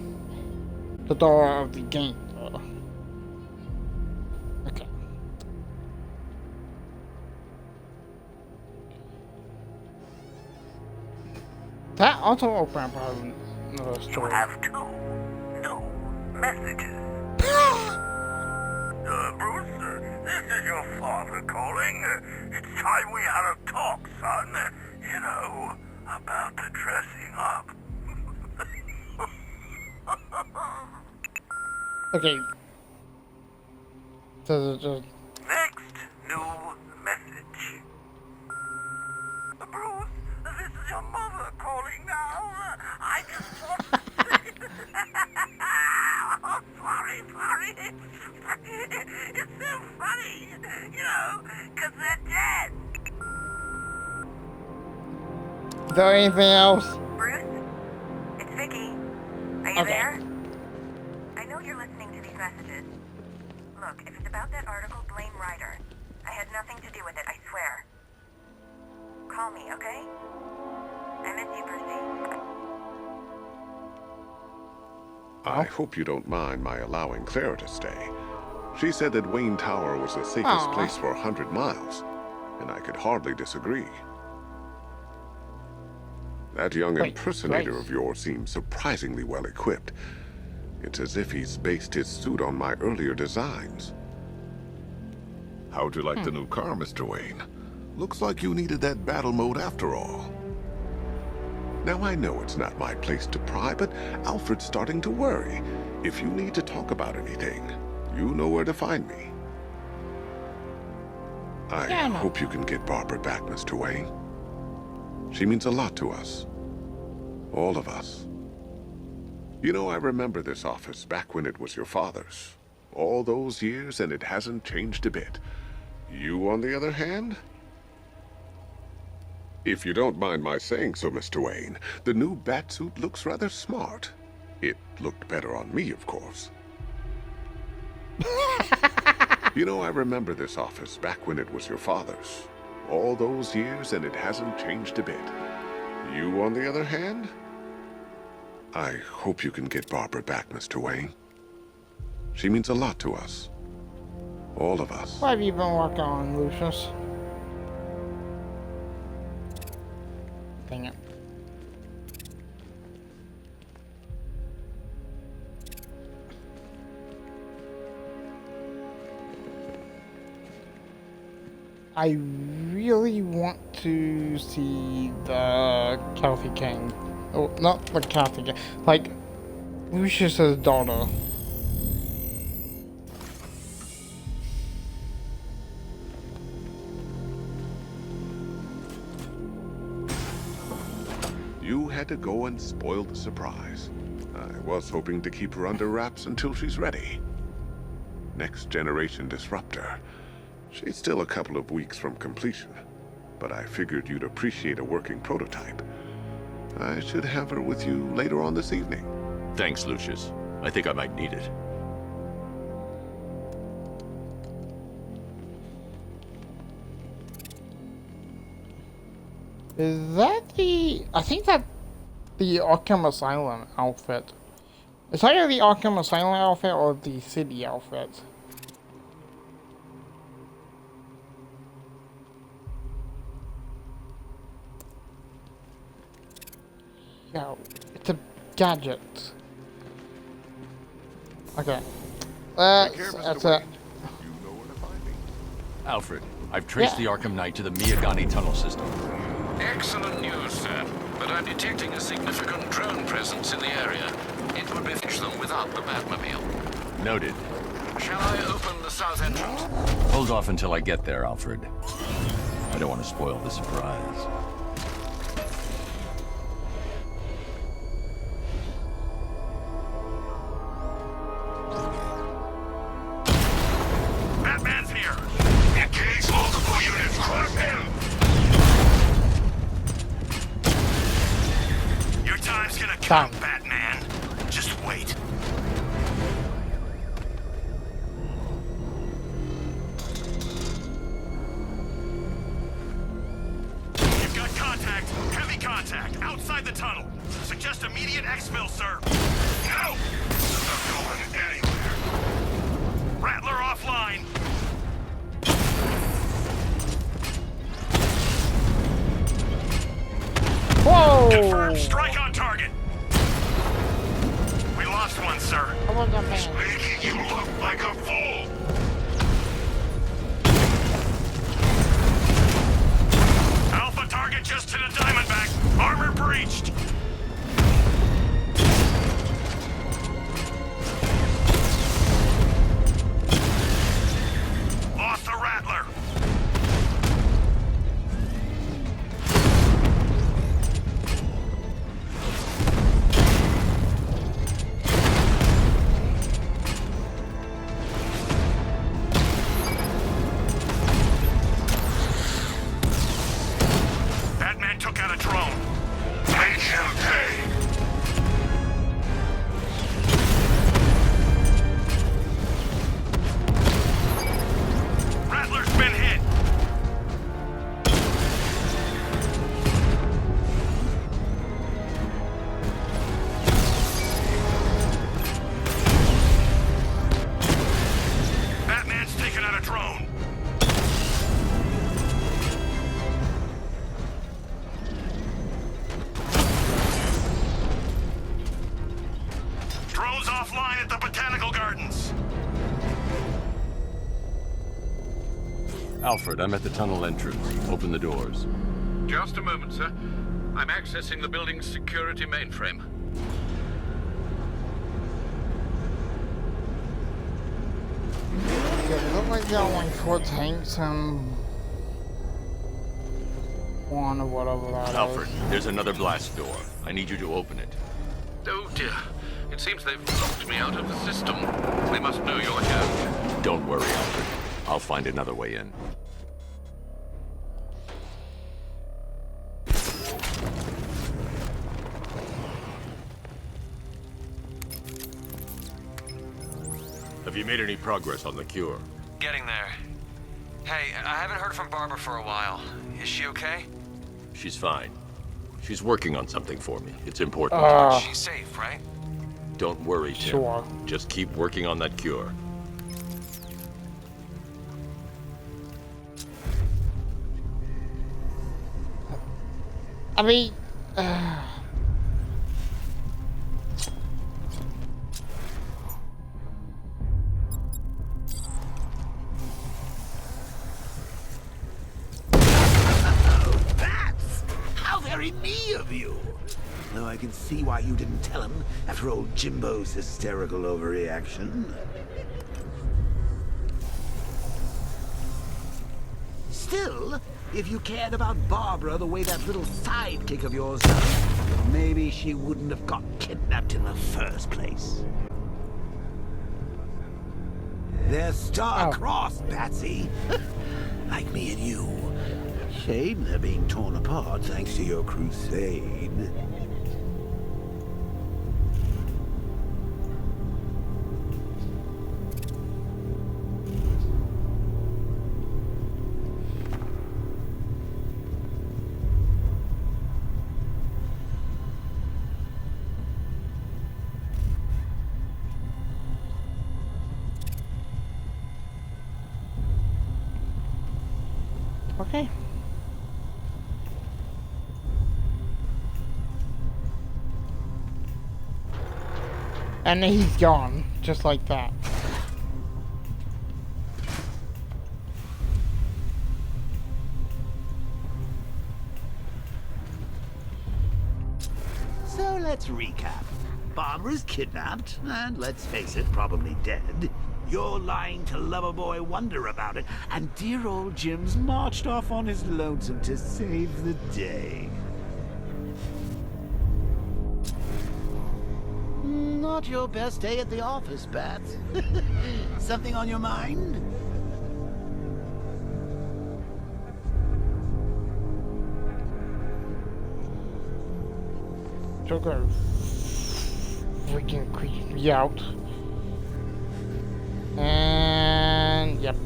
the daughter of the game. Okay. That also opened up another story. You have two new messages. Bruce, this is your father calling. It's time we had a talk, son. You know, about the dressing up. Okay. Does it just... Next new message. Bruce, this is your mother calling now. I just want to say... Oh, sorry. It's so funny, you know, because they're dead. Is there anything else? Bruce, it's Vicky. Are you there? I know you're listening to these messages. Look, if it's about that article, blame Ryder. I had nothing to do with it, I swear. Call me, okay? I miss you, Percy. I hope you don't mind my allowing Clara to stay. She said that Wayne Tower was the safest place for 100 miles, and I could hardly disagree. That young impersonator of yours seems surprisingly well equipped. It's as if he's based his suit on my earlier designs. How'd you like the new car, Mr. Wayne? Looks like you needed that battle mode after all. Now I know it's not my place to pry, but Alfred's starting to worry. If you need to talk about anything, you know where to find me. I hope you can get Barbara back, Mr. Wayne. She means a lot to us. All of us. You know, I remember this office back when it was your father's. All those years, and it hasn't changed a bit. You, on the other hand? If you don't mind my saying so, Mr. Wayne, the new batsuit looks rather smart. It looked better on me, of course. You know, I remember this office back when it was your father's. All those years, and it hasn't changed a bit. You, on the other hand? I hope you can get Barbara back, Mr. Wayne. She means a lot to us. All of us. What have you been working on, Lucius? Dang it. I really want to see the Kathy King. Oh, not the Kathy King. Like, Lucius's daughter. You had to go and spoil the surprise. I was hoping to keep her under wraps until she's ready. Next generation disruptor. She's still a couple of weeks from completion, but I figured you'd appreciate a working prototype. I should have her with you later on this evening. Thanks, Lucius. I think I might need it. Is that the... I think that the Arkham Asylum outfit. Is either the Arkham Asylum outfit or the city outfit. Yo, it's a gadget. Okay. That's it. Alfred, I've traced the Arkham Knight to the Miyagani tunnel system. Excellent news, sir. But I'm detecting a significant drone presence in the area. It would befitch them without the Batmobile. Noted. Shall I open the south entrance? Hold off until I get there, Alfred. I don't want to spoil the surprise. Batman's here! Engage multiple units! Crush him! Your time's gonna come, Batman. Just wait. You've got contact. Heavy contact. Outside the tunnel. Suggest immediate exfil, sir. No! I'm not going anywhere. Rattler offline. Whoa! Confirmed strike on target. We lost one, sir. Making you look like a fool. Alpha target just hit a Diamondback. Armor breached. offline at the Botanical Gardens. Alfred, I'm at the tunnel entrance. Open the doors. Just a moment, sir. I'm accessing the building's security mainframe. Yeah, it looks like they're like 4 tanks and one or whatever that Alfred, is. there's another blast door. I need you to open it. Oh dear. It seems they've locked me out of the system. They must know you're here. Don't worry, Alfred. I'll find another way in. Have you made any progress on the cure? Getting there. Hey, I haven't heard from Barbara for a while. Is she okay? She's fine. She's working on something for me. It's important. She's safe, right? Don't worry, Tim. Sure. Just keep working on that cure. I mean, Bats! How very me of you! Though I can see why you didn't tell him after old Jimbo's hysterical overreaction. Still, if you cared about Barbara the way that little sidekick of yours does, maybe she wouldn't have got kidnapped in the first place. They're star-crossed, Patsy. Like me and you. Shame they're being torn apart thanks to your crusade. okay. And then he's gone, just like that. So let's recap. Barbara's kidnapped, and let's face it, probably dead. You're lying to Loverboy Wonder about it, and dear old Jim's marched off on his lonesome to save the day. Not your best day at the office, Bats. Something on your mind? Still gonna freaking creep me out. And yep.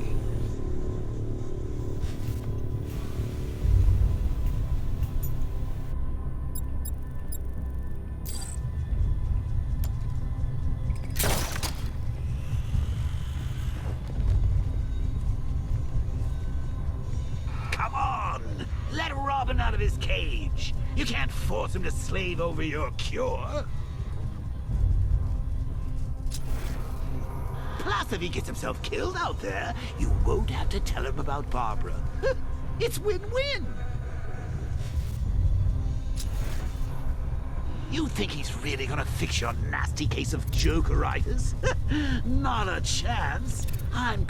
Come on! Let Robin out of his cage! You can't force him to slave over your cure! Plus, if he gets himself killed out there, you won't have to tell him about Barbara. It's win-win! You think he's really gonna fix your nasty case of jokeritis? Not a chance! I'm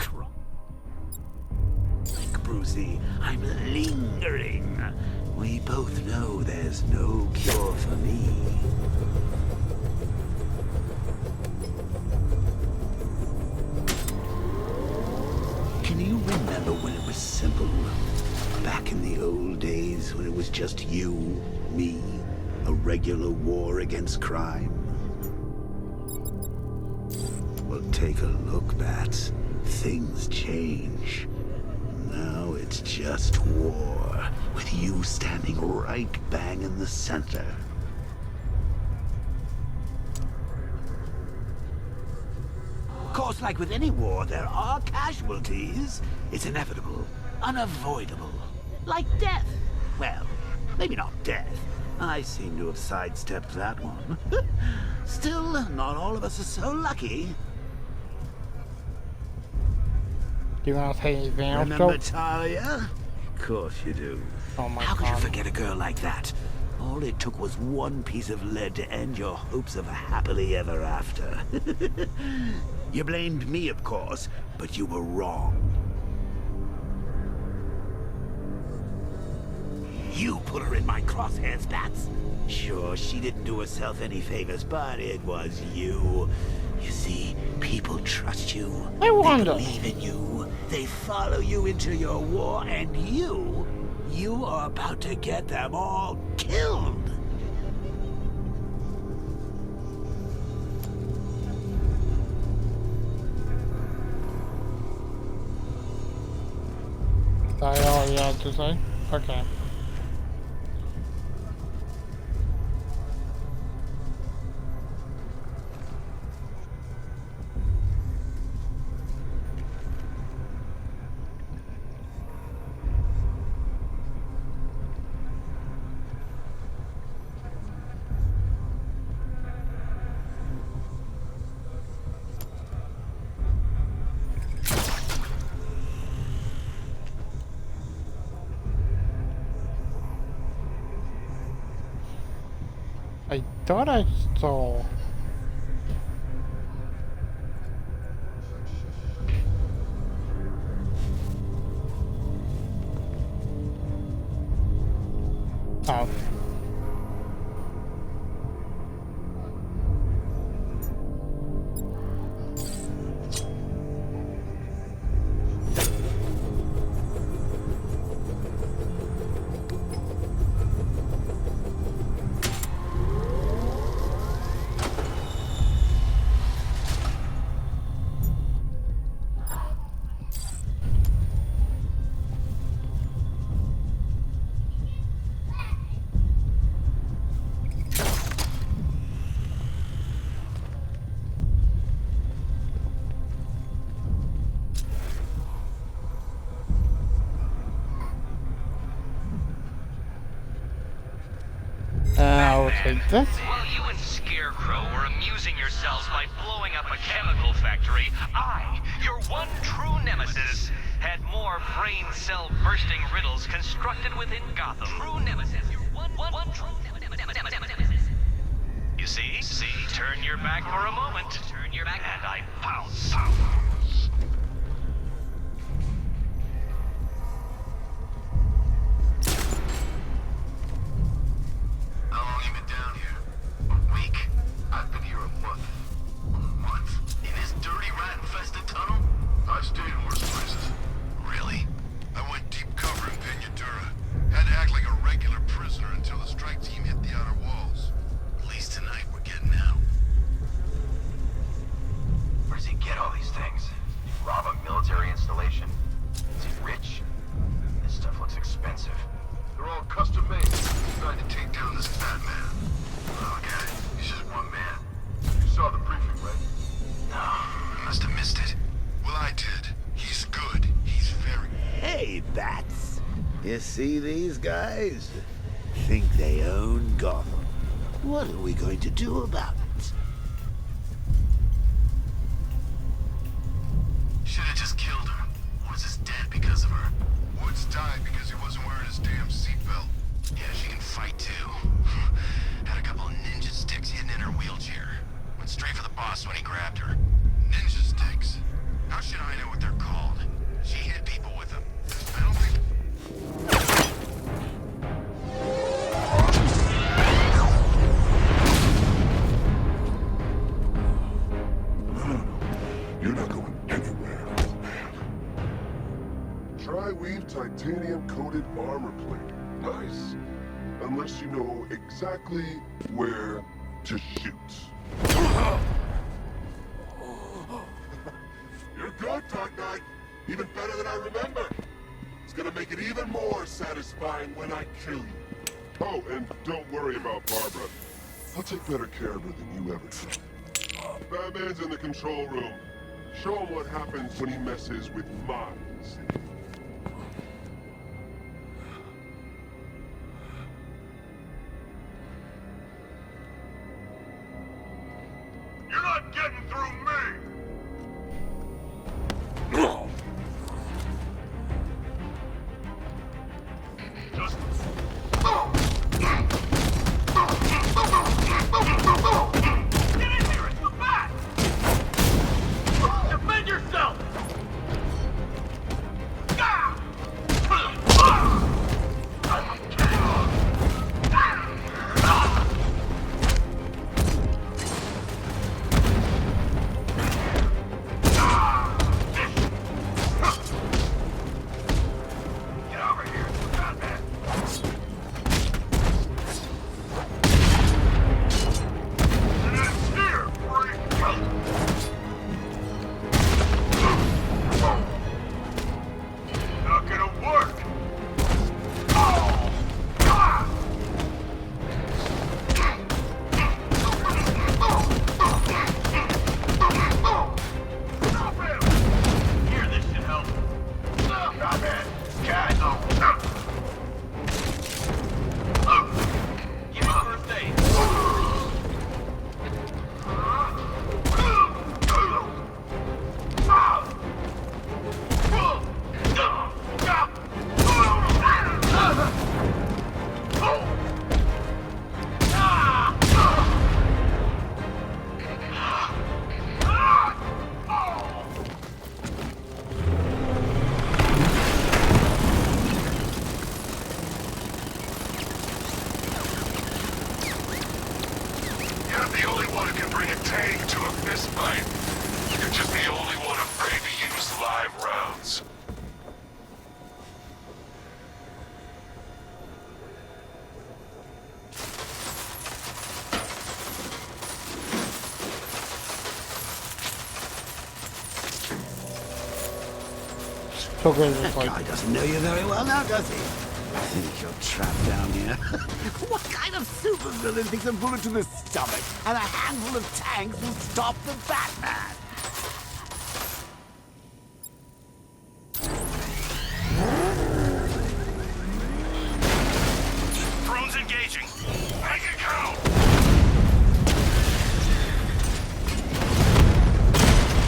Brucey, I'm lingering. We both know there's no cure for me. Can you remember when it was simple? Back in the old days when it was just you, me, a regular war against crime? Well, take a look, Bats. Things change. Now it's just war, with you standing right bang in the center. Of course, like with any war, there are casualties. It's inevitable, unavoidable. Like death. Well, maybe not death. I seem to have sidestepped that one. Still, Well, not all of us are so lucky. Do you want to say anything else, Remember Joe? Talia? Of course you do. Oh my How could you God. forget a girl like that? All it took was one piece of lead to end your hopes of a happily ever after. You blamed me, of course, but you were wrong. You put her in my crosshairs, Bats. Sure, she didn't do herself any favors, but it was you. You see, people trust you. I wonder. They believe in you. They follow you into your war, and you are about to get them all killed. That's all you have to say? Okay. I thought I saw. Oh. I will take this. While you and Scarecrow were amusing yourselves by blowing up a chemical factory, I, your one true nemesis, had more brain cell bursting riddles constructed within Gotham. True nemesis. Your one true nemesis. You see? Turn your back for a moment. Turn your back, and I pounce. How long you been down here? A week? I've been here a month. A month? In this dirty, rat-infested tunnel? I stayed in worse places. Really? I went deep cover in Pinyatura. Had to act like a regular prisoner until the strike team hit the outer walls. At least tonight we're getting out. Where does he get all these things? Rob a military installation? Is he rich? This stuff looks expensive. They're all custom made. Trying to take down this fat man. Oh, got it. He's just one man. You saw the briefing, right? No, I must have missed it. Well, I did. He's good. He's very... Hey, Bats. You see these guys? Think they own Gotham. What are we going to do about it? Should have just killed her. Woods is dead because of her. Woods died because he wasn't wearing his damn seatbelt. Yeah, she can fight too. Had a couple of ninja sticks hidden in her wheelchair. Went straight for the boss when he grabbed her. Ninja sticks? How should I know what they're called? She hit people with them. I don't think... No. You're not going anywhere, old man. Tri-weave titanium-coated armor plate. Nice. Unless you know exactly where to shoot. You're good, Dark Knight. Even better than I remember. It's gonna make it even more satisfying when I kill you. Oh, and don't worry about Barbara. I'll take better care of her than you ever did. Batman's in the control room. Show him what happens when he messes with my city. getting through me! Just... Get in here! It's the bat! Defend yourself! That guy doesn't know you very well now, does he? I think you're trapped down here. What kind of supervillain thinks a bullet to the stomach and a handful of tanks will stop the Batman? Drones engaging. Make it count!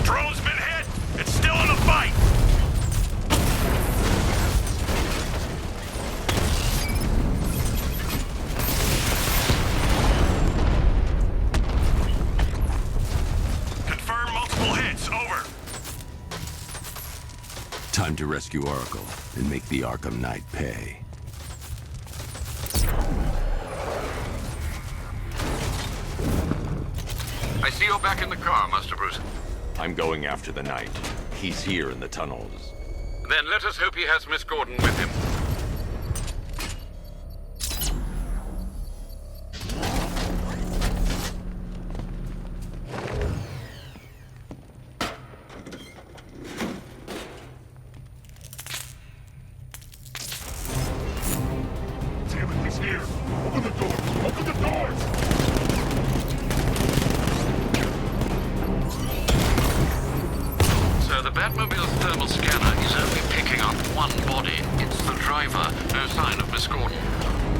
Drone's been hit. It's still in a fight. Time to rescue Oracle and make the Arkham Knight pay. I see you're back in the car, Master Bruce. I'm going after the Knight. He's here in the tunnels. Then let us hope he has Miss Gordon with him.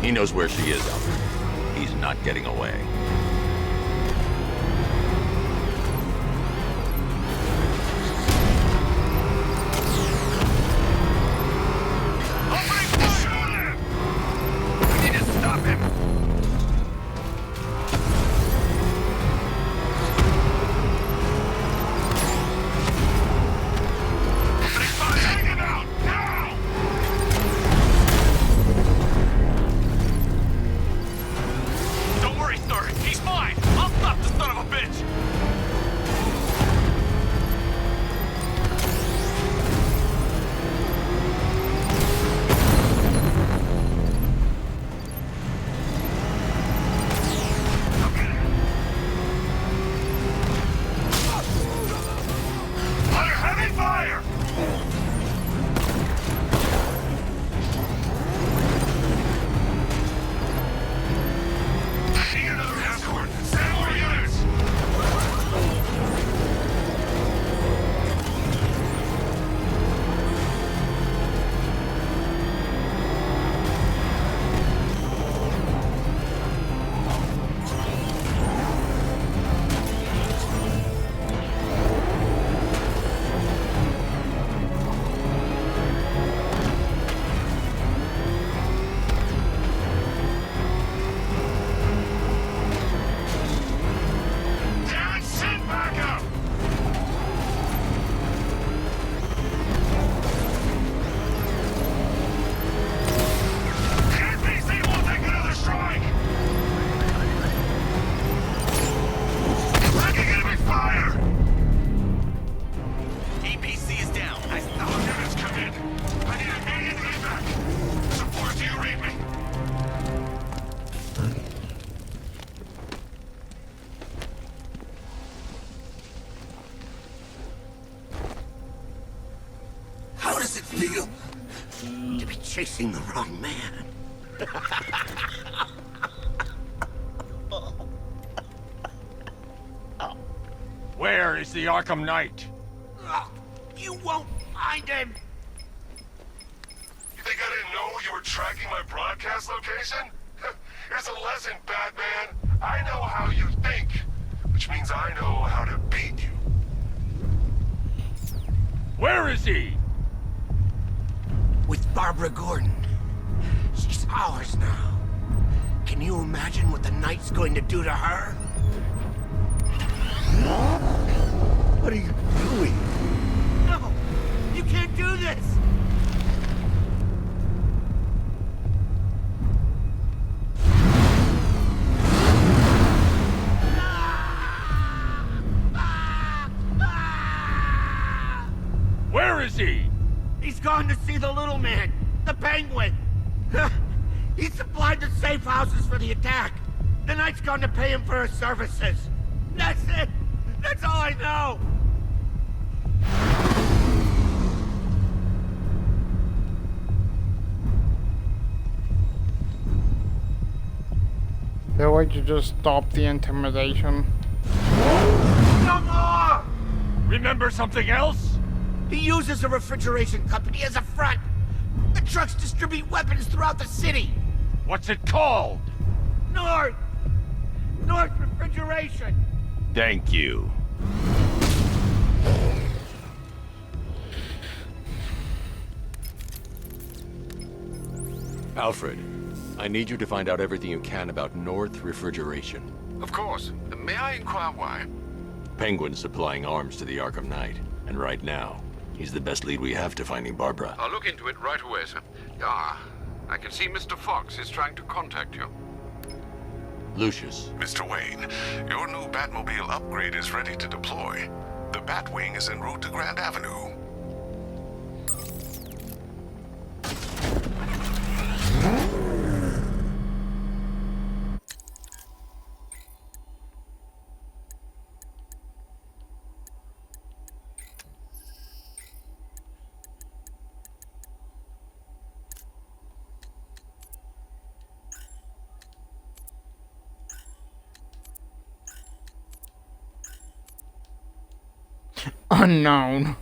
He knows where she is, Alfred. He's not getting away. We need to stop him! He's Batmobile to be chasing the wrong man. Where is the Arkham Knight? You won't find him! You think I didn't know you were tracking my broadcast location? Here's a lesson, Batman. I know how you think, which means I know how to beat you. Where is he? With Barbara Gordon. She's ours now. Can you imagine what the Knight's going to do to her? What are you doing? No! You can't do this! Where is he? He's gone to see the little man, the Penguin. He supplied the safe houses for the attack. The Knight's gone to pay him for his services. That's it. That's all I know. Feel like you just stopped the intimidation. No more! Remember something else? He uses a refrigeration company as a front. The trucks distribute weapons throughout the city. What's it called? North Refrigeration. Thank you. Alfred, I need you to find out everything you can about North Refrigeration. Of course. May I inquire why? Penguin's supplying arms to the Arkham Knight, and right now, he's the best lead we have to finding Barbara. I'll look into it right away, sir. Ah, I can see Mr. Fox is trying to contact you. Lucius. Mr. Wayne, your new Batmobile upgrade is ready to deploy. The Batwing is en route to Grand Avenue. Unknown.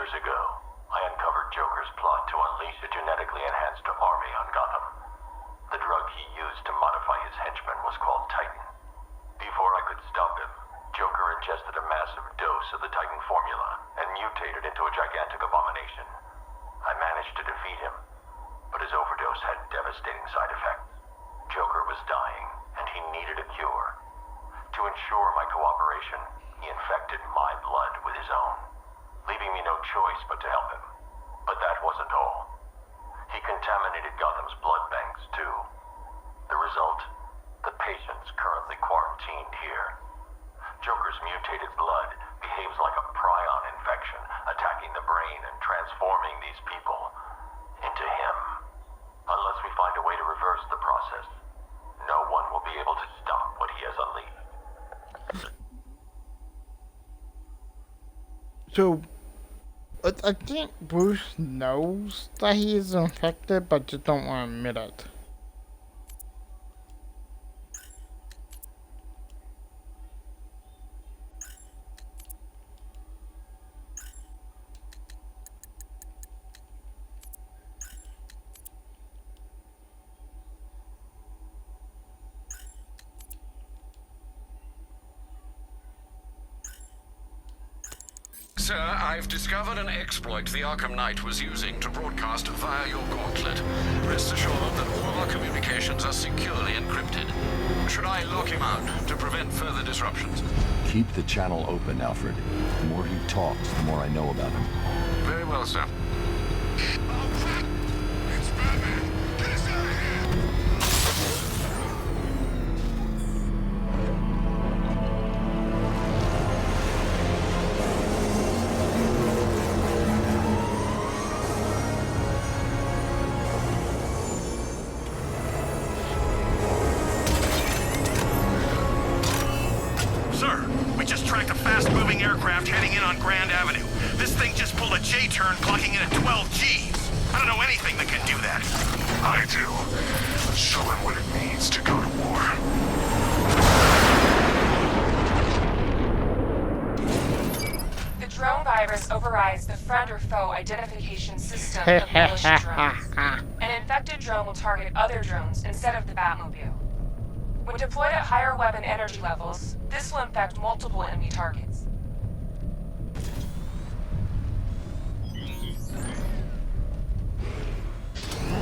Ago, I uncovered Joker's plot to unleash a genetically enhanced army on Gotham. The drug he used to modify his henchmen was called Titan. Before I could stop him, Joker ingested a massive dose of the Titan formula and mutated into a gigantic abomination. I managed to defeat him, but his overdose had devastating side effects. Joker was dying, and he needed a cure. To ensure my cooperation, he infected my blood with his own, leaving me no choice but to help him. But that wasn't all. He contaminated Gotham's blood banks, too. The result? The patients currently quarantined here. Joker's mutated blood behaves like a prion infection, attacking the brain and transforming these people into him. Unless we find a way to reverse the process, no one will be able to stop what he has unleashed. So, I think Bruce knows that he is infected, but just don't want to admit it. Sir, I've discovered an exploit the Arkham Knight was using to broadcast via your gauntlet. Rest assured that all our communications are securely encrypted. Should I lock him out to prevent further disruptions? Keep the channel open, Alfred. The more he talks, the more I know about him. Very well, sir. Heading in on Grand Avenue. This thing just pulled a J-turn, clocking in at 12 Gs. I don't know anything that can do that. I do. Show him what it means to go to war. The drone virus overrides the friend or foe identification system of militia drones. An infected drone will target other drones instead of the Batmobile. When deployed at higher weapon energy levels, this will infect multiple enemy targets.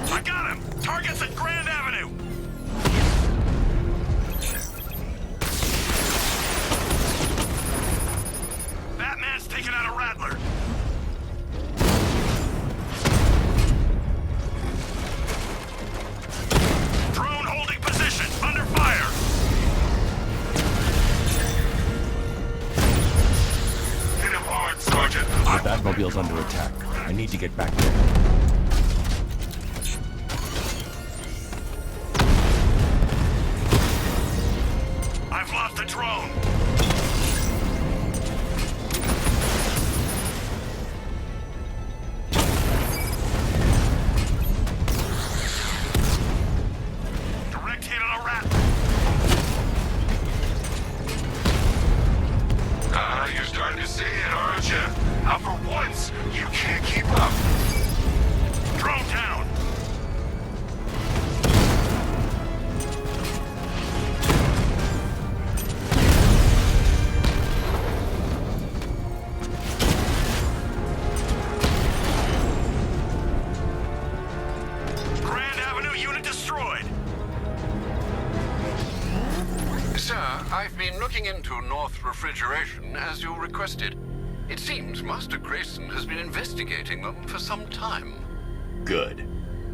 I got him! Target's at Grand Avenue! Batman's taken out a Rattler. Drone holding position, under fire. Hit him hard, Sergeant. The Batmobile's under attack. I need to get back there. I've lost the drone. Direct hit on a rat. You're starting to see it, aren't you? Now for once, you can't keep up. Drone down. Grand Avenue unit destroyed. Sir, I've been looking into North Refrigeration as you requested. It seems Master Grayson has been investigating them for some time. Good.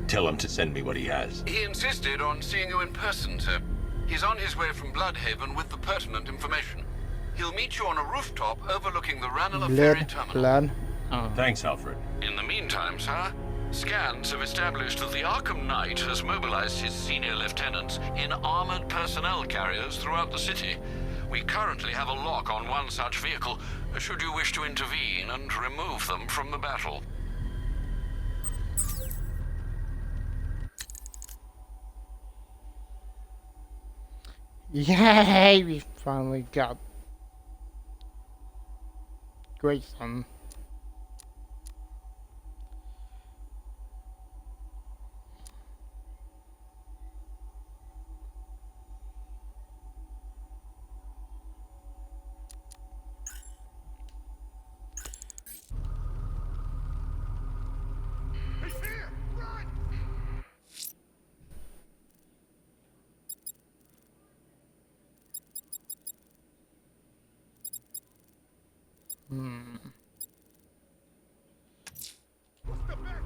Tell him to send me what he has. He insisted on seeing you in person, sir. He's on his way from Bloodhaven with the pertinent information. He'll meet you on a rooftop overlooking the Ranelagh Ferry Terminal. Thanks, Alfred. In the meantime, sir, scans have established that the Arkham Knight has mobilized his senior lieutenants in armored personnel carriers throughout the city. We currently have a lock on one such vehicle, should you wish to intervene and remove them from the battle. Yay! We finally got Grayson.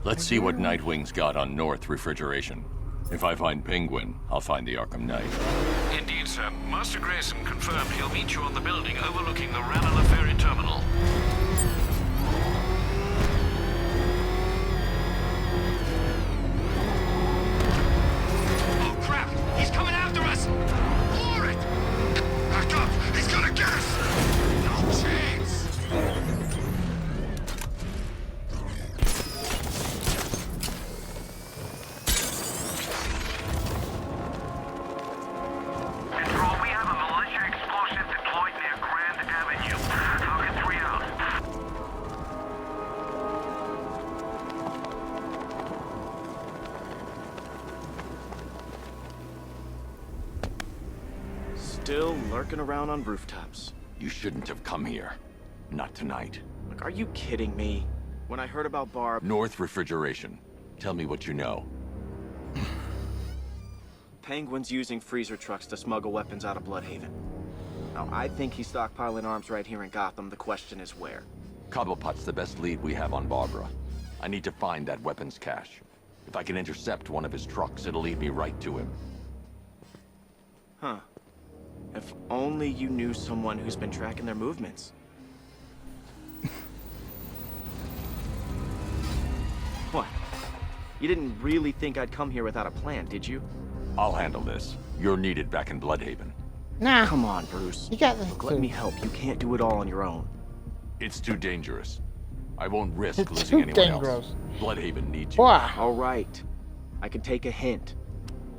Let's see what Nightwing's got on North Refrigeration. If I find Penguin, I'll find the Arkham Knight. Indeed, sir. Master Grayson confirmed he'll meet you on the building overlooking the Ranelagh Ferry Terminal. Oh, crap! He's coming after us! Floor it! Back up! He's gonna get us! No chance! Control, we have a militia explosive deployed near Grand Avenue. Falcon 3 out. Still lurking around on rooftops. You shouldn't have come here. Not tonight. Like, are you kidding me? When I heard about Barb... North Refrigeration. Tell me what you know. Penguin's using freezer trucks to smuggle weapons out of Bloodhaven. Now, I think he's stockpiling arms right here in Gotham. The question is where. Cobblepot's the best lead we have on Barbara. I need to find that weapons cache. If I can intercept one of his trucks, it'll lead me right to him. Huh. If only you knew someone who's been tracking their movements. What? You didn't really think I'd come here without a plan, did you? I'll handle this. You're needed back in Bloodhaven. Nah. Come on, Bruce. You got this. Look, let me help. You can't do it all on your own. It's too dangerous. I won't risk It's losing too anyone dangerous. else. Bloodhaven needs you. Wow. All right. I can take a hint.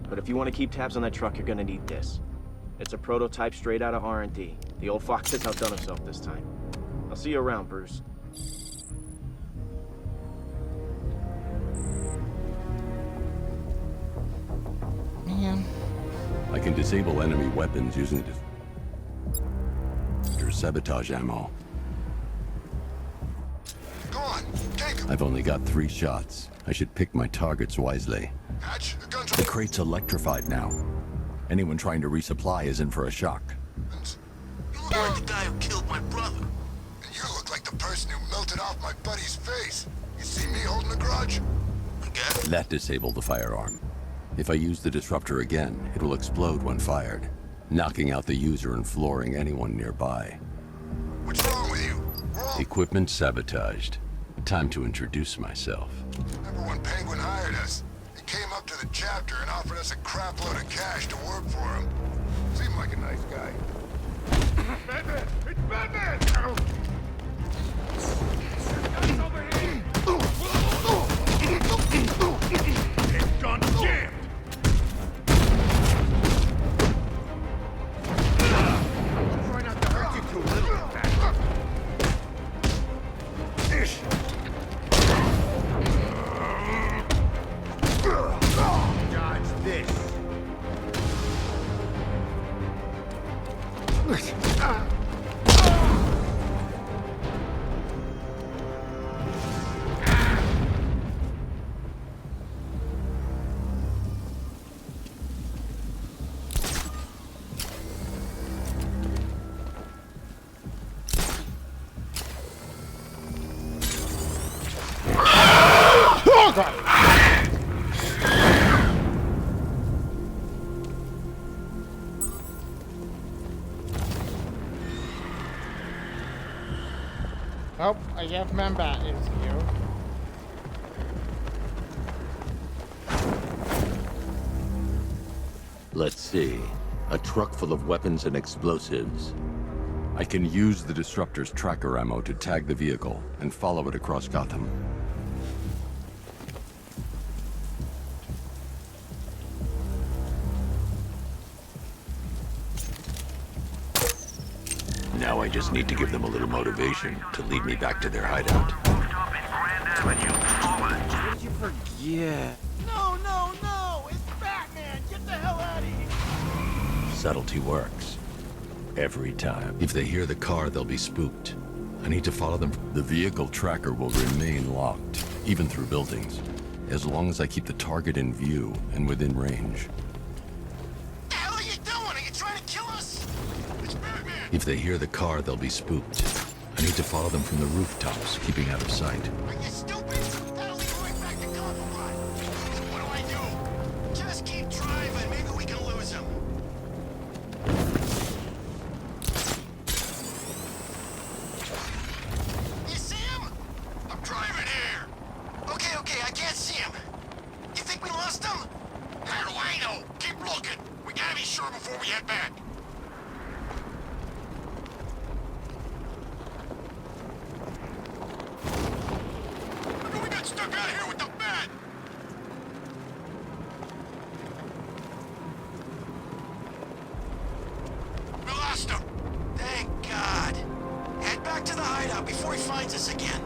But if you want to keep tabs on that truck, you're gonna need this. It's a prototype straight out of R&D. The old fox has outdone himself this time. I'll see you around, Bruce. Man. I can disable enemy weapons using sabotage ammo. Go on, take him! I've only got 3 shots. I should pick my targets wisely. Hatch, the guns The crate's electrified now. Anyone trying to resupply is in for a shock. You look like the guy who killed my brother. And you look like the person who melted off my buddy's face. You see me holding a grudge? Again? That disabled the firearm. If I use the disruptor again, it will explode when fired, knocking out the user and flooring anyone nearby. What's wrong with you? Equipment sabotaged. Time to introduce myself. Remember when Penguin hired us? He came up to the chapter and offered us a crap load of cash to work for him. Seemed like a nice guy. Batman! It's Batman! Guns over here! It's gone jammed! Try not to hurt you too little, Batman. Ish! Dodge this! Oh god! Oh, I guess Membat is here. Let's see. A truck full of weapons and explosives. I can use the disruptor's tracker ammo to tag the vehicle and follow it across Gotham. Now I just need to give them a little motivation to lead me back to their hideout. What did you forget? No, no, no! It's Batman! Get the hell out of here! Subtlety works. Every time. If they hear the car, they'll be spooked. I need to follow them. The vehicle tracker will remain locked, even through buildings, as long as I keep the target in view and within range. What the hell are you doing? Are you trying to kill us? It's Batman! If they hear the car, they'll be spooked. I need to follow them from the rooftops, keeping out of sight. Are you stupid? That'll lead right back to out of here with the bat! We lost him! Thank God. Head back to the hideout before he finds us again.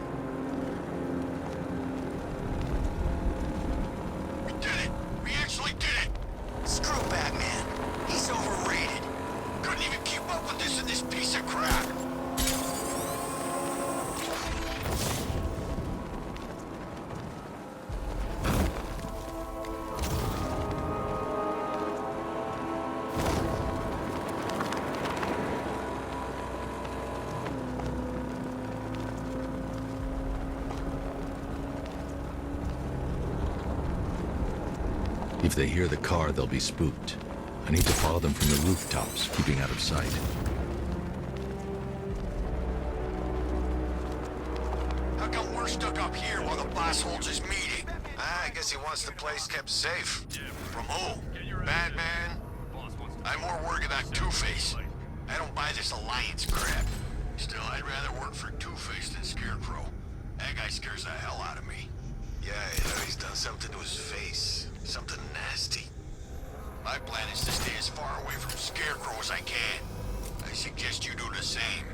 We did it! We actually did it! Screw Batman. He's overrated. Couldn't even keep up with this in this piece of crap. If they hear the car, they'll be spooked. I need to follow them from the rooftops, keeping out of sight. How come we're stuck up here while the boss holds his meeting? I guess he wants the place kept safe. From who? Batman? I'm more worried about Two-Face. I don't buy this alliance crap. Still, I'd rather work for Two-Face than Scarecrow. That guy scares the hell out of me. Yeah, I know he's done something to his face. Something nasty. My plan is to stay as far away from Scarecrow as I can. I suggest you do the same.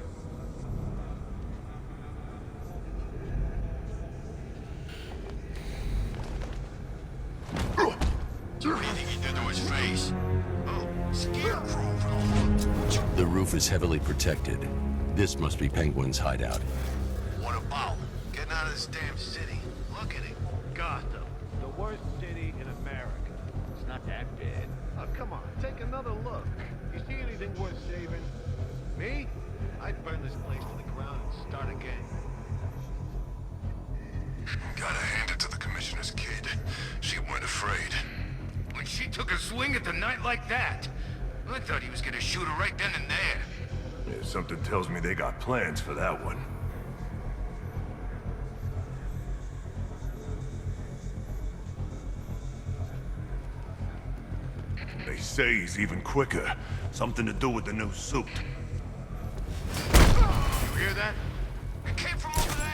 What do you think he did to his face? Oh, Scarecrow. The roof is heavily protected. This must be Penguin's hideout. What about? Getting out of this damn city. Look at it. Gotham, the worst city in America. It's not that bad. Oh, come on, take another look. You see anything worth saving? Me? I'd burn this place to the ground and start again. Gotta hand it to the commissioner's kid. She weren't afraid. When she took a swing at the night like that, I thought he was gonna shoot her right then and there. Yeah, something tells me they got plans for that one. They say he's even quicker. Something to do with the new suit. You hear that? It came from over there.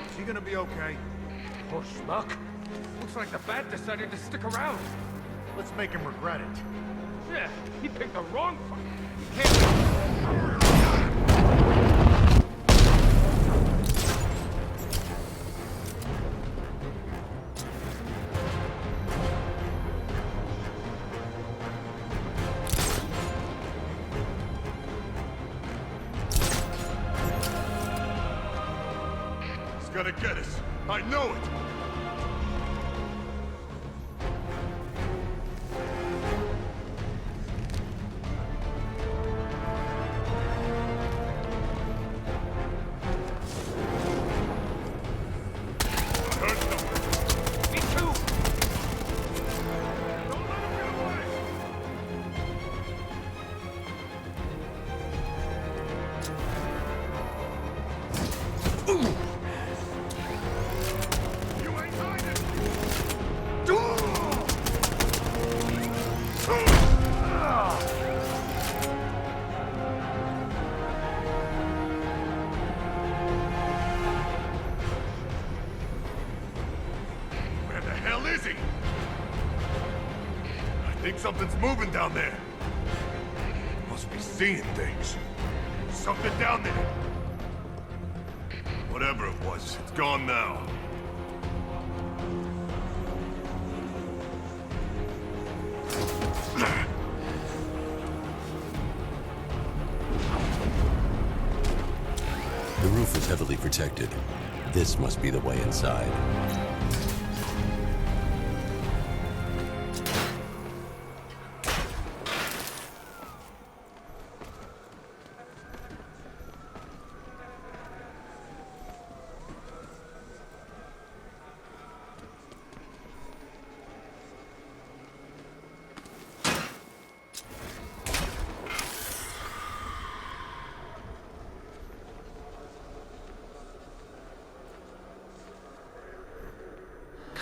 Is he gonna be okay? Oh, schmuck. Looks like the bat decided to stick around. Let's make him regret it. Yeah, he picked the wrong He's gonna get us. I know it! Something's moving down there. Must be seeing things. Something down there. Whatever it was, it's gone now. The roof is heavily protected. This must be the way inside.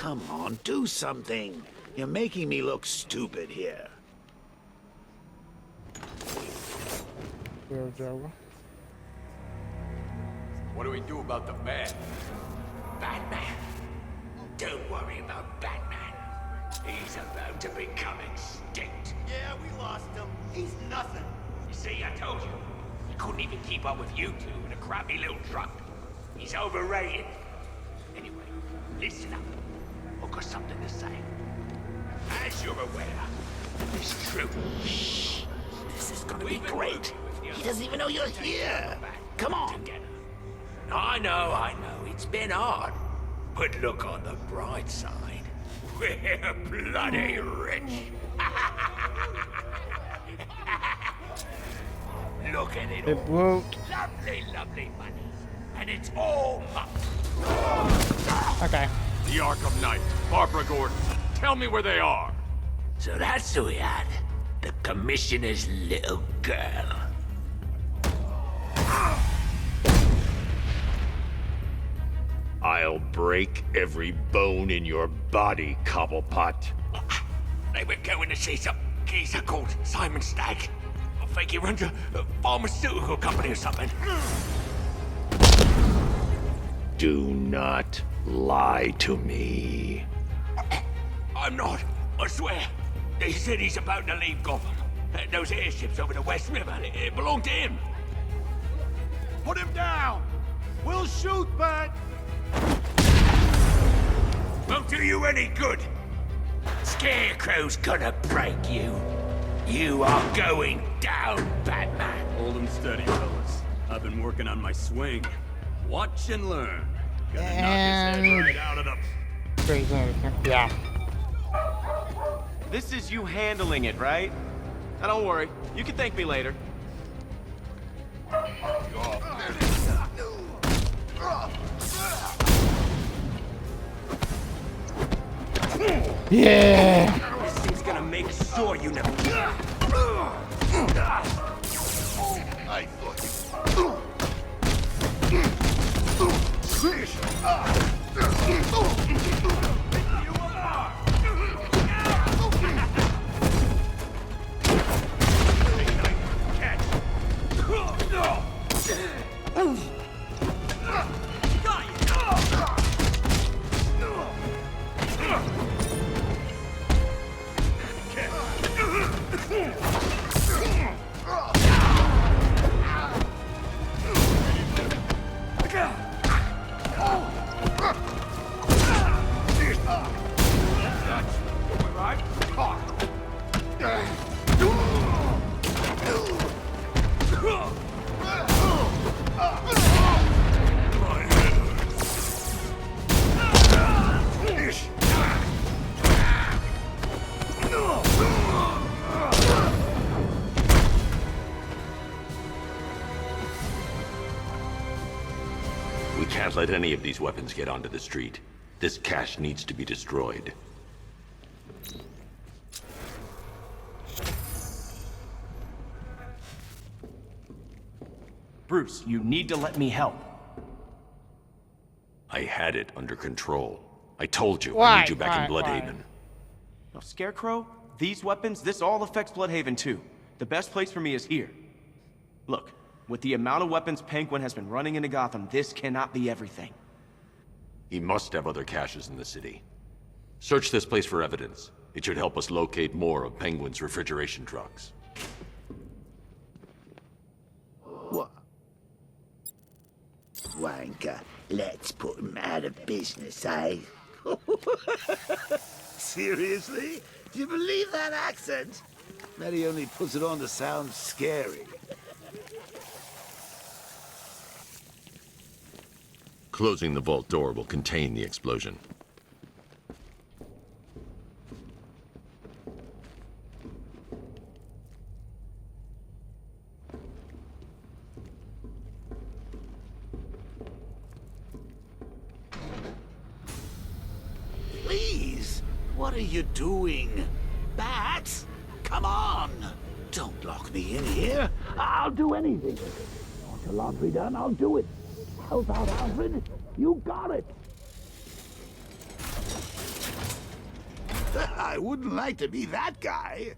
Come on, do something. You're making me look stupid here. What do we do about the bat? Batman? Don't worry about Batman. He's about to become extinct. Yeah, we lost him. He's nothing. You see, I told you. He couldn't even keep up with you two in a crappy little truck. He's overrated. Anyway, listen up. I've got something to say. As you're aware, this troop... Shh. This is gonna be great. He doesn't even know you're here. Come on. I know. It's been hard. But look on the bright side. We're bloody rich. Look at it all. Lovely money. And it's all mine. Okay. The Arkham Knight, Barbara Gordon. Tell me where they are. So that's who we had. The Commissioner's little girl. I'll break every bone in your body, Cobblepot. They were going to see some geezer called Simon Stagg. I think he runs a pharmaceutical company or something. Do not lie to me. I'm not. I swear. They said he's about to leave Gotham. Those airships over the West River, it belonged to him. Put him down! We'll shoot, Bat! Won't do you any good. Scarecrow's gonna break you. You are going down, Batman. Hold him steady, fellas. I've been working on my swing. Watch and learn. Gonna knock his head right out of the... Yeah. This is you handling it, right? Now don't worry. You can thank me later. Yeah. This thing's gonna make sure you never... I thought We can't let any of these weapons get onto the street. This cache needs to be destroyed. Bruce, you need to let me help. I had it under control. I told you, I need you back in Bloodhaven. Now, Scarecrow, these weapons, this all affects Bloodhaven too. The best place for me is here. Look, with the amount of weapons Penguin has been running into Gotham, this cannot be everything. He must have other caches in the city. Search this place for evidence. It should help us locate more of Penguin's refrigeration trucks. What? Wanker, let's put him out of business, eh? Seriously? Do you believe that accent? Bet he only puts it on to sound scary. Closing the vault door will contain the explosion. Please, what are you doing? Bats? Come on! Don't lock me in here. I'll do anything. Want your laundry done? I'll do it. Help out, Alfred. You got it. I wouldn't like to be that guy.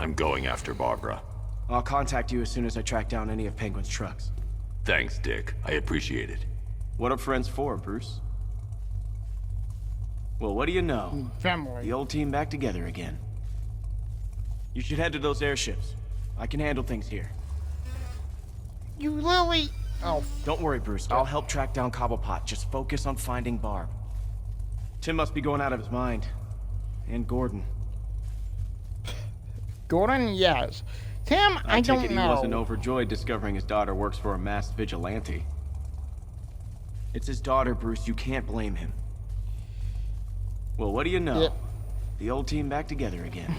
I'm going after Barbara. I'll contact you as soon as I track down any of Penguin's trucks. Thanks, Dick. I appreciate it. What are friends for, Bruce? Well, what do you know? Family. The old team back together again. You should head to those airships. I can handle things here. You literally... Oh. Don't worry, Bruce. I'll help track down Cobblepot. Just focus on finding Barb. Tim must be going out of his mind. And Gordon. Gordon, yes. Tim, I don't know. I take it he wasn't overjoyed discovering his daughter works for a masked vigilante. It's his daughter, Bruce. You can't blame him. Well, what do you know? Yep. The old team back together again.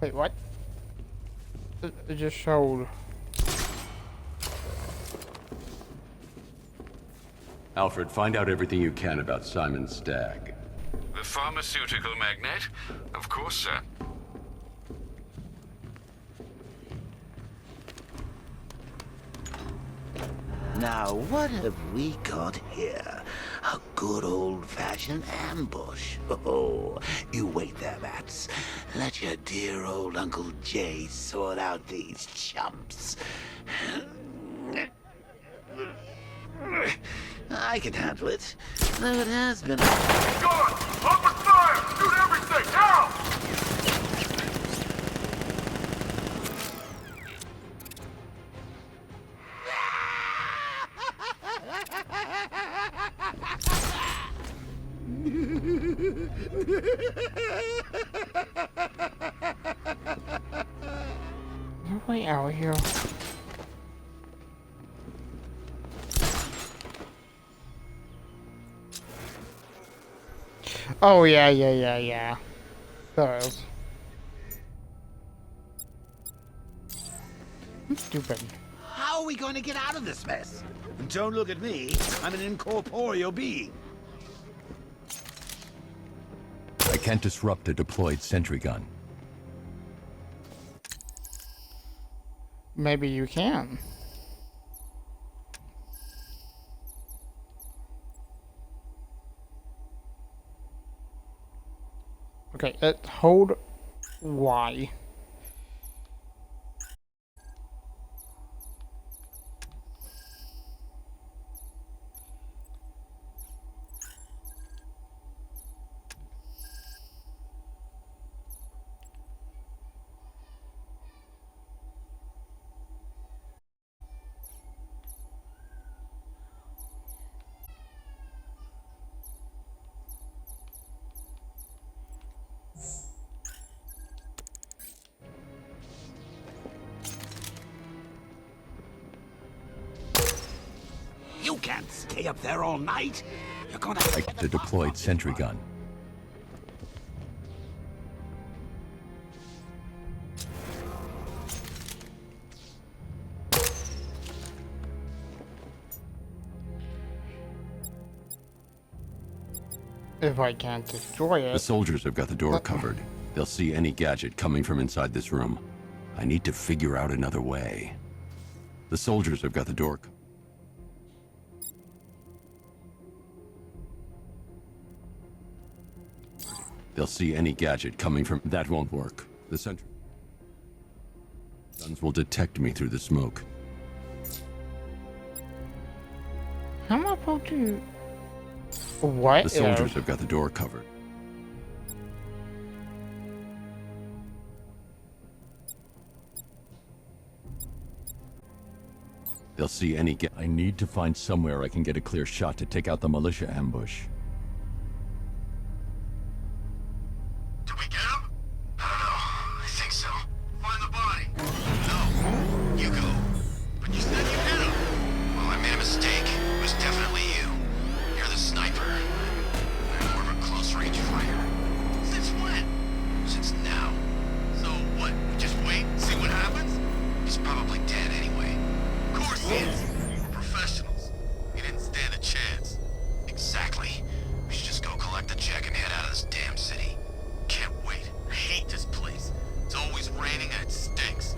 Wait, what? It just showed. Alfred, find out everything you can about Simon Stagg. The pharmaceutical magnate? Of course, sir. Now, what have we got here? A good old-fashioned ambush. Oh, you wait there, Bats. Let your dear old Uncle Jay sort out these chumps. I can handle it, though it has been... Gun! Open fire! Shoot everything! Now! No way out here. Oh, yeah. There is. I'm stupid. How are we going to get out of this mess? Don't look at me. I'm an incorporeal being. I can't disrupt a deployed sentry gun. Maybe you can. Okay, hold Y. You can't stay up there all night. You're gonna... The deployed sentry gun. If I can't destroy it... The soldiers have got the door covered. They'll see any gadget coming from inside this room. I need to figure out another way. The soldiers have got the door... They'll see any gadget coming from... That won't work. The sentry guns will detect me through the smoke. How am I supposed to... What? The soldiers have got the door covered. They'll see any I need to find somewhere I can get a clear shot to take out the militia ambush. Did we get him? I don't know. I think so. Find the body. No. You go. But you said you hit him. Well, I made a mistake. It was definitely you. You're the sniper. I'm more of a close-range fighter. Since when? Yes, we're professionals. You didn't stand a chance. Exactly. We should just go collect the check and head out of this damn city. Can't wait. I hate this place. It's always raining and it stinks.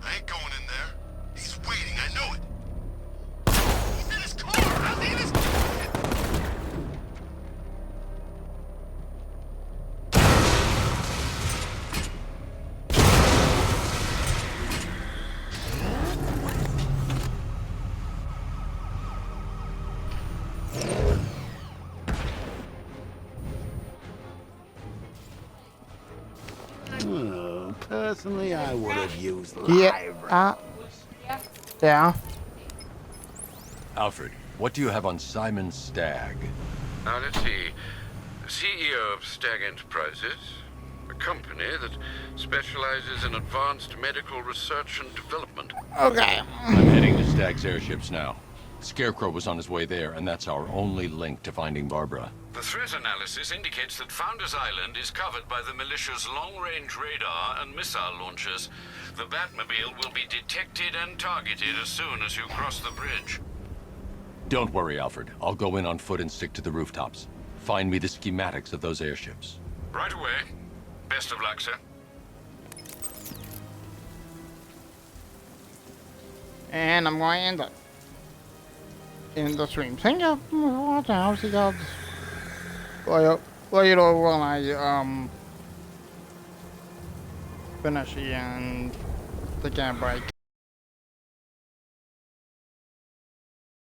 I ain't going in there. He's waiting, I know it. He's in his car! How's he in his car? Oh, personally, I would have used Yeah. Yeah. Alfred, what do you have on Simon Stagg? Now let's see. CEO of Stagg Enterprises, a company that specializes in advanced medical research and development. Okay. I'm heading to Stagg's airships now. Scarecrow was on his way there, and that's our only link to finding Barbara. The threat analysis indicates that Founders Island is covered by the militia's long-range radar and missile launchers. The Batmobile will be detected and targeted as soon as you cross the bridge. Don't worry, Alfred. I'll go in on foot and stick to the rooftops. Find me the schematics of those airships. Right away. Best of luck, sir. And I'm going to end it in the stream. Thank you for watching. I'll see you guys later when I finish and the game break.